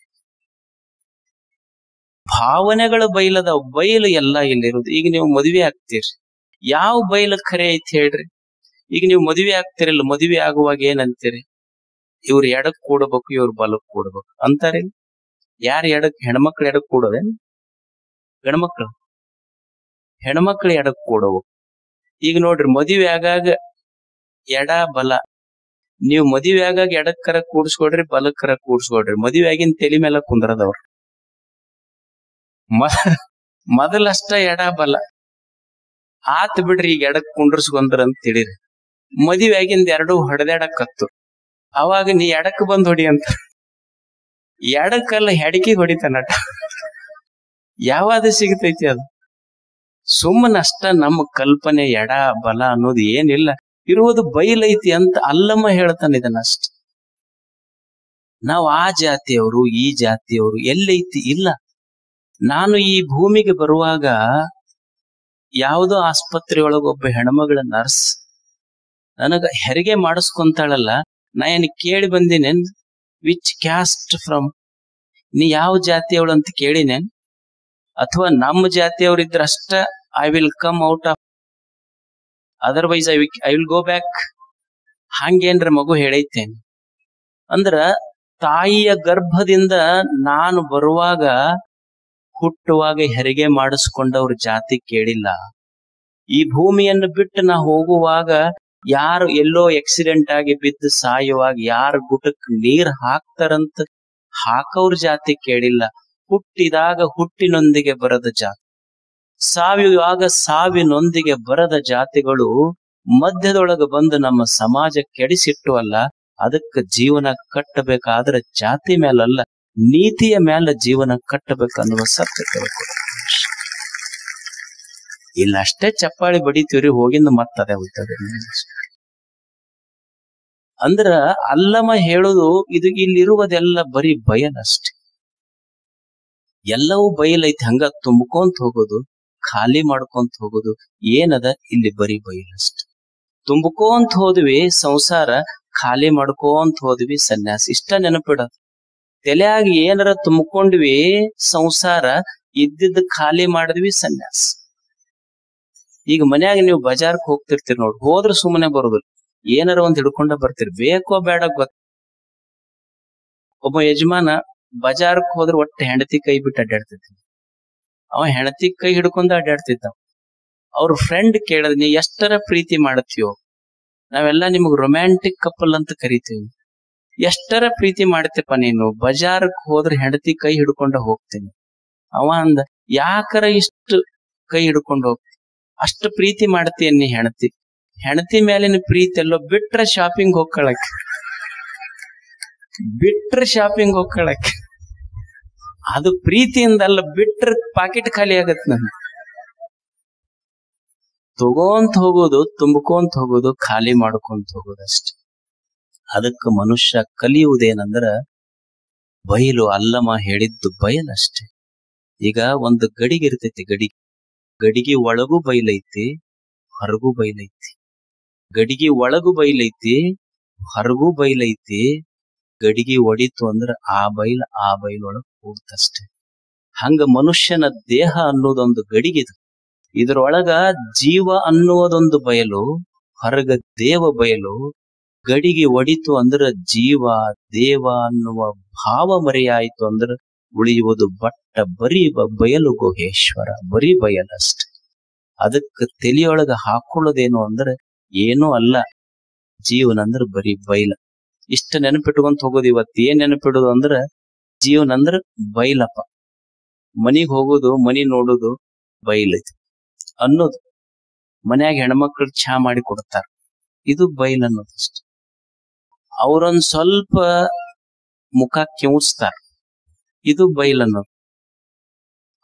ಭಾವನೆಗಳು ಬಯಲದ ಬಯಲು ಎಲ್ಲ ಇಲ್ಲಿರುವುದು. ಈಗ ನೀವು ಮದುವೆ ಆಗ್ತೀರಿ, ಯಾವ ಬಯಲು ಖರೆ ಐತಿ ಹೇಳ್ರಿ? ಈಗ ನೀವು ಮದುವೆ ಆಗ್ತಿರಲ್ಲ, ಮದುವೆ ಆಗುವಾಗ ಏನಂತೀರಿ? ಇವ್ರು ಎಡಕ್ ಕೂಡಬೇಕು, ಇವ್ರು ಬಲಕ್ ಕೂಡಬೇಕು ಅಂತಾರೆ. ಯಾರು ಎಡಕ್? ಹೆಣ್ಮಕ್ಳು ಎಡಕ್ ಕೂಡೋದೇನು? ಗಂಡ್ಮಕ್ಳು? ಹೆಣ್ಮಕ್ಳು ಎಡಕ್ ಕೂಡಬೇಕು. ಈಗ ನೋಡ್ರಿ, ಮದುವೆ ಆಗಾಗ ಎಡ ಬಲ. ನೀವು ಮದುವೆ ಆಗಾಗ ಎಡಕ್ಕರ ಕೂಡ್ಸ್ಕೊಡ್ರಿ, ಬಲಕ್ಕರ ಕೂಡ್ಸ್ಕೊಡ್ರಿ, ಮದುವೆ ಆಗಿನ ತಲೆ ಮೇಲೆ ಕುಂದ್ರದವ್ರು. ಮೊದಲಷ್ಟ ಎಡ ಬಲ ಆತ್ ಬಿಡ್ರಿ, ಈಗ ಎಡಕ್ ಕುಂಡ್ರಸ್ಕೊಂಡ್ರ ಅಂತ ತಿಳಿರಿ. ಮದುವೆ ಆಗಿಂದ ಎರಡು ಹೊಡೆದಾಡಕತ್ತು. ಅವಾಗ ನೀ ಎಡಕ್ ಬಂದ್ ಹೊಡಿ ಅಂತ. ಎಡಕ್ಕಲ್ಲ, ಹೆಡಕಿಗೆ ಹೊಡಿತಾನಟ. ಯಾವಾಗ ಸಿಗತೈತಿ ಅದು? ಸುಮ್ಮನಷ್ಟ ನಮ್ಮ ಕಲ್ಪನೆ. ಎಡ ಬಲ ಅನ್ನೋದು ಏನಿಲ್ಲ, ಇರುವುದು ಬಯಲೈತಿ ಅಂತ ಅಲ್ಲಮ್ಮ ಹೇಳ್ತಾನೆ ಇದನ್ನಷ್ಟ. ನಾವು ಆ ಜಾತಿಯವರು, ಈ ಜಾತಿಯವರು ಎಲ್ಲೈತಿ? ಇಲ್ಲ. ನಾನು ಈ ಭೂಮಿಗೆ ಬರುವಾಗ ಯಾವುದೋ ಆಸ್ಪತ್ರೆಯೊಳಗ ಒಬ್ಬ ಹೆಣ್ಮಗಳ ನರ್ಸ್ ನನಗ ಹೆರಿಗೆ ಮಾಡಿಸ್ಕೊಂತಾಳಲ್ಲ, ನಾ ಏನ್ ಕೇಳಿ ಬಂದಿನೇನ್? ವಿಚ್ ಕ್ಯಾಸ್ಟ್ ಫ್ರಮ್, ನೀ ಯಾವ ಜಾತಿಯವಳು ಅಂತ ಕೇಳಿನೆ, ಅಥವಾ ನಮ್ಮ ಜಾತಿಯವ್ರಿದ್ರ ಅಷ್ಟ I will come out of, otherwise I will go back. ಹಂಗೇನ್ರ ಮಗು ಹೇಳೈತೇನೆ? ಅಂದ್ರ ತಾಯಿಯ ಗರ್ಭದಿಂದ ನಾನು ಬರುವಾಗ, ಹುಟ್ಟುವಾಗ ಹೆರಿಗೆ ಮಾಡಿಸ್ಕೊಂಡವ್ರ ಜಾತಿ ಕೇಳಿಲ್ಲ. ಈ ಭೂಮಿಯನ್ನು ಬಿಟ್ಟು ನಾ ಹೋಗುವಾಗ ಯಾರು ಎಲ್ಲೋ ಆಕ್ಸಿಡೆಂಟ್ ಆಗಿ ಬಿದ್ದು ಸಾಯುವಾಗ ಯಾರ ಗುಟಕ್ ನೀರ್ ಹಾಕ್ತಾರಂತ ಹಾಕವ್ರ ಜಾತಿ ಕೇಳಿಲ್ಲ. ಹುಟ್ಟಿದಾಗ ಹುಟ್ಟಿನೊಂದಿಗೆ ಬರದ ಜಾತಿ, ಸಾಯುವಾಗ ಸಾವಿನೊಂದಿಗೆ ಬರದ ಜಾತಿಗಳು ಮಧ್ಯದೊಳಗೆ ಬಂದು ನಮ್ಮ ಸಮಾಜ ಕೆಡಿಸಿಟ್ಟು ಅಲ್ಲ. ಅದಕ್ಕೆ ಜೀವನ ಕಟ್ಟಬೇಕಾದ್ರೆ ಜಾತಿ ಮೇಲಲ್ಲ, ನೀತಿಯ ಮೇಲೆ ಜೀವನ ಕಟ್ಟಬೇಕನ್ನುವ ಸತ್ಯ ತಿಳ್ಕೊಳ್ಳಿ. ಇಲ್ಲ ಅಷ್ಟೇ ಚಪ್ಪಾಳಿ ಬಡಿತೀವ್ರಿ, ಹೋಗಿಂದ ಮತ್ತದೇ ಹೋಗ್ತದೆ. ಅಂದ್ರ ಅಲ್ಲಮ ಹೇಳುದು ಇದು ಇಲ್ಲಿರುವುದೆಲ್ಲ ಬರೀ ಬಯಲಷ್ಟೆ. ಎಲ್ಲವೂ ಬಯಲೈತಿ, ಹಂಗ ತುಂಬ್ಕೊಂತ ಹೋಗೋದು, ಖಾಲಿ ಮಾಡ್ಕೊಂತ ಹೋಗೋದು ಏನದ ಇಲ್ಲಿ ಬರೀ ಬಯಲಷ್ಟೆ. ತುಂಬ್ಕೊಂತ ಹೋದ್ವಿ ಸಂಸಾರ, ಖಾಲಿ ಮಾಡ್ಕೊಂತ ಹೋದ್ವಿ ಸನ್ಯಾಸ. ಇಷ್ಟ ನೆನಪಿಡೋದು. ತಲೆಯಾಗಿ ಏನಾರ ತುಂಬ್ಕೊಂಡ್ವಿ ಸಂಸಾರ, ಇದ್ದಿದ್ದು ಖಾಲಿ ಮಾಡಿದ್ವಿ ಸನ್ಯಾಸ. ಈಗ ಮನ್ಯಾಗ ನೀವು ಬಜಾರ್ಕ್ ಹೋಗ್ತಿರ್ತೀರಿ ನೋಡಿ, ಹೋದ್ರ ಸುಮ್ಮನೆ ಬರುದಿಲ್ಲ, ಏನಾರ ಒಂದ್ ಹಿಡ್ಕೊಂಡ ಬರ್ತೀರಿ, ಬೇಕೋ ಬೇಡ ಗೊತ್ತ. ಒಬ್ಬ ಯಜಮಾನ ಬಜಾರ್ಕ್ ಹೋದ್ರ ಒಟ್ಟು ಹೆಂಡತಿ ಕೈ ಬಿಟ್ಟು ಅಡ್ಡಾಡ್ತಿದ್ದ. ಅವ ಹೆಂಡತಿ ಕೈ ಹಿಡ್ಕೊಂಡ ಅಡ್ಡಾಡ್ತಿದ್ದ. ಅವ್ರ ಫ್ರೆಂಡ್ ಕೇಳದ್, ನೀ ಎಷ್ಟರ ಪ್ರೀತಿ ಮಾಡತ್ತೀಯೋ, ನಾವೆಲ್ಲ ನಿಮಗ್ ರೊಮ್ಯಾಂಟಿಕ್ ಕಪಲ್ ಅಂತ ಕರಿತೀವಿ, ಎಷ್ಟರ ಪ್ರೀತಿ ಮಾಡ್ತೇಪ ನೀನು, ಬಜಾರ್ಕ್ ಹೋದ್ರ ಹೆಂಡತಿ ಕೈ ಹಿಡ್ಕೊಂಡ ಹೋಗ್ತೀನಿ. ಅವ ಅಂದ, ಯಾಕರ ಇಷ್ಟು ಕೈ ಹಿಡ್ಕೊಂಡು ಹೋಗ್ತಿ, ಅಷ್ಟು ಪ್ರೀತಿ ಮಾಡ್ತೀಯ ನೀ ಹೆಂಡತಿ. ಹೆಂಡತಿ ಮೇಲಿನ ಪ್ರೀತಿ ಎಲ್ಲೋ ಬಿಟ್ರೆ ಶಾಪಿಂಗ್ ಹೋಗ್ಕೊಳಕ್, ಬಿಟ್ರೆ ಶಾಪಿಂಗ್ ಹೋಗ್ಕೊಳಕ್. ಅದು ಪ್ರೀತಿಯಿಂದಲ್ಲ, ಬಿಟ್ರೆ ಪಾಕೆಟ್ ಖಾಲಿ ಆಗತ್. ನನ್ ತಗೋಂತ ಹೋಗೋದು, ತುಂಬ್ಕೊಂತ ಹೋಗೋದು, ಖಾಲಿ ಮಾಡ್ಕೊಂತ ಹೋಗೋದು ಅಷ್ಟೆ. ಅದಕ್ಕೆ ಮನುಷ್ಯ ಕಲಿಯುವುದೇನಂದ್ರ ಬಯಲು. ಅಲ್ಲಮ ಹೇಳಿದ್ದು ಬಯಲಷ್ಟೆ. ಈಗ ಒಂದು ಗಡಿಗೆ ಇರ್ತೈತಿ, ಗಡಿಗೆ ಒಳಗೂ ಬಯಲೈತಿ, ಹೊರಗೂ ಬಯಲೈತಿ. ಗಡಿಗೆ ಒಳಗೂ ಬಯಲೈತಿ, ಹೊರಗೂ ಬಯಲೈತಿ. ಗಡಿಗೆ ಒಡಿತು ಅಂದ್ರ ಆ ಬಯಲೊಳಗ್ ಹೋಗ್ತಷ್ಟೆ. ಹಂಗ ಮನುಷ್ಯನ ದೇಹ ಅನ್ನೋದೊಂದು ಗಡಿಗಿದು. ಇದ್ರೊಳಗ ಜೀವ ಅನ್ನುವುದೊಂದು ಬಯಲು, ಹೊರಗ ದೇವ ಬಯಲು. ಗಡಿಗೆ ಒಡಿತು ಅಂದ್ರ ಜೀವ ದೇವ ಅನ್ನುವ ಭಾವ ಮರೆಯಾಯಿತು ಅಂದ್ರ ಉಳಿಯುವುದು ಬಟ್ಟ ಬರೀ ಬಯಲು ಗುಹೇಶ್ವರ, ಬರೀ ಬಯಲಷ್ಟೆ. ಅದಕ್ಕೆ ತಲೆಯೊಳಗ ಹಾಕೊಳ್ಳೋದೇನು ಅಂದ್ರೆ ಏನೂ ಅಲ್ಲ, ಜೀವನ ಅಂದ್ರ ಬರೀ ಬಯಲ. ಇಷ್ಟ ನೆನಪಿಟ್ಕೊಂತ ಹೋಗೋದು. ಇವತ್ತು ಏನ್ ನೆನಪಿಡೋದು ಅಂದ್ರ ಜೀವನ ಅಂದ್ರ ಬೈಲಪ್ಪ. ಮನಿಗ್ ಹೋಗೋದು, ಮನಿ ನೋಡುದು ಬೈಲೈತಿ ಅನ್ನೋದು. ಮನ್ಯಾಗ ಹೆಣ್ಮಕ್ಳು ಚಹಾ ಮಾಡಿ ಕೊಡ್ತಾರ, ಇದು ಬೈಲ್ ಅನ್ನೋದಷ್ಟೆ. ಅವ್ರೊಂದ್ ಸ್ವಲ್ಪ ಮುಖ ಕಿವುಚ್ತಾರ, ಇದು ಬೈಲ್ ಅನ್ನೋದು.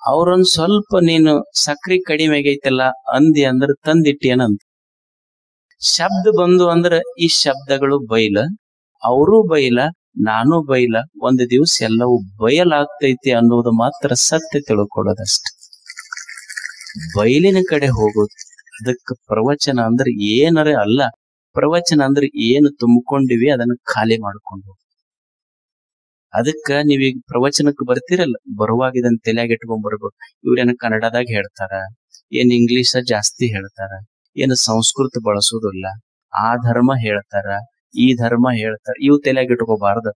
ಅವ್ರೊಂದ್ ಸ್ವಲ್ಪ ನೀನು ಸಕ್ರಿ ಕಡಿಮೆ ಆಗೈತಲ್ಲ ಅಂದಿ ಅಂದ್ರ ತಂದಿಟ್ಟಿ ಏನಂತ ಶಬ್ದ ಬಂದು ಅಂದ್ರ ಈ ಶಬ್ದಗಳು ಬೈಲ, ಅವರೂ ಬೈಲ, ನಾನು ಬೈಲ. ಒಂದು ದಿವಸ ಎಲ್ಲವೂ ಬಯಲಾಗ್ತೈತಿ ಅನ್ನೋದು ಮಾತ್ರ ಸತ್ಯ ತಿಳ್ಕೊಳ್ಳೋದಷ್ಟೆ. ಬಯಲಿನ ಕಡೆ ಹೋಗೋದು. ಅದಕ್ಕೆ ಪ್ರವಚನ ಅಂದ್ರೆ ಏನರೇ ಅಲ್ಲ. ಪ್ರವಚನ ಅಂದ್ರೆ ಏನು ತುಂಬಿಕೊಂಡಿವಿ ಅದನ್ನ ಖಾಲಿ ಮಾಡ್ಕೊಂಡು. ಅದಕ್ಕ ನೀವೀಗ ಪ್ರವಚನಕ್ಕೆ ಬರ್ತಿರಲ್ಲ, ಬರುವಾಗ ಇದನ್ನ ತಲೆಯಾಗ ಇಟ್ಕೊಂಡ್ ಬರ್ಬೇಕು. ಇವ್ರೇನ ಕನ್ನಡದಾಗ ಹೇಳ್ತಾರ, ಏನ್ ಇಂಗ್ಲಿಷ ಜಾಸ್ತಿ ಹೇಳ್ತಾರ, ಏನು ಸಂಸ್ಕೃತ ಬಳಸೋದಿಲ್ಲ, ಆ ಧರ್ಮ ಹೇಳ್ತಾರ, ಈ ಧರ್ಮ ಹೇಳ್ತಾರ, ಇವು ತಲೆಯಾಗ ಇಟ್ಕೋಬಾರ್ದು.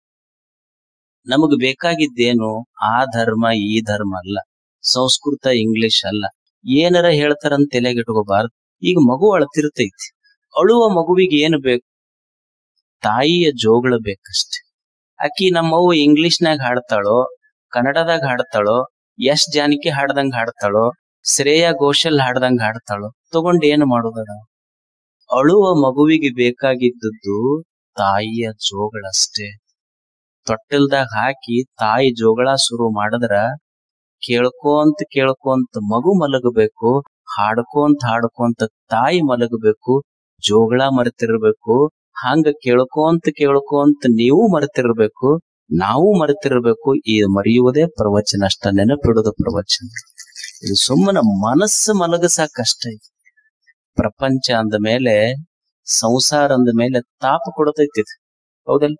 ನಮಗ್ ಬೇಕಾಗಿದ್ದೇನು ಆ ಧರ್ಮ ಈ ಧರ್ಮ ಅಲ್ಲ, ಸಂಸ್ಕೃತ ಇಂಗ್ಲಿಷ್ ಅಲ್ಲ. ಏನಾರ ಹೇಳ್ತಾರಂತ ತಲೆಯಾಗ ಇಟ್ಕೋಬಾರ್ದು. ಈಗ ಮಗು ಅಳ್ತಿರ್ತೈತಿ, ಅಳುವ ಮಗುವಿಗೆ ಏನು ಬೇಕು? ತಾಯಿಯ ಜೋಗಳ ಬೇಕಷ್ಟೆ. ಆಕಿ ನಮ್ಮವ್ವ ಇಂಗ್ಲಿಷ್ನಾಗ ಹಾಡ್ತಾಳೋ, ಕನ್ನಡದಾಗ ಹಾಡ್ತಾಳೋ, ಯಶ್ ಜಾನಕಿ ಹಾಡ್ದಂಗ ಹಾಡ್ತಾಳೋ, ಶ್ರೇಯಾ ಘೋಷಲ್ ಹಾಡ್ದಂಗ ಹಾಡ್ತಾಳೋ, ತಗೊಂಡ್ ಏನು ಮಾಡೋದದ? ಅಳುವ ಮಗುವಿಗೆ ಬೇಕಾಗಿದ್ದದ್ದು ತಾಯಿಯ ಜೋಗಳಷ್ಟೇ. ತೊಟ್ಟಲ್ದಾಗ ಹಾಕಿ ತಾಯಿ ಜೋಗಳ ಶುರು ಮಾಡಿದ್ರ ಕೇಳ್ಕೊಂತ ಮಗು ಮಲಗಬೇಕು, ಹಾಡ್ಕೊಂತ ತಾಯಿ ಮಲಗಬೇಕು, ಜೋಗಳ ಮರೆತಿರ್ಬೇಕು. ಹಂಗ ಕೇಳ್ಕೊಂತ ನೀವು ಮರೆತಿರ್ಬೇಕು, ನಾವು ಮರೆತಿರ್ಬೇಕು. ಈ ಮರೆಯುವುದೇ ಪ್ರವಚನ ಅಷ್ಟ, ನೆನಪಿಡುವುದು ಪ್ರವಚನ. ಇದು ಸುಮ್ಮನೆ ಮನಸ್ಸು ಮಲಗಸಾಕಷ್ಟ. ಪ್ರಪಂಚ ಅಂದ ಮೇಲೆ, ಸಂಸಾರ ಅಂದ ಮೇಲೆ ತಾಪ ಕೊಡತೈತಿ, ಹೌದಲ್ಲ?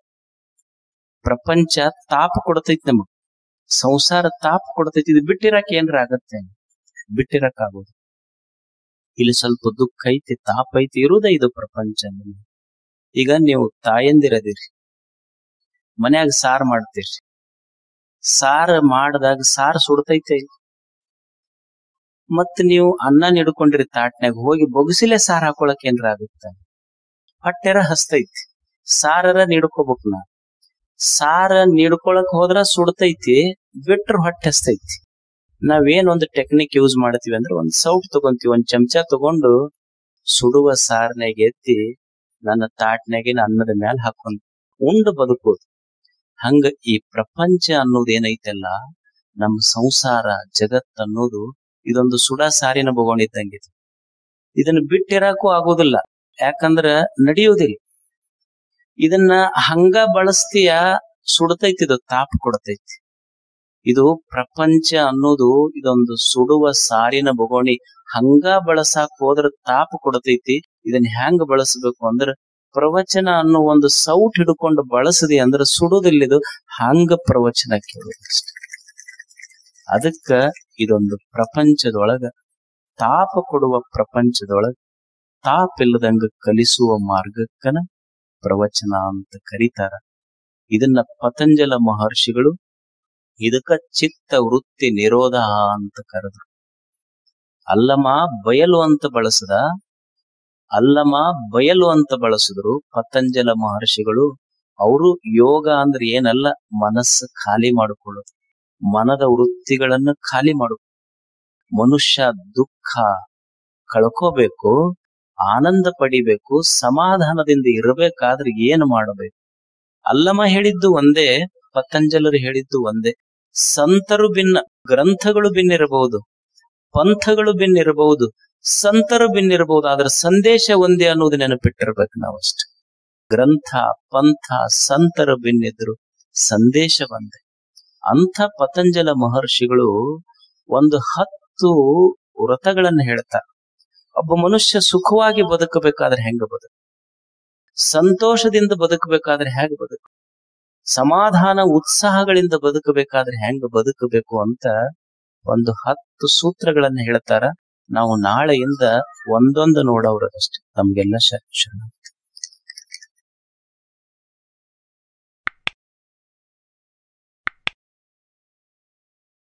ಪ್ರಪಂಚ ತಾಪ ಕೊಡ್ತೈತಿ ನಮಗ್, ಸಂಸಾರ ತಾಪ ಕೊಡ್ತೈತಿ. ಇದು ಬಿಟ್ಟಿರಕ್ ಏನ್ರ ಆಗತ್ತೆ? ಬಿಟ್ಟಿರಕ್ ಆಗೋದು. ಇಲ್ಲಿ ಸ್ವಲ್ಪ ದುಃಖ ಐತಿ, ತಾಪ ಐತಿ, ಇರುವುದೇ ಇದು ಪ್ರಪಂಚ. ಈಗ ನೀವು ತಾಯಂದಿರದಿರಿ, ಮನ್ಯಾಗ ಸಾರು ಮಾಡ್ತೀರಿ. ಸಾರು ಮಾಡಿದಾಗ ಸಾರು ಸುಡ್ತೈತೆ. ಮತ್ ನೀವು ಅನ್ನ ನಿಡ್ಕೊಂಡಿರಿ ತಾಟ್ನ್ಯಾಗ, ಹೋಗಿ ಬೊಗಸಿಲೆ ಸಾರು ಹಾಕೊಳಕ್ ಏನ್ರ ಆಗುತ್ತ? ಹೊಟ್ಟೆರ ಹಸ್ತೈತಿ, ಸಾರರ ನಿಡ್ಕೋಬೇಕು. ನಾ ಸಾರ ನಿಡ್ಕೊಳಕ್ ಹೋದ್ರ ಸುಡ್ತೈತಿ, ಬಿಟ್ರ ಹೊಟ್ಟೆ ಹಸ್ತೈತಿ. ನಾವೇನ್ ಒಂದು ಟೆಕ್ನಿಕ್ ಯೂಸ್ ಮಾಡ್ತೀವಿ ಅಂದ್ರೆ, ಒಂದ್ ಸೌಟ್ ತಗೊಂತೀವಿ, ಒಂದ್ ಚಮಚ ತಗೊಂಡು ಸುಡುವ ಸಾರ್ನಾಗ ಎತ್ತಿ ನನ್ನ ತಾಟ್ನಾಗಿನ ಅನ್ನದ ಮ್ಯಾಲ ಹಾಕೊಂಡ್ ಉಂಡು ಬದುಕೋದು. ಹಂಗ ಈ ಪ್ರಪಂಚ ಅನ್ನೋದು ಏನೈತಲ್ಲ, ನಮ್ಮ ಸಂಸಾರ ಜಗತ್ ಅನ್ನೋದು ಇದೊಂದು ಸುಡಾ ಸಾರಿನ ಬೊಗೊಂಡಿದ್ದಂಗಿದು. ಇದನ್ನ ಬಿಟ್ಟಿರಾಕು ಆಗೋದಿಲ್ಲ, ಯಾಕಂದ್ರ ನಡೆಯುವುದಿಲ್ಲ. ಇದನ್ನ ಹಂಗ ಬಳಸ್ತೀಯ, ಸುಡ್ತೈತಿ, ಇದು ತಾಪ ಕೊಡ್ತೈತಿ. ಇದು ಪ್ರಪಂಚ ಅನ್ನೋದು ಇದೊಂದು ಸುಡುವ ಸಾರಿನ ಬೊಗೋಣಿ. ಹಂಗ ಬಳಸಾಕ್ ಹೋದ್ರ ತಾಪ ಕೊಡ್ತೈತಿ. ಇದನ್ನ ಹೆಂಗ ಬಳಸಬೇಕು ಅಂದ್ರ, ಪ್ರವಚನ ಅನ್ನೋ ಒಂದು ಸೌಟ್ ಹಿಡ್ಕೊಂಡು ಬಳಸದಿ ಅಂದ್ರ ಸುಡುದಿಲ್ಲಿದು. ಹಂಗ ಪ್ರವಚನ ಕೇಳೋದಷ್ಟೆ. ಅದಕ್ಕ ಇದೊಂದು ಪ್ರಪಂಚದೊಳಗ, ತಾಪ ಕೊಡುವ ಪ್ರಪಂಚದೊಳಗ ತಾಪಿಲ್ಲದಂಗ ಕಲಿಸುವ ಮಾರ್ಗಕ್ಕನ ಪ್ರವಚನ ಅಂತ ಕರೀತಾರ. ಇದನ್ನ ಪತಂಜಲ ಮಹರ್ಷಿಗಳು ಇದಕ್ಕ ಚಿತ್ತ ವೃತ್ತಿ ನಿರೋಧ ಅಂತ ಕರೆದ್ರು. ಅಲ್ಲಮ ಬಯಲು ಅಂತ ಬಳಸದ, ಅಲ್ಲಮ ಬಯಲು ಅಂತ ಬಳಸಿದ್ರು ಪತಂಜಲ ಮಹರ್ಷಿಗಳು. ಅವರು ಯೋಗ ಅಂದ್ರೆ ಏನಲ್ಲ, ಮನಸ್ಸು ಖಾಲಿ ಮಾಡಿಕೊಳ್ಳೋದು, ಮನದ ವೃತ್ತಿಗಳನ್ನು ಖಾಲಿ ಮಾಡು. ಮನುಷ್ಯ ದುಃಖ ಕಳ್ಕೋಬೇಕು, ಆನಂದ ಪಡಿಬೇಕು, ಸಮಾಧಾನದಿಂದ ಇರಬೇಕಾದ್ರೆ ಏನು ಮಾಡಬೇಕು? ಅಲ್ಲಮ ಹೇಳಿದ್ದು ಒಂದೇ, ಪತಂಜಲರು ಹೇಳಿದ್ದು ಒಂದೇ. ಸಂತರು ಭಿನ್ನ, ಗ್ರಂಥಗಳು ಭಿನ್ನಿರಬಹುದು, ಪಂಥಗಳು ಭಿನ್ನಿರಬಹುದು, ಸಂತರು ಭಿನ್ನಿರಬಹುದು, ಆದ್ರೆ ಸಂದೇಶ ಒಂದೇ ಅನ್ನೋದು ನೆನಪಿಟ್ಟಿರ್ಬೇಕು ನಾವಷ್ಟೆ. ಗ್ರಂಥ, ಪಂಥ, ಸಂತರು ಭಿನ್ನಿದ್ರು, ಸಂದೇಶ ಒಂದೇ. ಅಂಥ ಪತಂಜಲ ಮಹರ್ಷಿಗಳು ಒಂದು 10 ವ್ರತಗಳನ್ನ ಹೇಳ್ತಾರೆ. ಒಬ್ಬ ಮನುಷ್ಯ ಸುಖವಾಗಿ ಬದುಕಬೇಕಾದ್ರೆ ಹೆಂಗ ಬದುಕು, ಸಂತೋಷದಿಂದ ಬದುಕಬೇಕಾದ್ರೆ ಹೇಗೆ ಬದುಕು, ಸಮಾಧಾನ ಉತ್ಸಾಹಗಳಿಂದ ಬದುಕಬೇಕಾದ್ರೆ ಹೆಂಗ ಬದುಕಬೇಕು ಅಂತ ಒಂದು 10 ಸೂತ್ರಗಳನ್ನ ಹೇಳ್ತಾರ. ನಾವು ನಾಳೆಯಿಂದ ಒಂದೊಂದು ನೋಡೋರಷ್ಟೇ. ನಮ್ಗೆಲ್ಲ ಶರಣ.